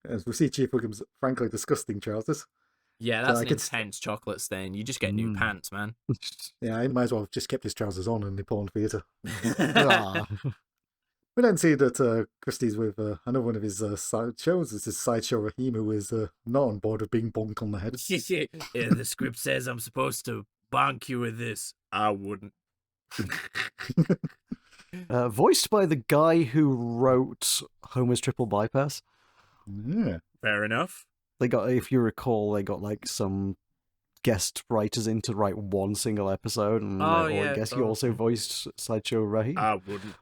S4: As we see Chief Wiggum's frankly disgusting trousers.
S3: Yeah, that's
S4: So,
S3: an intense chocolate stain. You just get new pants, man.
S4: Yeah, he might as well have just kept his trousers on in the porn theatre.
S2: Ah.
S4: We then see that Christie's with another one of his side shows. This is Sideshow Raheem, who is not on board with being bonked on the head.
S3: Yeah, the script says I'm supposed to bonk you with this. I wouldn't.
S2: Voiced by the guy who wrote Homer's Triple Bypass.
S4: Yeah.
S3: Fair enough.
S2: They got, if you recall, they got like some guest writers in to write one single episode, and I guess he also voiced Sideshow Raheem.
S3: I wouldn't.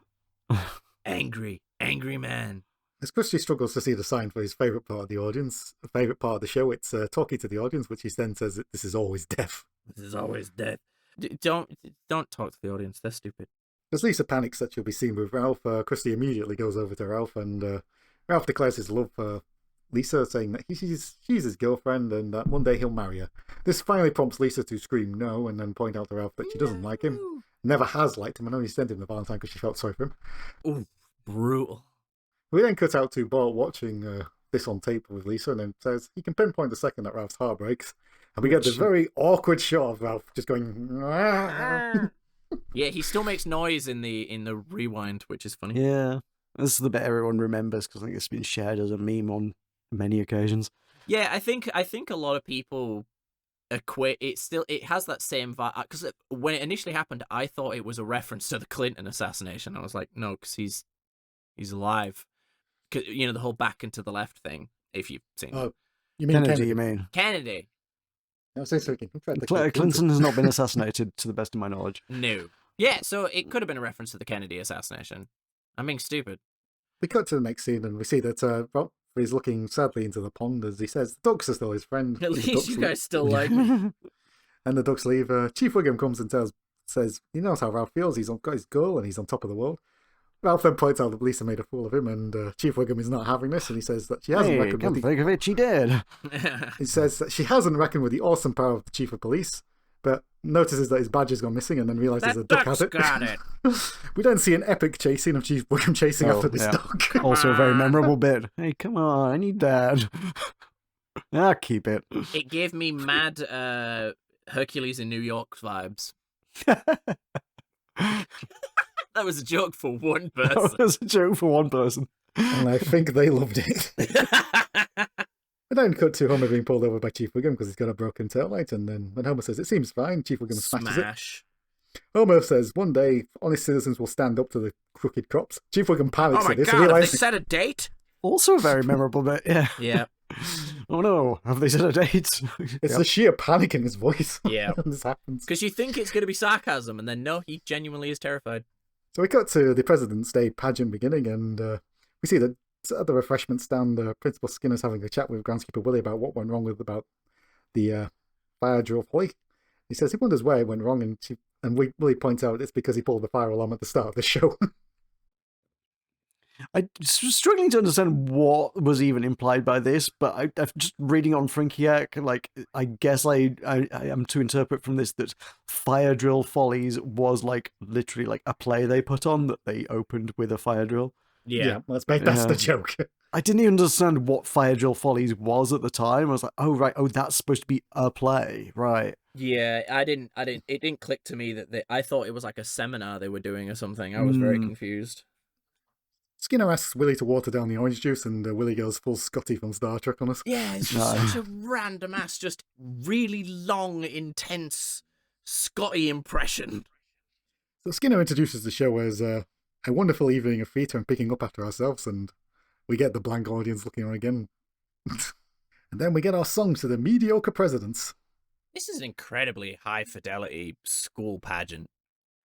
S3: Angry man.
S4: As Christie struggles to see the sign for his favourite part of the audience, favourite part of the show, it's talking to the audience, which he then says that this is always death.
S3: This is always death. Don't talk to the audience. They're stupid.
S4: As Lisa panics that she'll be seen with Ralph, Christie immediately goes over to Ralph, and Ralph declares his love for Lisa, saying that she's his girlfriend and that one day he'll marry her. This finally prompts Lisa to scream no and then point out to Ralph that she doesn't like him, never has liked him, and only sent him the Valentine because she felt sorry for him.
S3: Ooh, brutal.
S4: We then cut out to Bart watching this on tape with Lisa, and then says he can pinpoint the second that Ralph's heart breaks, and we get this very awkward shot of Ralph just going.
S3: Yeah, he still makes noise in the rewind, which is funny.
S2: Yeah, this is the bit everyone remembers because I think it's been shared as a meme on many occasions.
S3: Yeah, I think a lot of people equate it has that same vibe, because when it initially happened, I thought it was a reference to the Clinton assassination. I was like, no, because he's alive. 'Cause, you know, the whole back and to the left thing. If you've seen it.
S4: You mean
S2: Kennedy? You mean
S3: Kennedy?
S4: I was thinking,
S2: Clinton has not been assassinated, to the best of my knowledge.
S3: No. Yeah, so it could have been a reference to the Kennedy assassination. I'm being stupid.
S4: We cut to the next scene, and we see that Rob is looking sadly into the pond as he says the ducks are still his friend.
S3: At least you guys still like me.
S4: And the ducks leave. Chief Wiggum comes and says he knows how Ralph feels. He's got his girl and he's on top of the world. Ralph then points out that Lisa made a fool of him, and Chief Wiggum is not having this, and he says that she hasn't reckoned with
S2: think of it, she did.
S4: He says that she hasn't reckoned with the awesome power of the chief of police, but notices that his badge has gone missing, and then realizes
S3: That
S4: a duck has
S3: duck's
S4: it.
S3: got it.
S4: We then see an epic chase scene of Chief Wiggum chasing after this duck.
S2: Also a very memorable bit. Hey, come on, I need that. I'll keep it.
S3: It gave me mad Hercules in New York vibes. That was a joke for one person.
S2: That was a joke for one person.
S4: And I think they loved it. We then cut to Homer being pulled over by Chief Wiggum because he's got a broken taillight, and then when Homer says it seems fine, Chief Wiggum smashes it. Homer says one day honest citizens will stand up to the crooked cops. Chief Wiggum panics
S3: Oh my
S4: at this.
S3: god, have they
S4: Realizes...
S3: set a date?
S2: Also a very memorable bit, yeah.
S3: Yeah.
S2: Oh no, have they set a date?
S4: It's the sheer panic in his voice.
S3: Yeah.
S4: when this happens.
S3: Because you think it's going to be sarcasm, and then no, he genuinely is terrified.
S4: So we cut to the President's Day pageant beginning, and we see that at the refreshment stand, Principal Skinner's having a chat with Groundskeeper Willie about what went wrong about the fire drill Holly. He says he wonders where it went wrong, and Willie points out it's because he pulled the fire alarm at the start of the show.
S2: I'm struggling to understand what was even implied by this, but I'm just reading on Frinkiac, like, I guess I am to interpret from this that Fire Drill Follies was, like, literally, like, a play they put on that they opened with a fire drill.
S3: Yeah.
S4: That's the joke.
S2: I didn't even understand what Fire Drill Follies was at the time. I was like, oh, right, that's supposed to be a play, right.
S3: Yeah, it didn't click to me that I thought it was like a seminar they were doing or something. I was very confused.
S4: Skinner asks Willie to water down the orange juice, and Willie goes full Scotty from Star Trek on us.
S3: Yeah, it's just such a random ass, just really long, intense Scotty impression.
S4: So Skinner introduces the show as a wonderful evening of theatre and picking up after ourselves, and we get the blank audience looking on again. And And then we get our song to the mediocre presidents.
S3: This is an incredibly high fidelity school pageant.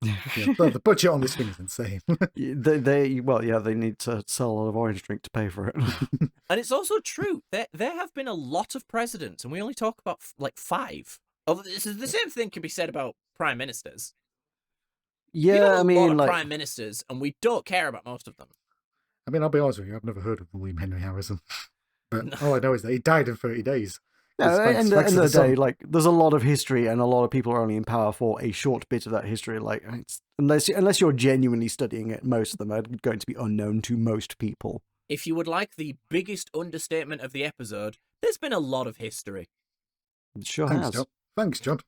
S4: The budget on this thing is insane.
S2: They need to sell a lot of orange drink to pay for it.
S3: And it's also true. There have been a lot of presidents, and we only talk about like 5. Although the same thing can be said about prime ministers.
S2: Yeah, I mean, like
S3: prime ministers, and we don't care about most of them.
S4: I mean, I'll be honest with you, I've never heard of William Henry Harrison. But all I know is that he died in 30 days.
S2: yeah, at the end of the day, like, there's a lot of history, and a lot of people are only in power for a short bit of that history. Like, unless you're genuinely studying it, most of them are going to be unknown to most people.
S3: If you would like the biggest understatement of the episode, there's been a lot of history.
S2: It sure
S4: Thanks,
S2: has.
S4: John. Thanks, John.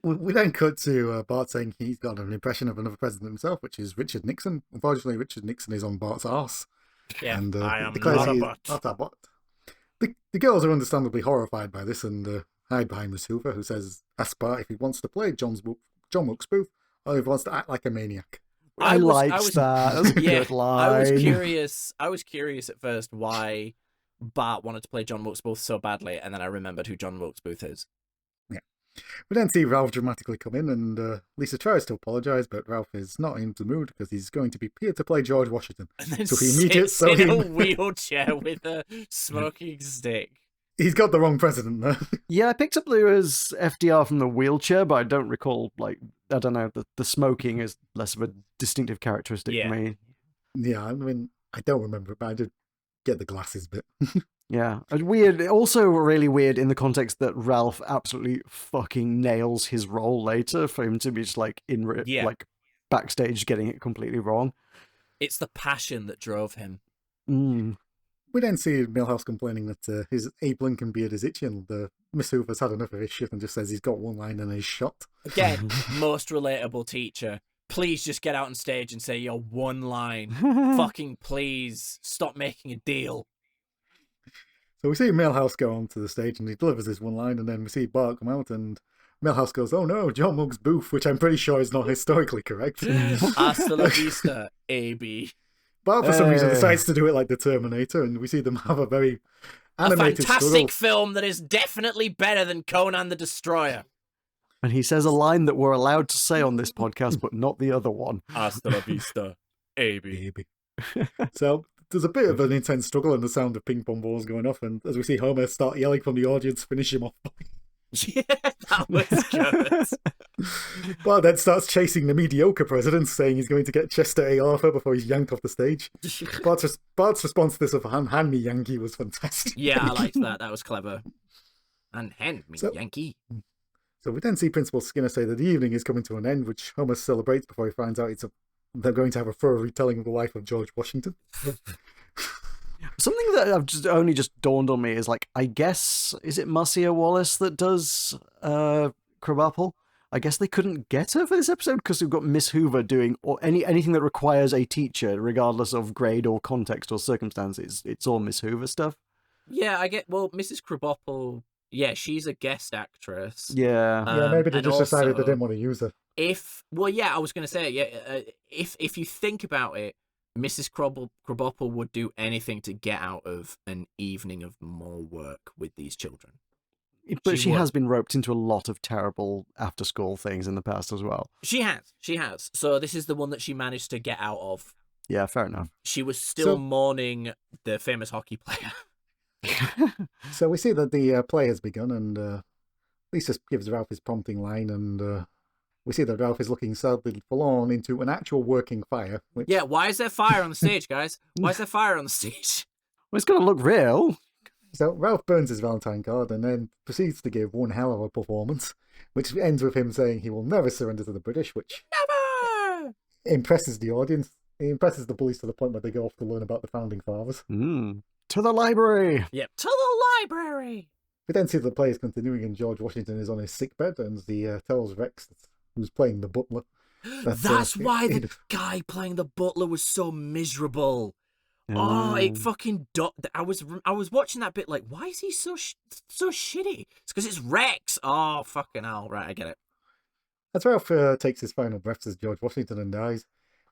S4: We then cut to Bart saying he's got an impression of another president himself, which is Richard Nixon. Unfortunately, Richard Nixon is on Bart's arse.
S3: Yeah,
S4: and
S3: I am
S4: declares
S3: not a
S4: he's
S3: bot.
S4: not a bot. The girls are understandably horrified by this and hide behind Miss Hoover, who asks Bart if he wants to play John Wilkes Booth or if he wants to act like a maniac.
S2: I liked that. That was a good line.
S3: I was curious at first why Bart wanted to play John Wilkes Booth so badly, and then I remembered who John Wilkes Booth is.
S4: Yeah. We then see Ralph dramatically come in, and Lisa tries to apologise, but Ralph is not in the mood because he's going to be paid to play George Washington.
S3: And then
S4: so
S3: sits in a wheelchair with a smoking stick.
S4: He's got the wrong president there.
S2: Yeah, I picked up there was FDR from the wheelchair, but I don't recall, like, I don't know, the smoking is less of a distinctive characteristic for me.
S4: Yeah, I mean, I don't remember it, but I did get the glasses bit.
S2: Yeah. Weird. Also really weird in the context that Ralph absolutely fucking nails his role later for him to be just like like backstage getting it completely wrong.
S3: It's the passion that drove him.
S2: Mm.
S4: We then see Milhouse complaining that his Abe Lincoln beard is itchy and Miss Hoover's had enough of his shit and just says he's got one line and he's shot.
S3: Again, most relatable teacher. Please just get out on stage and say your one line. Fucking please. Stop making a deal.
S4: So we see Milhouse go onto the stage and he delivers his one line, and then we see Bart come out and Milhouse goes, "Oh no, John Wilkes Booth," which I'm pretty sure is not historically correct.
S3: Hasta la vista, AB.
S4: Bart for some reason decides to do it like the Terminator, and we see them have a very animated
S3: fantastic film that is definitely better than Conan the Destroyer.
S2: And he says a line that we're allowed to say on this podcast, but not the other one.
S3: Hasta la vista, AB.
S4: So there's a bit of an intense struggle and the sound of ping pong balls going off, and as we see Homer start yelling from the audience, finish him off.
S3: Yeah, that was good.
S4: Bart then starts chasing the mediocre president, saying he's going to get Chester A. Arthur before he's yanked off the stage. Bart's response to this of hand me Yankee was fantastic.
S3: Yeah, I liked that. That was clever. And hand me Yankee.
S4: So we then see Principal Skinner say that the evening is coming to an end, which Homer celebrates before he finds out they're going to have a thorough retelling of the life of George Washington.
S2: Something that only just dawned on me is, like, I guess, is it Marcia Wallace that does Krabappel? I guess they couldn't get her for this episode because we've got Miss Hoover doing anything that requires a teacher, regardless of grade or context or circumstances. It's all Miss Hoover stuff.
S3: Yeah, Mrs. Krabappel, yeah, she's a guest actress.
S2: Yeah.
S4: Maybe they just decided they didn't want to use her.
S3: I was going to say, if you think about it, Mrs. Krabappel would do anything to get out of an evening of more work with these children.
S2: But she has been roped into a lot of terrible after-school things in the past as well.
S3: She has. So this is the one that she managed to get out of.
S2: Yeah, fair enough.
S3: She was still mourning the famous hockey player.
S4: So we see that the play has begun, and Lisa gives Ralph his prompting line, and we see that Ralph is looking sadly forlorn into an actual working fire.
S3: Yeah, why is there fire on the stage, guys? Why is there fire on the stage?
S2: Well, it's going to look real.
S4: So Ralph burns his Valentine card and then proceeds to give one hell of a performance, which ends with him saying he will never surrender to the British, which
S3: Never!
S4: Impresses the audience. It impresses the bullies to the point where they go off to learn about the Founding Fathers.
S2: To the library!
S3: Yep, to the library!
S4: We then see the play is continuing and George Washington is on his sickbed, and he tells Rex, who's playing the butler,
S3: That's why the guy playing the butler was so miserable. Oh, it fucking... I was watching that bit like, why is he so shitty? It's because it's Rex. Oh, fucking hell. Right, I get it.
S4: As Ralph takes his final breaths as George Washington and dies,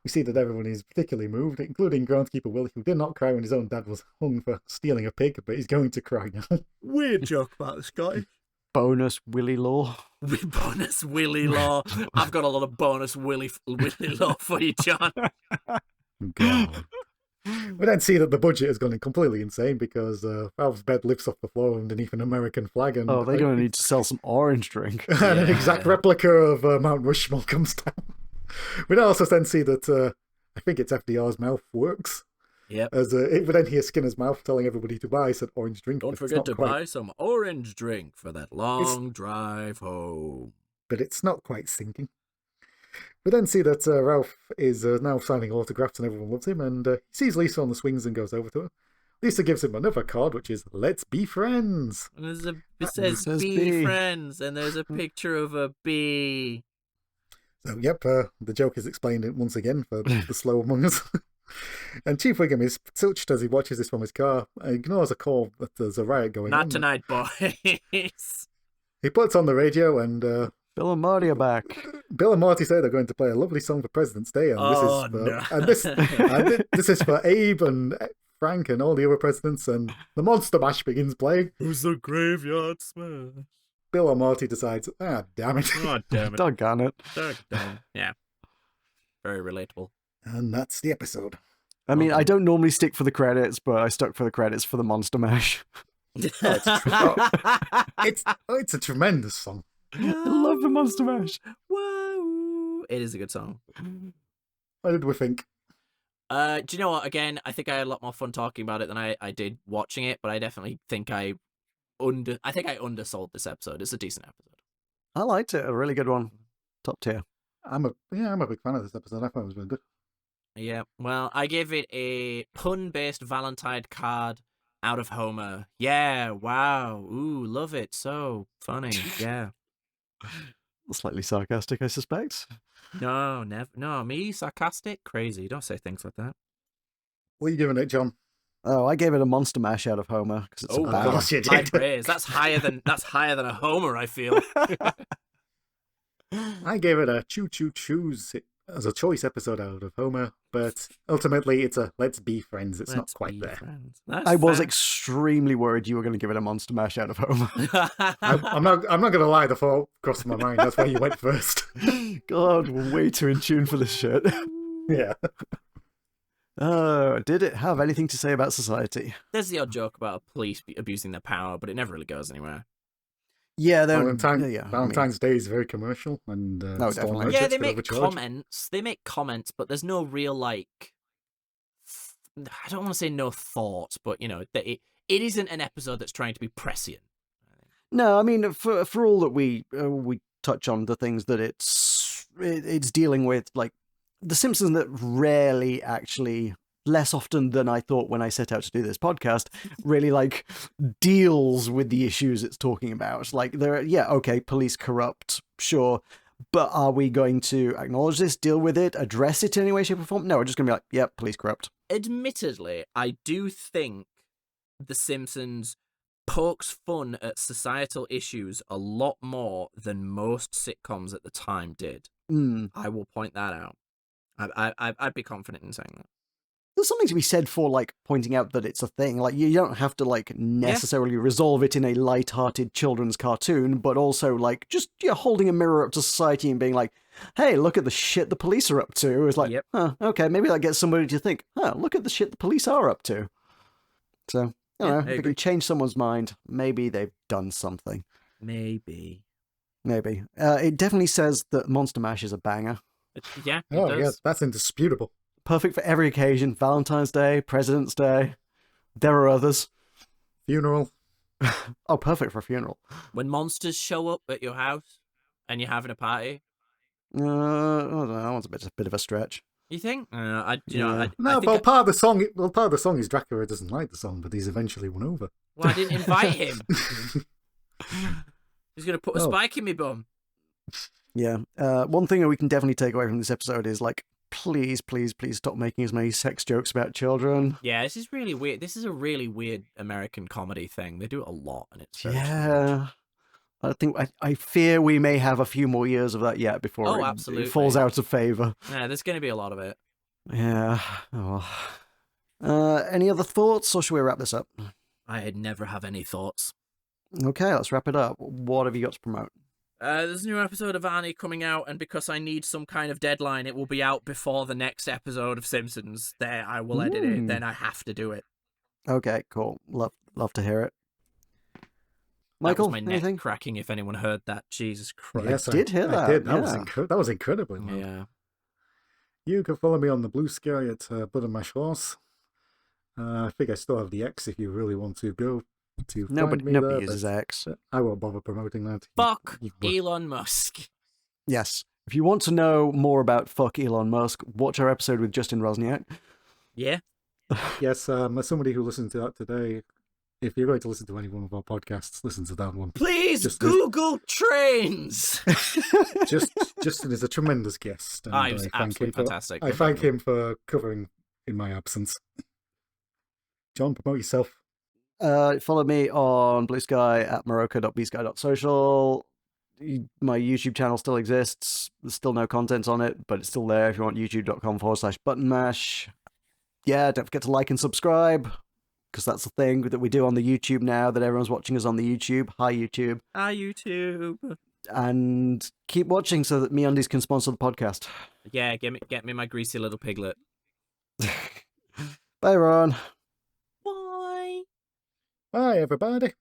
S4: We see that everyone is particularly moved, including groundskeeper Willie, who did not cry when his own dad was hung for stealing a pig, but he's going to cry now.
S3: Weird joke about this guy.
S2: Bonus Willy Law.
S3: Bonus Willy Law. I've got a lot of bonus Willy Law for you, John.
S4: God. We then see that the budget has gone completely insane because Ralph's bed lifts off the floor underneath an American flag. And
S2: Oh, they're going to need to sell some orange drink.
S4: and an exact replica of Mount Rushmore comes down. We then also then see that I think it's FDR's mouth works.
S3: Yep.
S4: As we then hear Skinner's mouth telling everybody to buy said orange drink.
S3: Don't
S4: but it's
S3: forget
S4: not
S3: to
S4: quite-
S3: buy some orange drink for that long drive home.
S4: But it's not quite sinking. We then see that Ralph is now signing autographs and everyone loves him, and he sees Lisa on the swings and goes over to her. Lisa gives him another card, which is "Let's be friends."
S3: And it says
S2: says
S3: be
S2: bee.
S3: friends, and there's a picture of a bee.
S4: So, yep, the joke is explained once again for the slow among us. And Chief Wiggum is touched as he watches this from his car and ignores a call that there's a riot going on.
S3: Not tonight, boys.
S4: He puts on the radio, and
S2: Bill and Marty are back.
S4: Bill and Marty say they're going to play a lovely song for President's Day, and
S3: Oh,
S4: this is for Abe and Frank and all the other presidents, and the Monster Mash begins playing.
S3: Who's the graveyard smash?
S4: Bill and Marty decides, damn it.
S3: Oh, damn it.
S2: Doggone it.
S3: Yeah. Very relatable.
S4: And that's the episode.
S2: I mean, I don't normally stick for the credits, but I stuck for the credits for the Monster Mash.
S4: It's a tremendous song.
S2: I love the Monster Mash.
S3: Whoa. It is a good song.
S4: What did we think?
S3: Do you know what? Again, I think I had a lot more fun talking about it than I did watching it, but I definitely think I undersold this episode. It's a decent episode.
S2: I liked it. A really good one. Top tier.
S4: I'm a big fan of this episode. I thought it was really good.
S3: Yeah, well, I give it a pun-based Valentine card out of Homer. Yeah, wow. Ooh, love it. So funny. Yeah.
S2: Slightly sarcastic, I suspect.
S3: No, never. No, me sarcastic? Crazy. Don't say things like that.
S4: What are you giving it, John?
S2: Oh, I gave it a Monster Mash out of Homer because it's a
S4: of
S2: banger.
S4: course you
S3: High
S4: did.
S3: praise. That's higher than a Homer, I feel.
S4: I gave it a Choo Choo Choose as a choice episode out of Homer, but ultimately it's a Let's Be Friends. It's not
S3: Let's
S4: quite
S3: be
S4: there.
S3: friends. That's
S2: I was
S3: fair.
S2: extremely worried you were going to give it a Monster Mash out of Homer.
S4: I'm not going to lie, the thought crossed my mind. That's why you went first.
S2: God, we're way too in tune for this shit.
S4: Yeah.
S2: Did it have anything to say about society?
S3: There's the odd joke about police abusing their power, but it never really goes anywhere.
S2: Yeah,
S4: Valentine's Day is very commercial, and
S2: No,
S4: stolen
S2: definitely.
S3: Yeah,
S4: objects
S3: they
S4: could
S3: make
S4: overcharge.
S3: comments. They make comments, but there's no real I don't want to say no thought, but you know, it isn't an episode that's trying to be prescient.
S2: No, I mean, for all that we touch on the things that it's dealing with, like The Simpsons, that rarely actually, less often than I thought when I set out to do this podcast, really like deals with the issues it's talking about. Like police corrupt, sure, but are we going to acknowledge this, deal with it, address it in any way, shape, or form? No, we're just going to be like, yep, police corrupt.
S3: Admittedly, I do think The Simpsons pokes fun at societal issues a lot more than most sitcoms at the time did. I will point that out. I'd be confident in saying that.
S2: There's something to be said for like pointing out that it's a thing. Like you don't have to like necessarily resolve it in a light-hearted children's cartoon, but also like just holding a mirror up to society and being like, "Hey, look at the shit the police are up to." It's like, okay, maybe that gets somebody to think, look at the shit the police are up to." So I don't know, if it can change someone's mind, maybe they've done something.
S3: Maybe.
S2: It definitely says that Monster Mash is a banger.
S3: It
S4: Oh,
S3: does.
S4: yeah, that's indisputable.
S2: Perfect for every occasion. Valentine's Day, President's Day. There are others.
S4: Funeral.
S2: Oh, perfect for a funeral.
S3: When monsters show up at your house and you're having a party,
S2: I don't know, that one's a bit of a stretch.
S3: you think? I
S2: Yeah.
S3: think
S4: Part of the song is Dracula doesn't like the song, but he's eventually won over.
S3: well, I didn't invite him. He's gonna put a spike in me bum.
S2: Yeah. One thing that we can definitely take away from this episode is like, please stop making as many sex jokes about children.
S3: Yeah, this is really weird. This is a really weird American comedy thing. They do it a lot, and it's very strange.
S2: I fear we may have a few more years of that yet before
S3: absolutely.
S2: it falls out of favor.
S3: Yeah, there's going to be a lot of it.
S2: Yeah. Oh, well. Any other thoughts, or should we wrap this up?
S3: I'd never have any thoughts.
S2: Okay, let's wrap it up. What have you got to promote?
S3: There's a new episode of Annie coming out, and because I need some kind of deadline, it will be out before the next episode of Simpsons. There, I will edit it. Then I have to do it.
S2: Okay, cool. Love to hear it.
S3: That
S2: Michael,
S3: was my
S2: anything?
S3: neck cracking. If anyone heard that, Jesus Christ!
S4: Yes,
S2: I did hear that.
S4: I did. That
S2: Yeah.
S4: was incredibly loud.
S3: Yeah.
S4: You can follow me on the Blue Sky at Buttermash Horse. I think I still have the X if you really want to go to find me
S2: Nobody
S4: there,
S2: uses
S4: but
S2: X.
S4: I won't bother promoting that.
S3: Fuck
S4: You-
S3: Elon Musk.
S2: Yes. If you want to know more about fuck Elon Musk, watch our episode with Justin Rosniak.
S3: Yeah.
S4: Yes, as somebody who listened to that today, if you're going to listen to any one of our podcasts, listen to that one.
S3: Please
S4: Just-
S3: Google trains.
S4: Justin is a tremendous guest. And
S3: He was absolutely fantastic.
S4: I thank him for covering in my absence. John, promote yourself.
S2: Follow me on Blue Sky at morocco.bsky.social. My YouTube channel still exists. There's still no content on it, but it's still there if you want. youtube.com/buttonmash. Yeah, don't forget to like and subscribe, because that's the thing that we do on the YouTube now, that everyone's watching us on the YouTube. Hi, YouTube.
S3: Hi, YouTube.
S2: And keep watching so that MeUndies can sponsor the podcast.
S3: Yeah, get me my greasy little piglet.
S2: Bye, Ron.
S3: Bye.
S4: Bye, everybody.